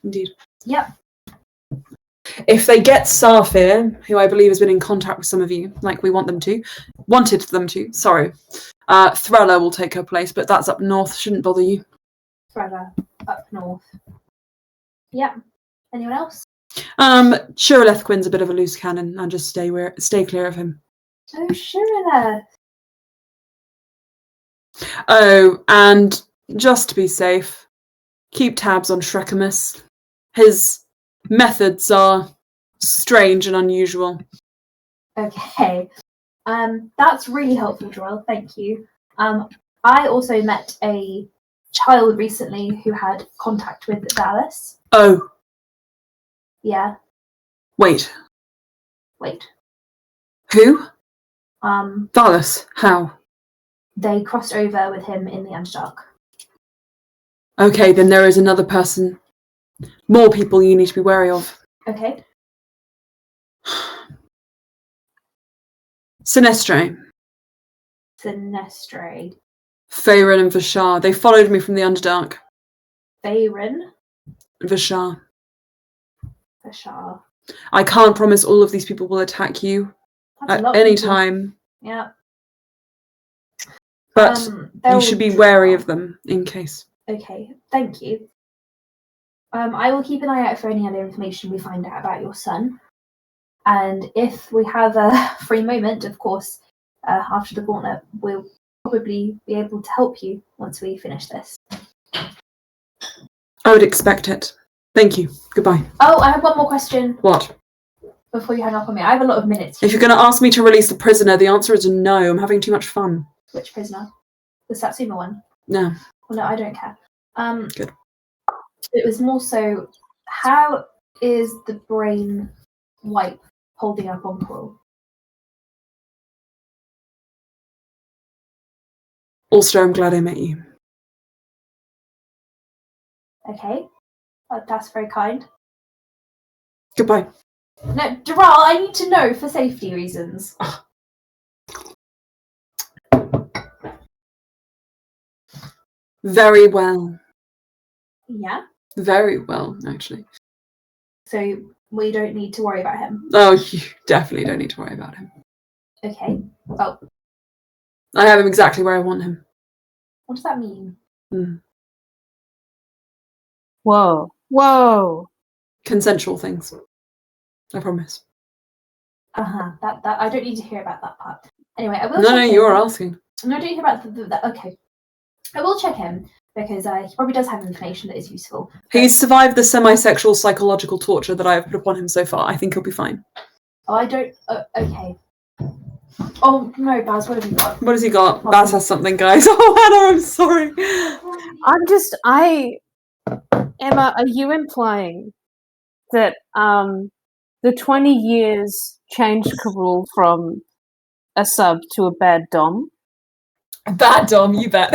Indeed. Yep. If they get Safir, who I believe has been in contact with some of you, like we wanted them to, sorry. Thrella will take her place, but that's up north, shouldn't bother you. Thrella, up north. Yep. Anyone else? Shirleth Quinn's a bit of a loose cannon, and just stay clear of him. Oh, Shirleth. Oh, and just to be safe, keep tabs on Shrekamus. His methods are strange and unusual. Okay. That's really helpful, Joel. Thank you. I also met a child recently who had contact with Dallas. Oh. Yeah. Wait. Who? Dallas. How? They crossed over with him in the Underdark. Okay, then there is another person. More people you need to be wary of. Okay. Sinestre, Sinestre. Faerun and Vashar. They followed me from the Underdark. Faerun. Vashar. Vashar. I can't promise all of these people will attack you That's a at lot of any people. time, Yeah. but they're you all should be wary drow. of them in case. Okay, thank you. I will keep an eye out for any other information we find out about your son. And if we have a free moment, of course, after the Gauntlet, we'll probably be able to help you once we finish this. I would expect it. Thank you. Goodbye. Oh, I have one more question What? before you hang up on me. I have a lot of minutes. If you're going to ask me to release the prisoner, the answer is no. I'm having too much fun. Which prisoner? The Satsuma one? No. Well, no, I don't care. Good. It was more so, how is the brain wipe holding up on Crawl? Also, I'm glad I met you. Okay, that's very kind. Goodbye. No, Dural, I need to know for safety reasons. Very well. Yeah? Very well, actually. So we don't need to worry about him. Oh, you definitely don't need to worry about him. Okay. Well, I have him exactly where I want him. what does that mean? Whoa. Whoa. Consensual things. I promise. That I don't need to hear about that part. Anyway, I will. No, check you're him. asking. No, I don't hear about the. Okay. I will check him because he probably does have information that is useful. He's survived the semi-sexual psychological torture that I have put upon him so far. I think he'll be fine. Oh, I don't. Okay. Oh no, Baz, what have you got? What has he got? Baz has something, guys. Oh, Hannah, I'm sorry. Emma, are you implying that the 20 years changed Karul from a sub to a bad dom? Bad dom, you bet.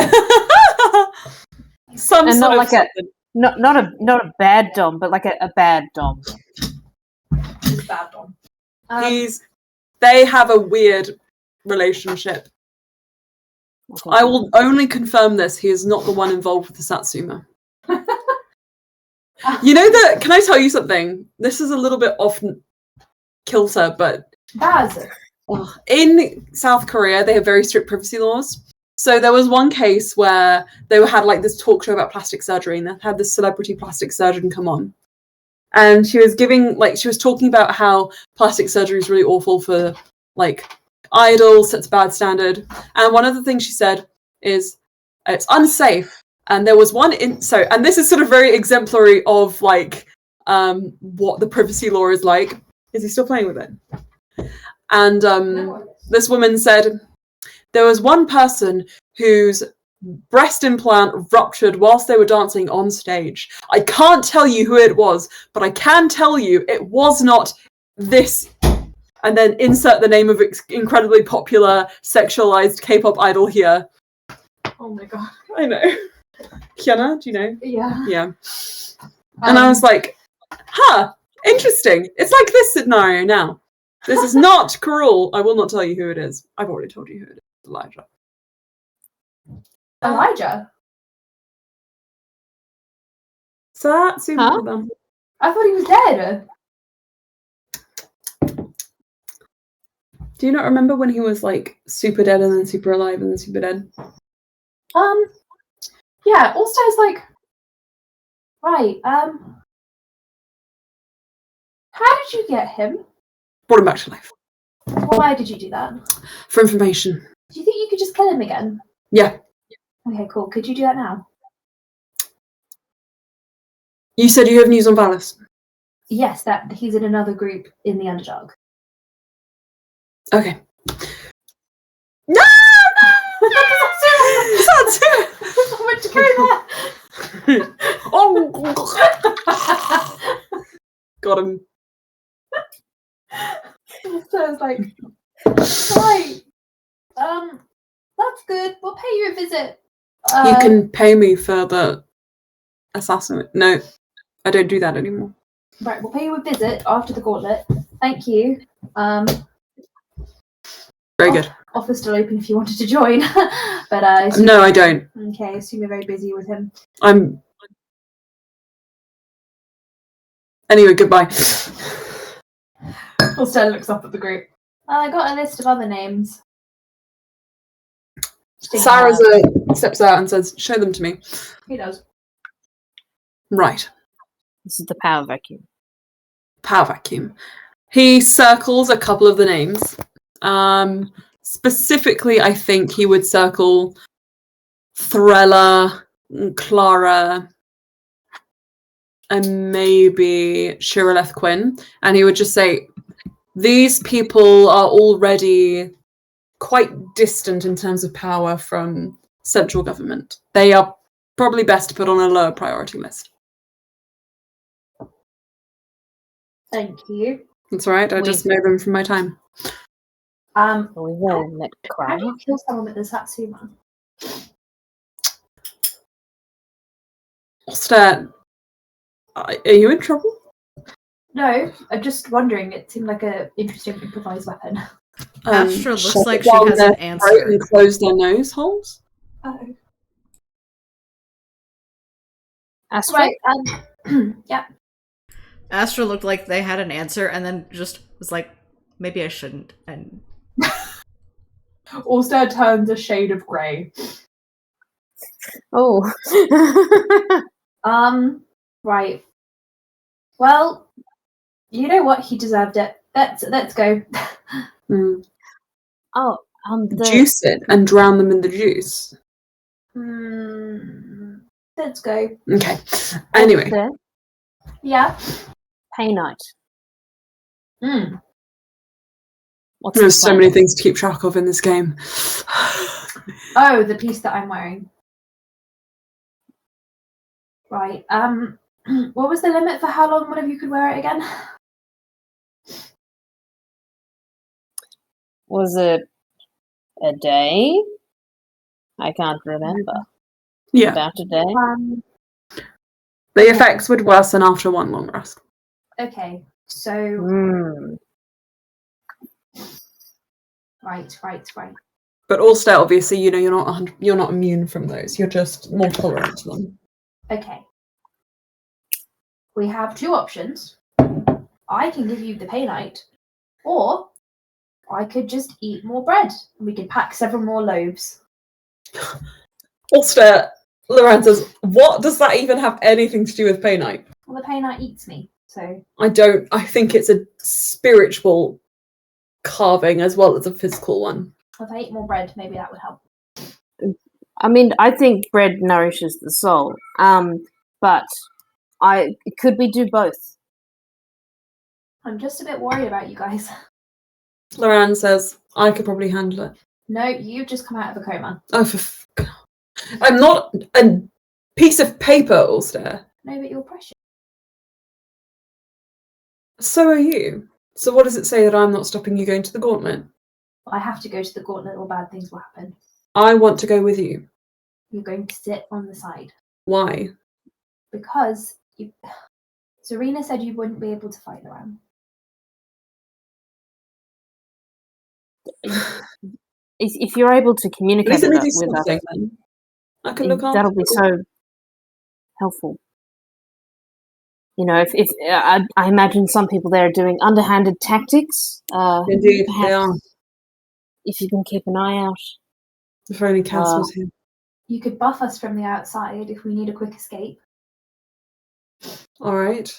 Some And sort not of like something. not a bad dom, but like a bad dom. It's bad, Dom. They have a weird relationship. Okay. I will only confirm this. He is not the one involved with the Satsuma. You know that? Can I tell you something? This is a little bit off kilter, but Baz. in South Korea, they have very strict privacy laws. So there was one case where they had like this talk show about plastic surgery, and they had this celebrity plastic surgeon come on. And she was talking about how plastic surgery is really awful for like idols, sets a bad standard. And one of the things she said is it's unsafe. And there was one and this is sort of very exemplary of like what the privacy law is like. Is he still playing with it? And this woman said there was one person whose breast implant ruptured whilst they were dancing on stage. I can't tell you who it was, but I can tell you it was not this. And then insert the name of incredibly popular sexualized K-pop idol here. Oh my god. I know. Kiana, do you know? Yeah. Yeah. And I was like, interesting. It's like this scenario now. This is not Karul. I will not tell you who it is. I've already told you who it is. Elijah. Elijah? Satsuma. I thought he was dead. Do you not remember when he was like super dead and then super alive and then super dead? Yeah, Allstar's like, right, how did you get him? Brought him back to life. Why did you do that? For information. Do you think you could just kill him again? Yeah. Okay, cool. Could you do that now? You said you have news on Valis. Yes, that he's in another group in the Underdog. Okay. No! Satsuma! I went to go there. Oh! Got him. So I was like, right, that's good. We'll pay you a visit. You can pay me for the assassin. No, I don't do that anymore. Right, we'll pay you a visit after the gauntlet. Thank you. Very good. Offer's still open if you wanted to join. But No, I don't. Okay, I assume you're very busy with him. Anyway, goodbye. Ulster looks up at the group. I got a list of other names. Saraza steps out and says, show them to me. He does. Right. This is the power vacuum. Power vacuum. He circles a couple of the names. Specifically, I think he would circle Thrella, Clara, and maybe Shiraleth Quinn. And he would just say, these people are already quite distant in terms of power from central government. They are probably best to put on a lower priority list. Thank you. That's all right. I just know them from my time. We will met How Clara. do you kill someone with the Satsuma? Stat, are you in trouble? No, I'm just wondering. It seemed like an interesting improvised weapon. Astra looks shove like it she down has their an answer. throat and close their nose holes. Oh, Astra? right. Yeah. Astra looked like they had an answer and then just was like, maybe I shouldn't. And Ulster turns a shade of grey. Oh. Right. Well, you know what? He deserved it. Let's go. Oh, Juice it and drown them in the juice. Let's go. Okay. Anyway. Ulster, Yeah. pay night. What's There's the so plan? many things to keep track of in this game. Oh, the piece that I'm wearing. Right. What was the limit for how long one of you could wear it again? Was it a day? I can't remember. Yeah. About a day? The effects would worsen after one long rest. Okay. So right. But also, obviously, you know, you're not immune from those. You're just more tolerant to them. Okay. We have two options. I can give you the pay night, or I could just eat more bread and we could pack several more loaves. Ulster, Loran says, what does that even have anything to do with pay night? Well, the pay night eats me, so I think it's a spiritual carving as well as a physical one. if I eat more bread, maybe that would help. I mean, I think bread nourishes the soul. But could we do both? I'm just a bit worried about you guys. Loran says, I could probably handle it. No, you've just come out of a coma. Oh, I'm not a piece of paper, Ulster. No, but you're precious. So are you. So what does it say that I'm not stopping you going to the Gauntlet? I have to go to the Gauntlet or bad things will happen. I want to go with you. You're going to sit on the side. Because Serena said you wouldn't be able to fight around. If you're able to communicate Let me do with us, something then. I can look after that'll be so helpful. You know, if I imagine some people there are doing underhanded tactics. Indeed, they are. If you can keep an eye out. If only Cass was here. You could buff us from the outside if we need a quick escape. All right.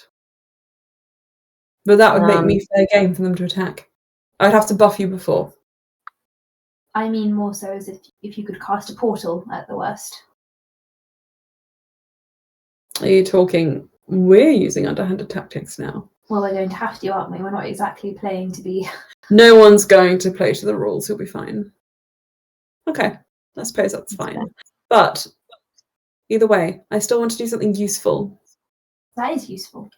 But that would make me fair game for them to attack. I'd have to buff you before. I mean more so as if you could cast a portal at the worst. Are you talking we're using underhanded tactics now? Well, we're going to have to, aren't we? We're not exactly playing to be... No one's going to play to the rules. You'll be fine. Okay. I suppose that's fine. But either way, I still want to do something useful. That is useful.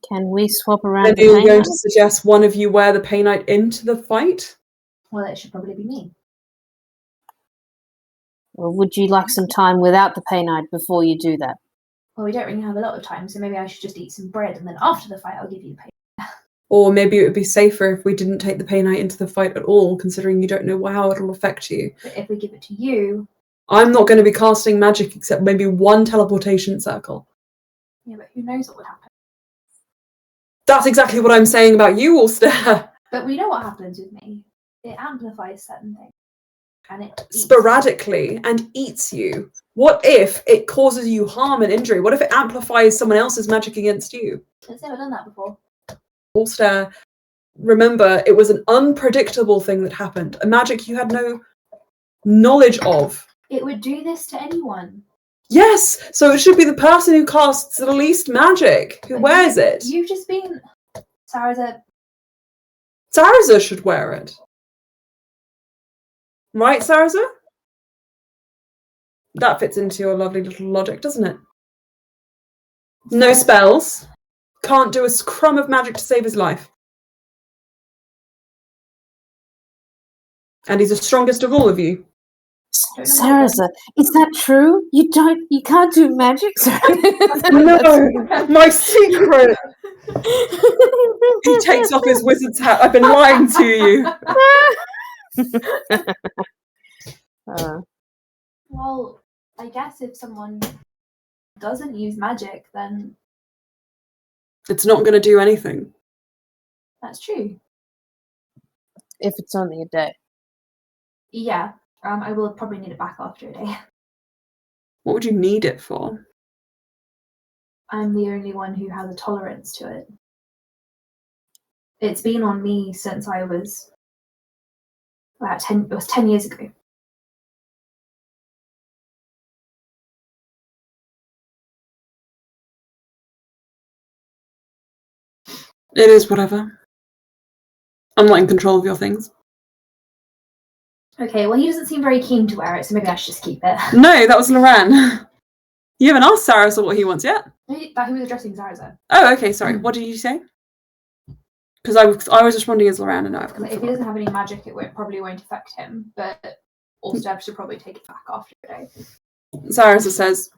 Can we swap around Maybe you're going to suggest one of you wear the pay night into the fight? Well, it should probably be me. Or would you like some time without the pay night before you do that? Well, we don't really have a lot of time, so maybe I should just eat some bread, and then after the fight, I'll give you the pain. Or maybe it would be safer if we didn't take the painite into the fight at all, considering you don't know how it'll affect you. But if we give it to you... I'm not going to be casting magic except maybe one teleportation circle. Yeah, but who knows what would happen? That's exactly what I'm saying about you, Ulster. But we know what happens with me. It amplifies certain things. And it eats. Sporadically and eats you. What if it causes you harm and injury? What if it amplifies someone else's magic against you? It's never done that before. Ulster, remember, it was an unpredictable thing that happened. A magic you had no knowledge of. It would do this to anyone. Yes, so it should be the person who casts the least magic, who wears it. You've just been... Saraza should wear it. Right, Saraza? That fits into your lovely little logic, doesn't it? No spells. Can't do a crumb of magic to save his life. And he's the strongest of all of you. Saraza, is that true? You can't do magic? No, my secret! He takes off his wizard's hat. I've been lying to you. Well, I guess if someone doesn't use magic, then... It's not going to do anything. That's true. If it's only a day. Yeah. I will probably need it back after a day. What would you need it for? I'm the only one who has a tolerance to it. It's been on me since I was about 10 years ago. It is whatever. I'm not in control of your things. Okay, well, he doesn't seem very keen to wear it, so maybe I should just keep it. No, that was Loran. You haven't asked Saraza what he wants yet. He was addressing Saraza. Oh, okay, sorry. What did you say? Because I was responding as Loran, and now I've come If he doesn't have any magic, it probably won't affect him, but Ulster should probably take it back after a day. Saraza says,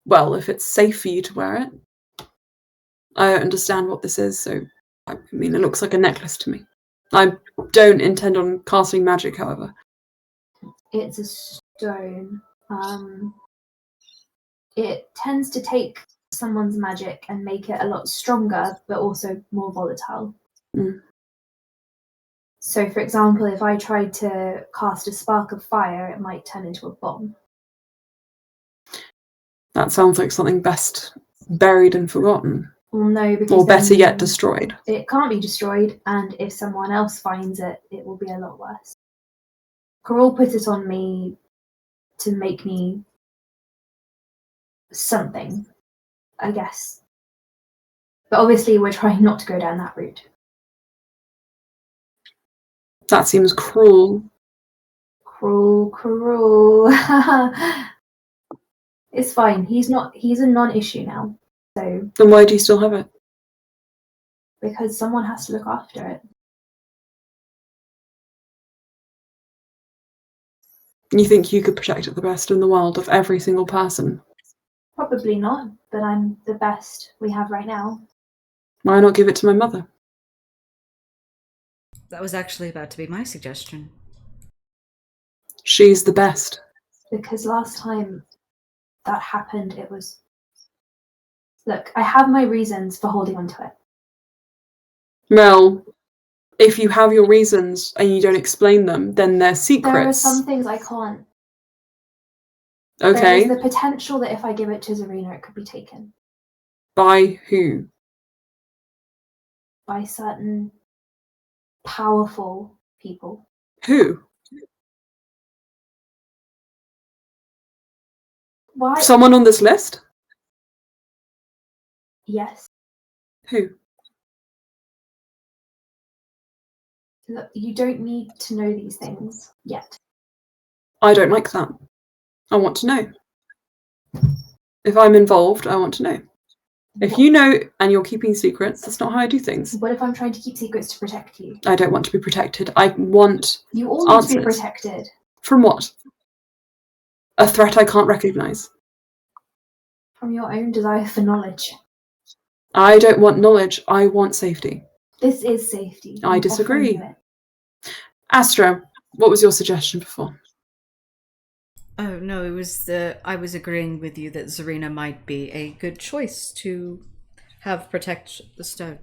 well, if it's safe for you to wear it. I don't understand what this is, so I mean, it looks like a necklace to me. I don't intend on casting magic, however. It's a stone. It tends to take someone's magic and make it a lot stronger, but also more volatile. Mm. So, for example, if I tried to cast a spark of fire, it might turn into a bomb. That sounds like something best buried and forgotten. Well, no, because or better yet, destroyed. It can't be destroyed, and if someone else finds it, it will be a lot worse. Carol put it on me to make me something, I guess. But obviously, we're trying not to go down that route. That seems cruel. Cruel. It's fine. He's a non-issue now. So. Then why do you still have it? Because someone has to look after it. You think you could protect it the best in the world of every single person? Probably not, but I'm the best we have right now. Why not give it to my mother? That was actually about to be my suggestion. She's the best. Because last time that happened, it was... Look, I have my reasons for holding on to it. Well, if you have your reasons and you don't explain them, then they're secrets. There are some things I can't. Okay. There is the potential that if I give it to Zarina, it could be taken. By who? By certain powerful people. Who? Why? Someone on this list? Yes. Who? Look, you don't need to know these things yet. I don't like that. I want to know. If I'm involved, I want to know. If you know and you're keeping secrets, that's not how I do things. What if I'm trying to keep secrets to protect you? I don't want to be protected. I want You all need answers. to be protected. From what? A threat I can't recognise. From your own desire for knowledge. I don't want knowledge. I want safety. This is safety. I I'm disagree. offering you it. Astra, what was your suggestion before? Oh no, it was I was agreeing with you that Zarina might be a good choice to have protect the stone.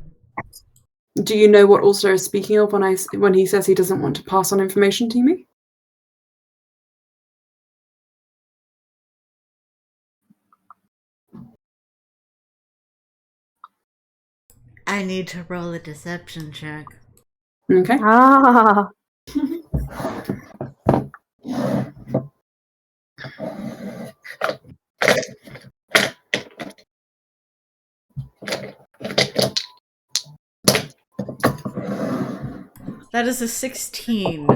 Do you know what Ulster is speaking of when he says he doesn't want to pass on information to me? I need to roll a deception check. Okay. Ah. That is a 16.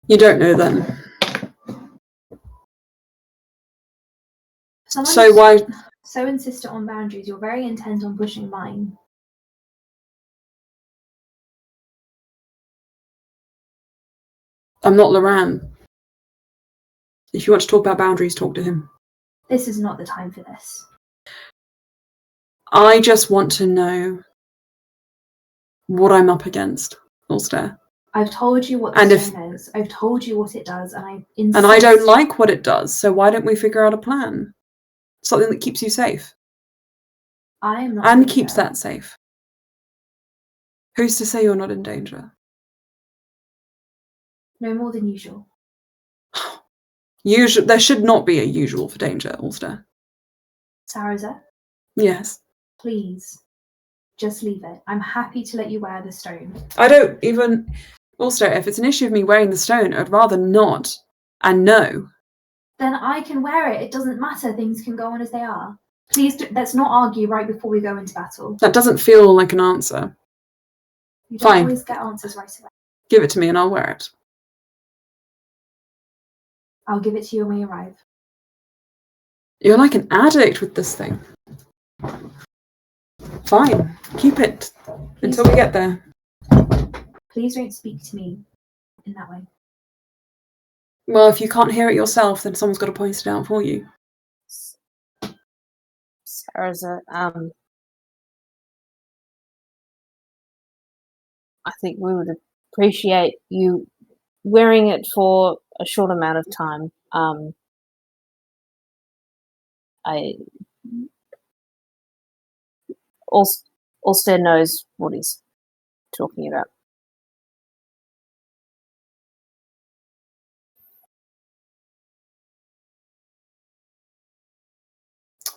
You don't know then. Someone So is why? so insistent on boundaries, you're very intent on pushing mine. I'm not Loran. If you want to talk about boundaries, talk to him. This is not the time for this. I just want to know what I'm up against, Ulster. I've told you what the stone is. I've told you what it does, and I insist. And I don't like what it does, so why don't we figure out a plan? Something that keeps you safe. I am not. And keeps that safe. Who's to say you're not in danger? No more than usual. There should not be a usual for danger, Ulster. Saraza, Yes. please, just leave it. I'm happy to let you wear the stone. I don't even... Ulster, if it's an issue of me wearing the stone, I'd rather not. And no. Then I can wear it. It doesn't matter. Things can go on as they are. Please, let's not argue right before we go into battle. That doesn't feel like an answer. You don't Fine. always get answers right away. Give it to me and I'll wear it. I'll give it to you when we arrive. You're like an addict with this thing. Fine. Keep it until we get there. Please don't speak to me in that way. Well, if you can't hear it yourself, then someone's got to point it out for you. Saraza, I think we would appreciate you wearing it for a short amount of time. Ulster knows what he's talking about.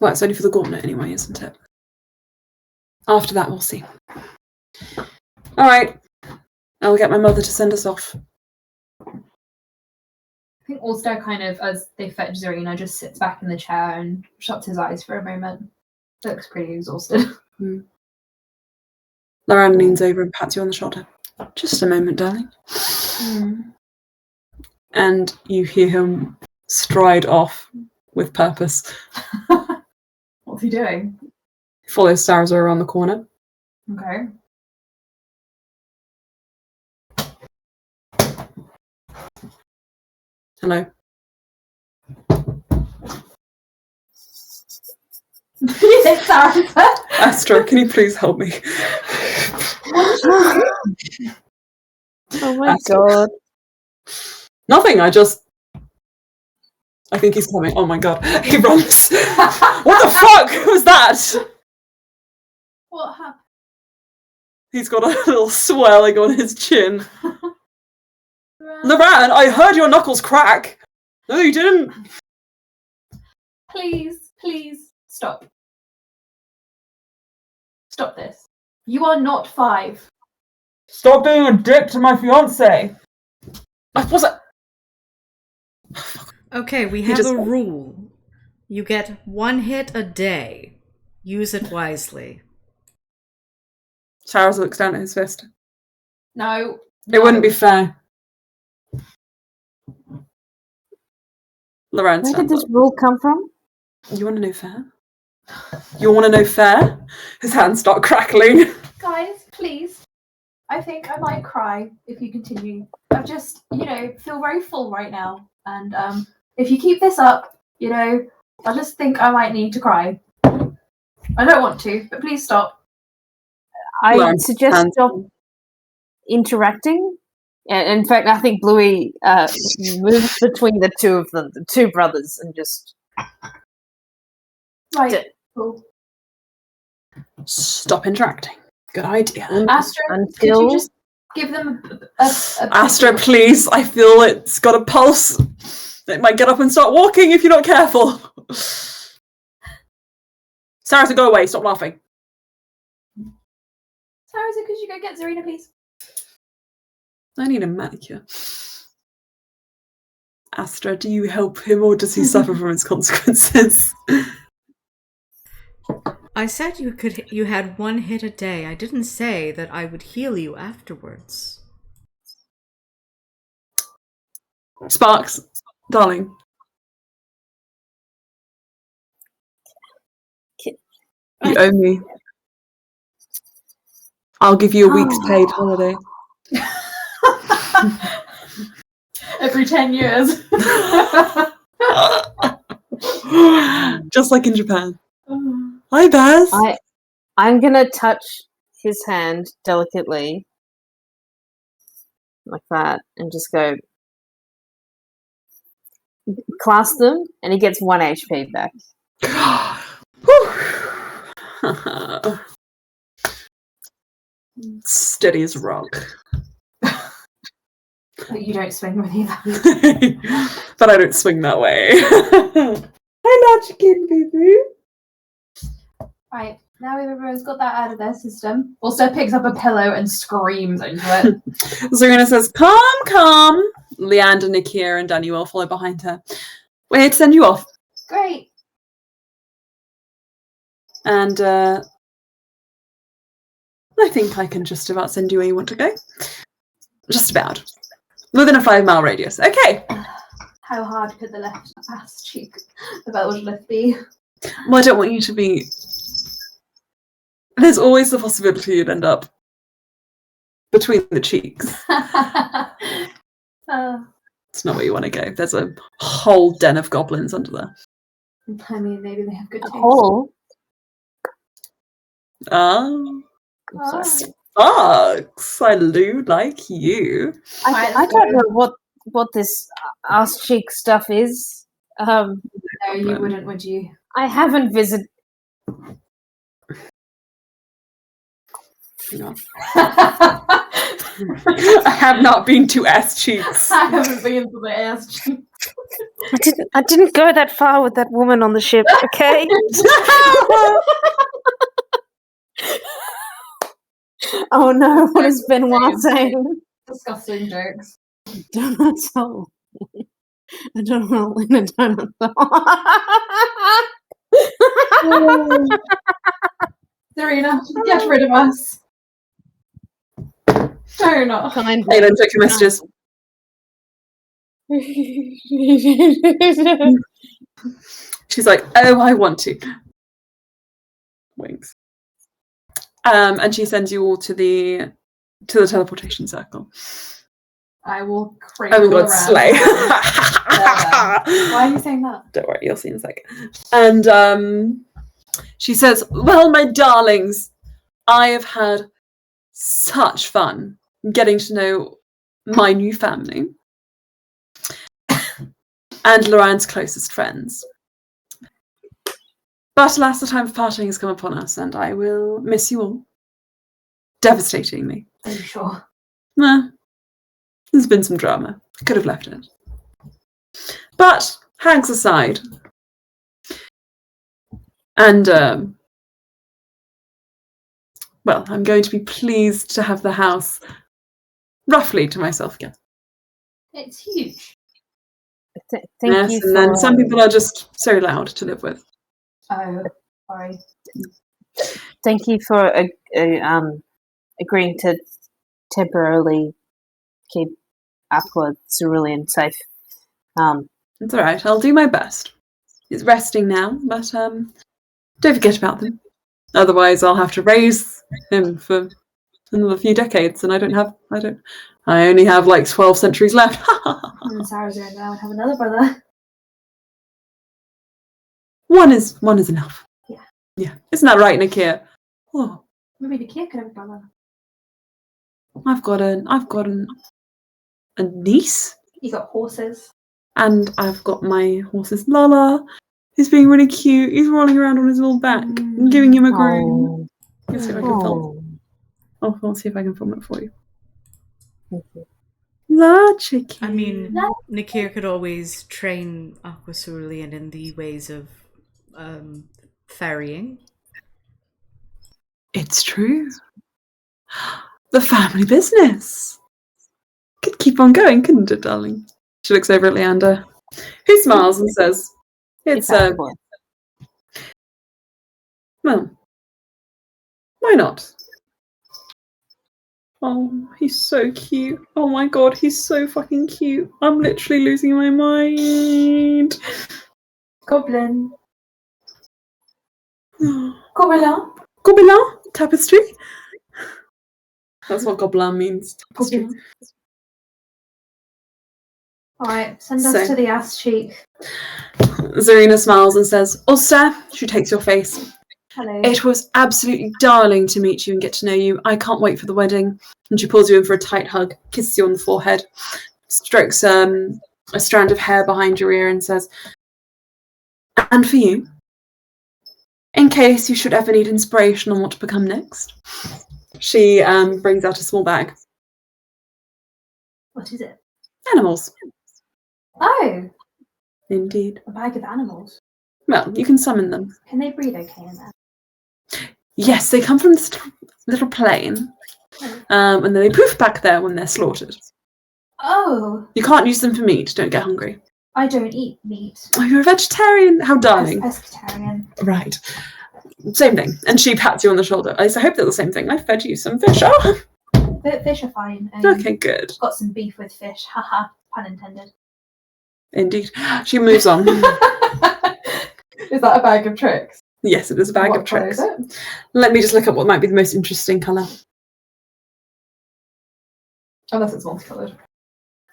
Well, it's only for the Gauntlet anyway, isn't it? After that, we'll see. All right. I'll get my mother to send us off. I think Ulster kind of, as they fetch Zarina, just sits back in the chair and shuts his eyes for a moment. Looks pretty exhausted. Loran leans over and pats you on the shoulder. Just a moment, darling. And you hear him stride off with purpose. What's he doing? He follows Saraza around the corner. Okay. Hello. It's Saraza. Astra, can you please help me? Oh my god. Nothing, I think he's coming. Oh my god. He runs. What the fuck was that? What happened? He's got a little swelling on his chin. Loran, I heard your knuckles crack. No, you didn't. Please, stop. Stop this. You are not 5. Stop being a dick to my fiance. I wasn't. Okay, we have a rule. You get 1 hit a day. Use it wisely. Charles looks down at his fist. No. It wouldn't be fair. Loran, Where did this rule come from? You want to know fair? You want to know fair? His hands start crackling. Guys, please. I think I might cry if you continue. I just, feel very full right now. And if you keep this up, I just think I might need to cry. I don't want to, but please stop. I suggest stop interacting. And in fact, I think Bluey moves between the two of them, the two brothers, and just Right. Cool. Stop interacting. Good idea. Astra, could you just give them a Astra, please. I feel it's got a pulse. It might get up and start walking if you're not careful. Sarah, go away. Stop laughing. Sarah, could you go get Zarina, please? I need a manicure. Astra, do you help him or does he suffer from its consequences? I said you had one hit a day. I didn't say that I would heal you afterwards. Sparks, darling. You owe me. I'll give you a week's paid holiday. Every 10 years. Just like in Japan. Hi, Baz. I'm gonna touch his hand delicately, like that, and just go clasp them, and he gets 1 HP back. Steady as a rock. But you don't swing with either. But I don't swing that way. Hi, Magic baby. Right, now everyone's got that out of their system. Also picks up a pillow and screams into it. Zarina says, come. Leander, Nakia, and Daniel follow behind her. We're here to send you off. Great. And I think I can just about send you where you want to go. Just about. Within a 5-mile radius. Okay. How hard could the left ass cheek of Eldlith be? Well, I don't want you to be... There's always the possibility you'd end up between the cheeks. It's not where you want to go. There's a whole den of goblins under there. I mean, maybe they have good taste. Hole? Sparks! I do like you. I don't know what this ass cheek stuff is. No, you wouldn't, would you? I haven't visited. No. I have not been to ass cheeks. I haven't been to the ass cheeks. I didn't go that far with that woman on the ship, okay? Oh no, what has Benoit saying? Disgusting jokes. Donut soul. I don't roll in a donut soul. Serena, get rid of us. Donut. Aiden, check your messages. She's like, oh, I want to. Winks. And she sends you all to the teleportation circle. I will cradle Oh my god, around. slay. Why are you saying that? Don't worry, you'll see in a sec. And she says, well, my darlings, I have had such fun getting to know my new family and Loran's closest friends. But alas, the time of parting has come upon us, and I will miss you all. Devastatingly. Are you sure? Nah, there's been some drama. I could have left it. But, hags aside, and, well, I'm going to be pleased to have the house roughly to myself again. It's huge. Thank Yes, you. and then some people are just so loud to live with. Oh, sorry. Thank you for agreeing to temporarily keep Aqua Cerulean safe. It's alright, I'll do my best. He's resting now, but don't forget about them. Otherwise I'll have to raise him for another few decades, and I only have like 12 centuries left. And Sarazen and I would have another brother. One is enough. Yeah. Yeah. Isn't that right, Nakia? Oh, Maybe the kid could have a brother. I've got a niece, You got horses. and I've got my horses. Lala, he's being really cute. He's rolling around on his little back. I'm giving him a groom. Let's see if I can film. Oh, I'll see if I can film it for you. La chicky. I mean, Nakir could always train Aquasulian in the ways of ferrying. It's true. The family business. Could keep on going, couldn't it, darling? She looks over at Leander, who smiles and says, it's well, why not? Oh, he's so cute. Oh my god, he's so fucking cute. I'm literally losing my mind. Goblin. Gobelin. Gobelin? Tapestry? That's what gobelin means. Tapestry. Alright, send us to the ass cheek. Zarina smiles and says, Ulster, she takes your face. Hello. It was absolutely darling to meet you and get to know you. I can't wait for the wedding. And she pulls you in for a tight hug, kisses you on the forehead, strokes a strand of hair behind your ear and says, and for you, in case you should ever need inspiration on what to become next. She brings out a small bag. What is it? Animals. Oh! Indeed. A bag of animals. Well, you can summon them. Can they breathe okay in there? Yes, they come from this little plane. And then they poof back there when they're slaughtered. Oh! You can't use them for meat. Don't get hungry. I don't eat meat. Oh, you're a vegetarian? How darling. Pescatarian. Right. Same thing. And she pats you on the shoulder. At least I hope they're the same thing. I fed you some fish. Oh. Fish are fine. Okay, good. Got some beef with fish. Haha. Pun intended. Indeed. She moves on. Is that a bag of tricks? Yes, it is a bag What of colour tricks. is it? Let me just look up what might be the most interesting colour. Unless it's multicoloured.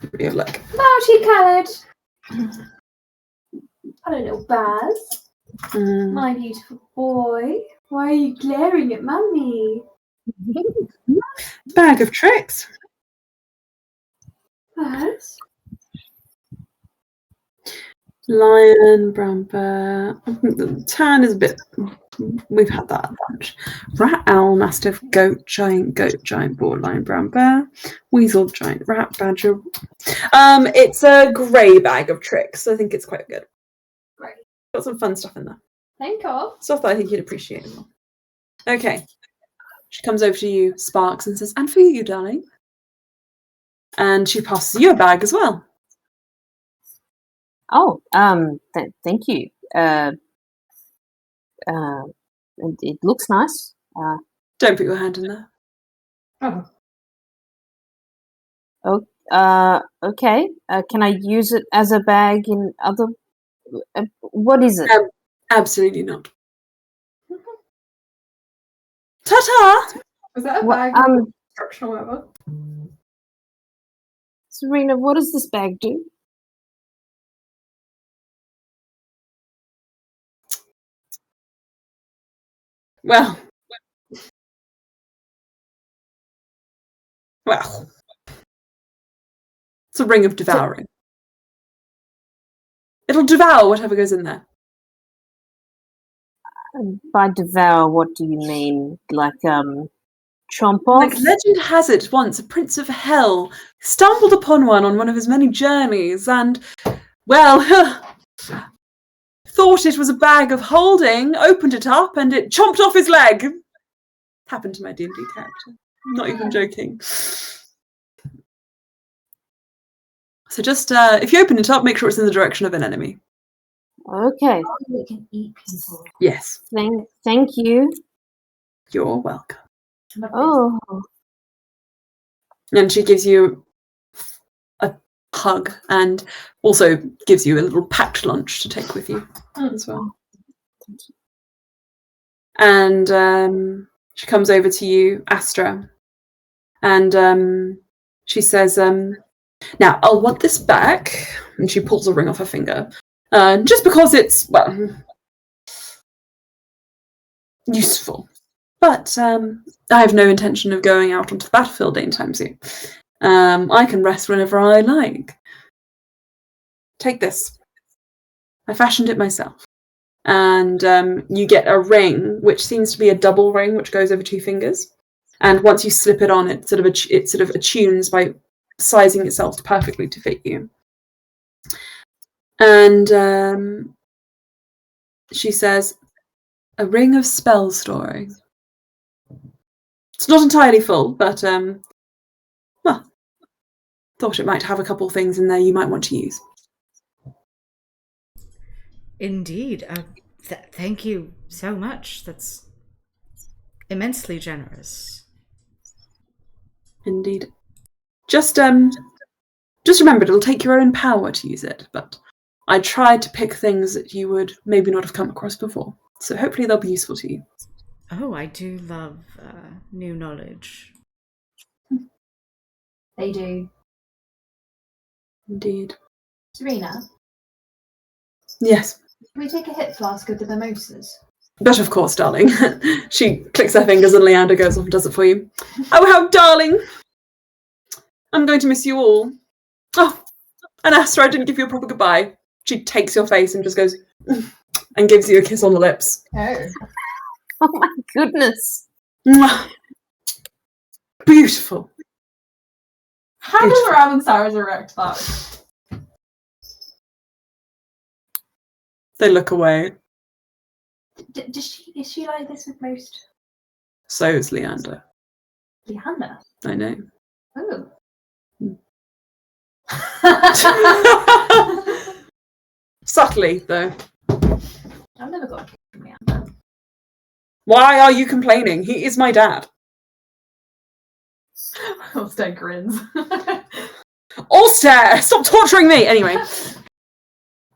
Look. Multicoloured. Hello, little Baz. Mm. My beautiful boy. Why are you glaring at Mummy? Bag of tricks. Baz? Lion, brown bear. I think the tan is a bit. We've had that a bunch. Rat, owl, mastiff, goat, giant, borderline, brown bear, weasel, giant, rat, badger. It's a grey bag of tricks. So I think it's quite good. Great. Got some fun stuff in there. Thank you. Stuff that I think you'd appreciate as well. Okay. She comes over to you, sparks, and says, and for you, darling. And she passes you a bag as well. Oh, thank you. It looks nice. Don't put your hand in there. Okay. Can I use it as a bag in other? What is it? Absolutely not. Ta-ta! Was that a What, bag of construction or whatever? Serena, what does this bag do? Well. It's a ring of devouring. It'll devour whatever goes in there. By devour, what do you mean? Like, chomp Like off? legend has it, once a prince of hell stumbled upon one of his many journeys and, well, thought it was a bag of holding, opened it up, and it chomped off his leg. Happened to my D&D character. I'm not even joking. So just, if you open it up, make sure it's in the direction of an enemy. Okay. We can eat people. Yes. Thank you. You're welcome. Oh. And she gives you a hug and also gives you a little packed lunch to take with you as well. And she comes over to you, Astra, and she says, Now, I'll want this back. And she pulls a ring off her finger. Just because it's, well, useful. But I have no intention of going out onto the battlefield anytime soon. I can rest whenever I like. Take this. I fashioned it myself. And you get a ring, which seems to be a double ring, which goes over 2 fingers. And once you slip it on, it sort of attunes by sizing itself perfectly to fit you. And she says, a ring of spell storing. It's not entirely full, but well, thought it might have a couple things in there you might want to use. Indeed. Thank you so much. That's immensely generous. Indeed. Just remember, it'll take your own power to use it, but I tried to pick things that you would maybe not have come across before, so hopefully they'll be useful to you. Oh, I do love new knowledge. They do. Indeed. Serena, Yes. can we take a hit flask of the mimosas? But of course, darling. She clicks her fingers and Leander goes off and does it for you. Oh, how darling! I'm going to miss you all. Oh, and Astra, I didn't give you a proper goodbye. She takes your face and just goes and gives you a kiss on the lips. Oh. Oh my goodness. Mwah. Beautiful. How does Ram and Sarah's erect that? They look away. Is she like this with most So is Leander. Leander? I know. Oh. Subtly, though. I've never got a kiss from Leander. Why are you complaining? He is my dad. Ulster grins. Ulster, stop torturing me! Anyway,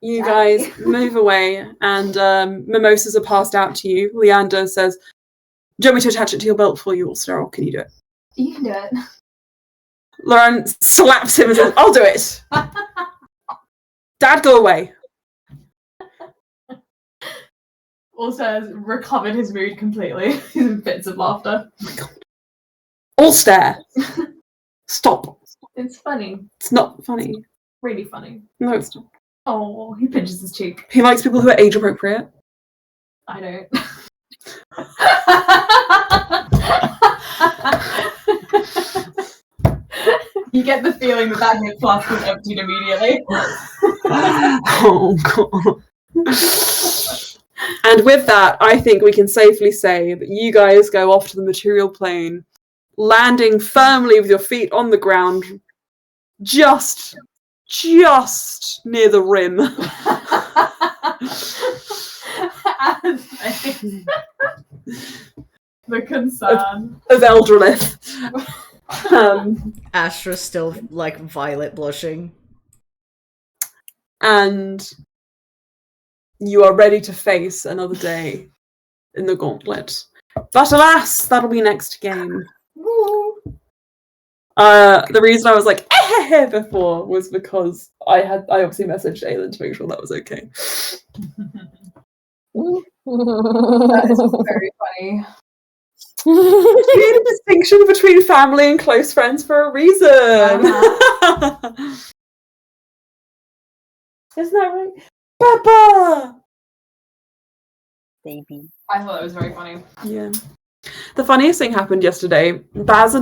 you guys move away, and mimosas are passed out to you. Leander says, do you want me to attach it to your belt for you, Ulster, or can you do it? You can do it. Lauren slaps him and says, I'll do it! Dad, go away. Also has recovered his mood completely. He's in fits of laughter. Oh my god. Ulster! Stop. It's funny. It's not funny. Really funny. No, it's not. Oh, he pinches his cheek. He likes people who are age appropriate. I don't. You get the feeling that hit flask was emptied immediately. Oh god. And with that, I think we can safely say that you guys go off to the material plane, landing firmly with your feet on the ground, just near the rim. The concern of Eldrelith. Astra's still, like, violet blushing. And you are ready to face another day in the Gauntlet. But alas, that'll be next game. The reason I was like before was because I obviously messaged Aelin to make sure that was okay. That is very funny. She made a distinction between family and close friends for a reason. Isn't that right? Papa! Baby. I thought it was very funny. Yeah. The funniest thing happened yesterday. Baz and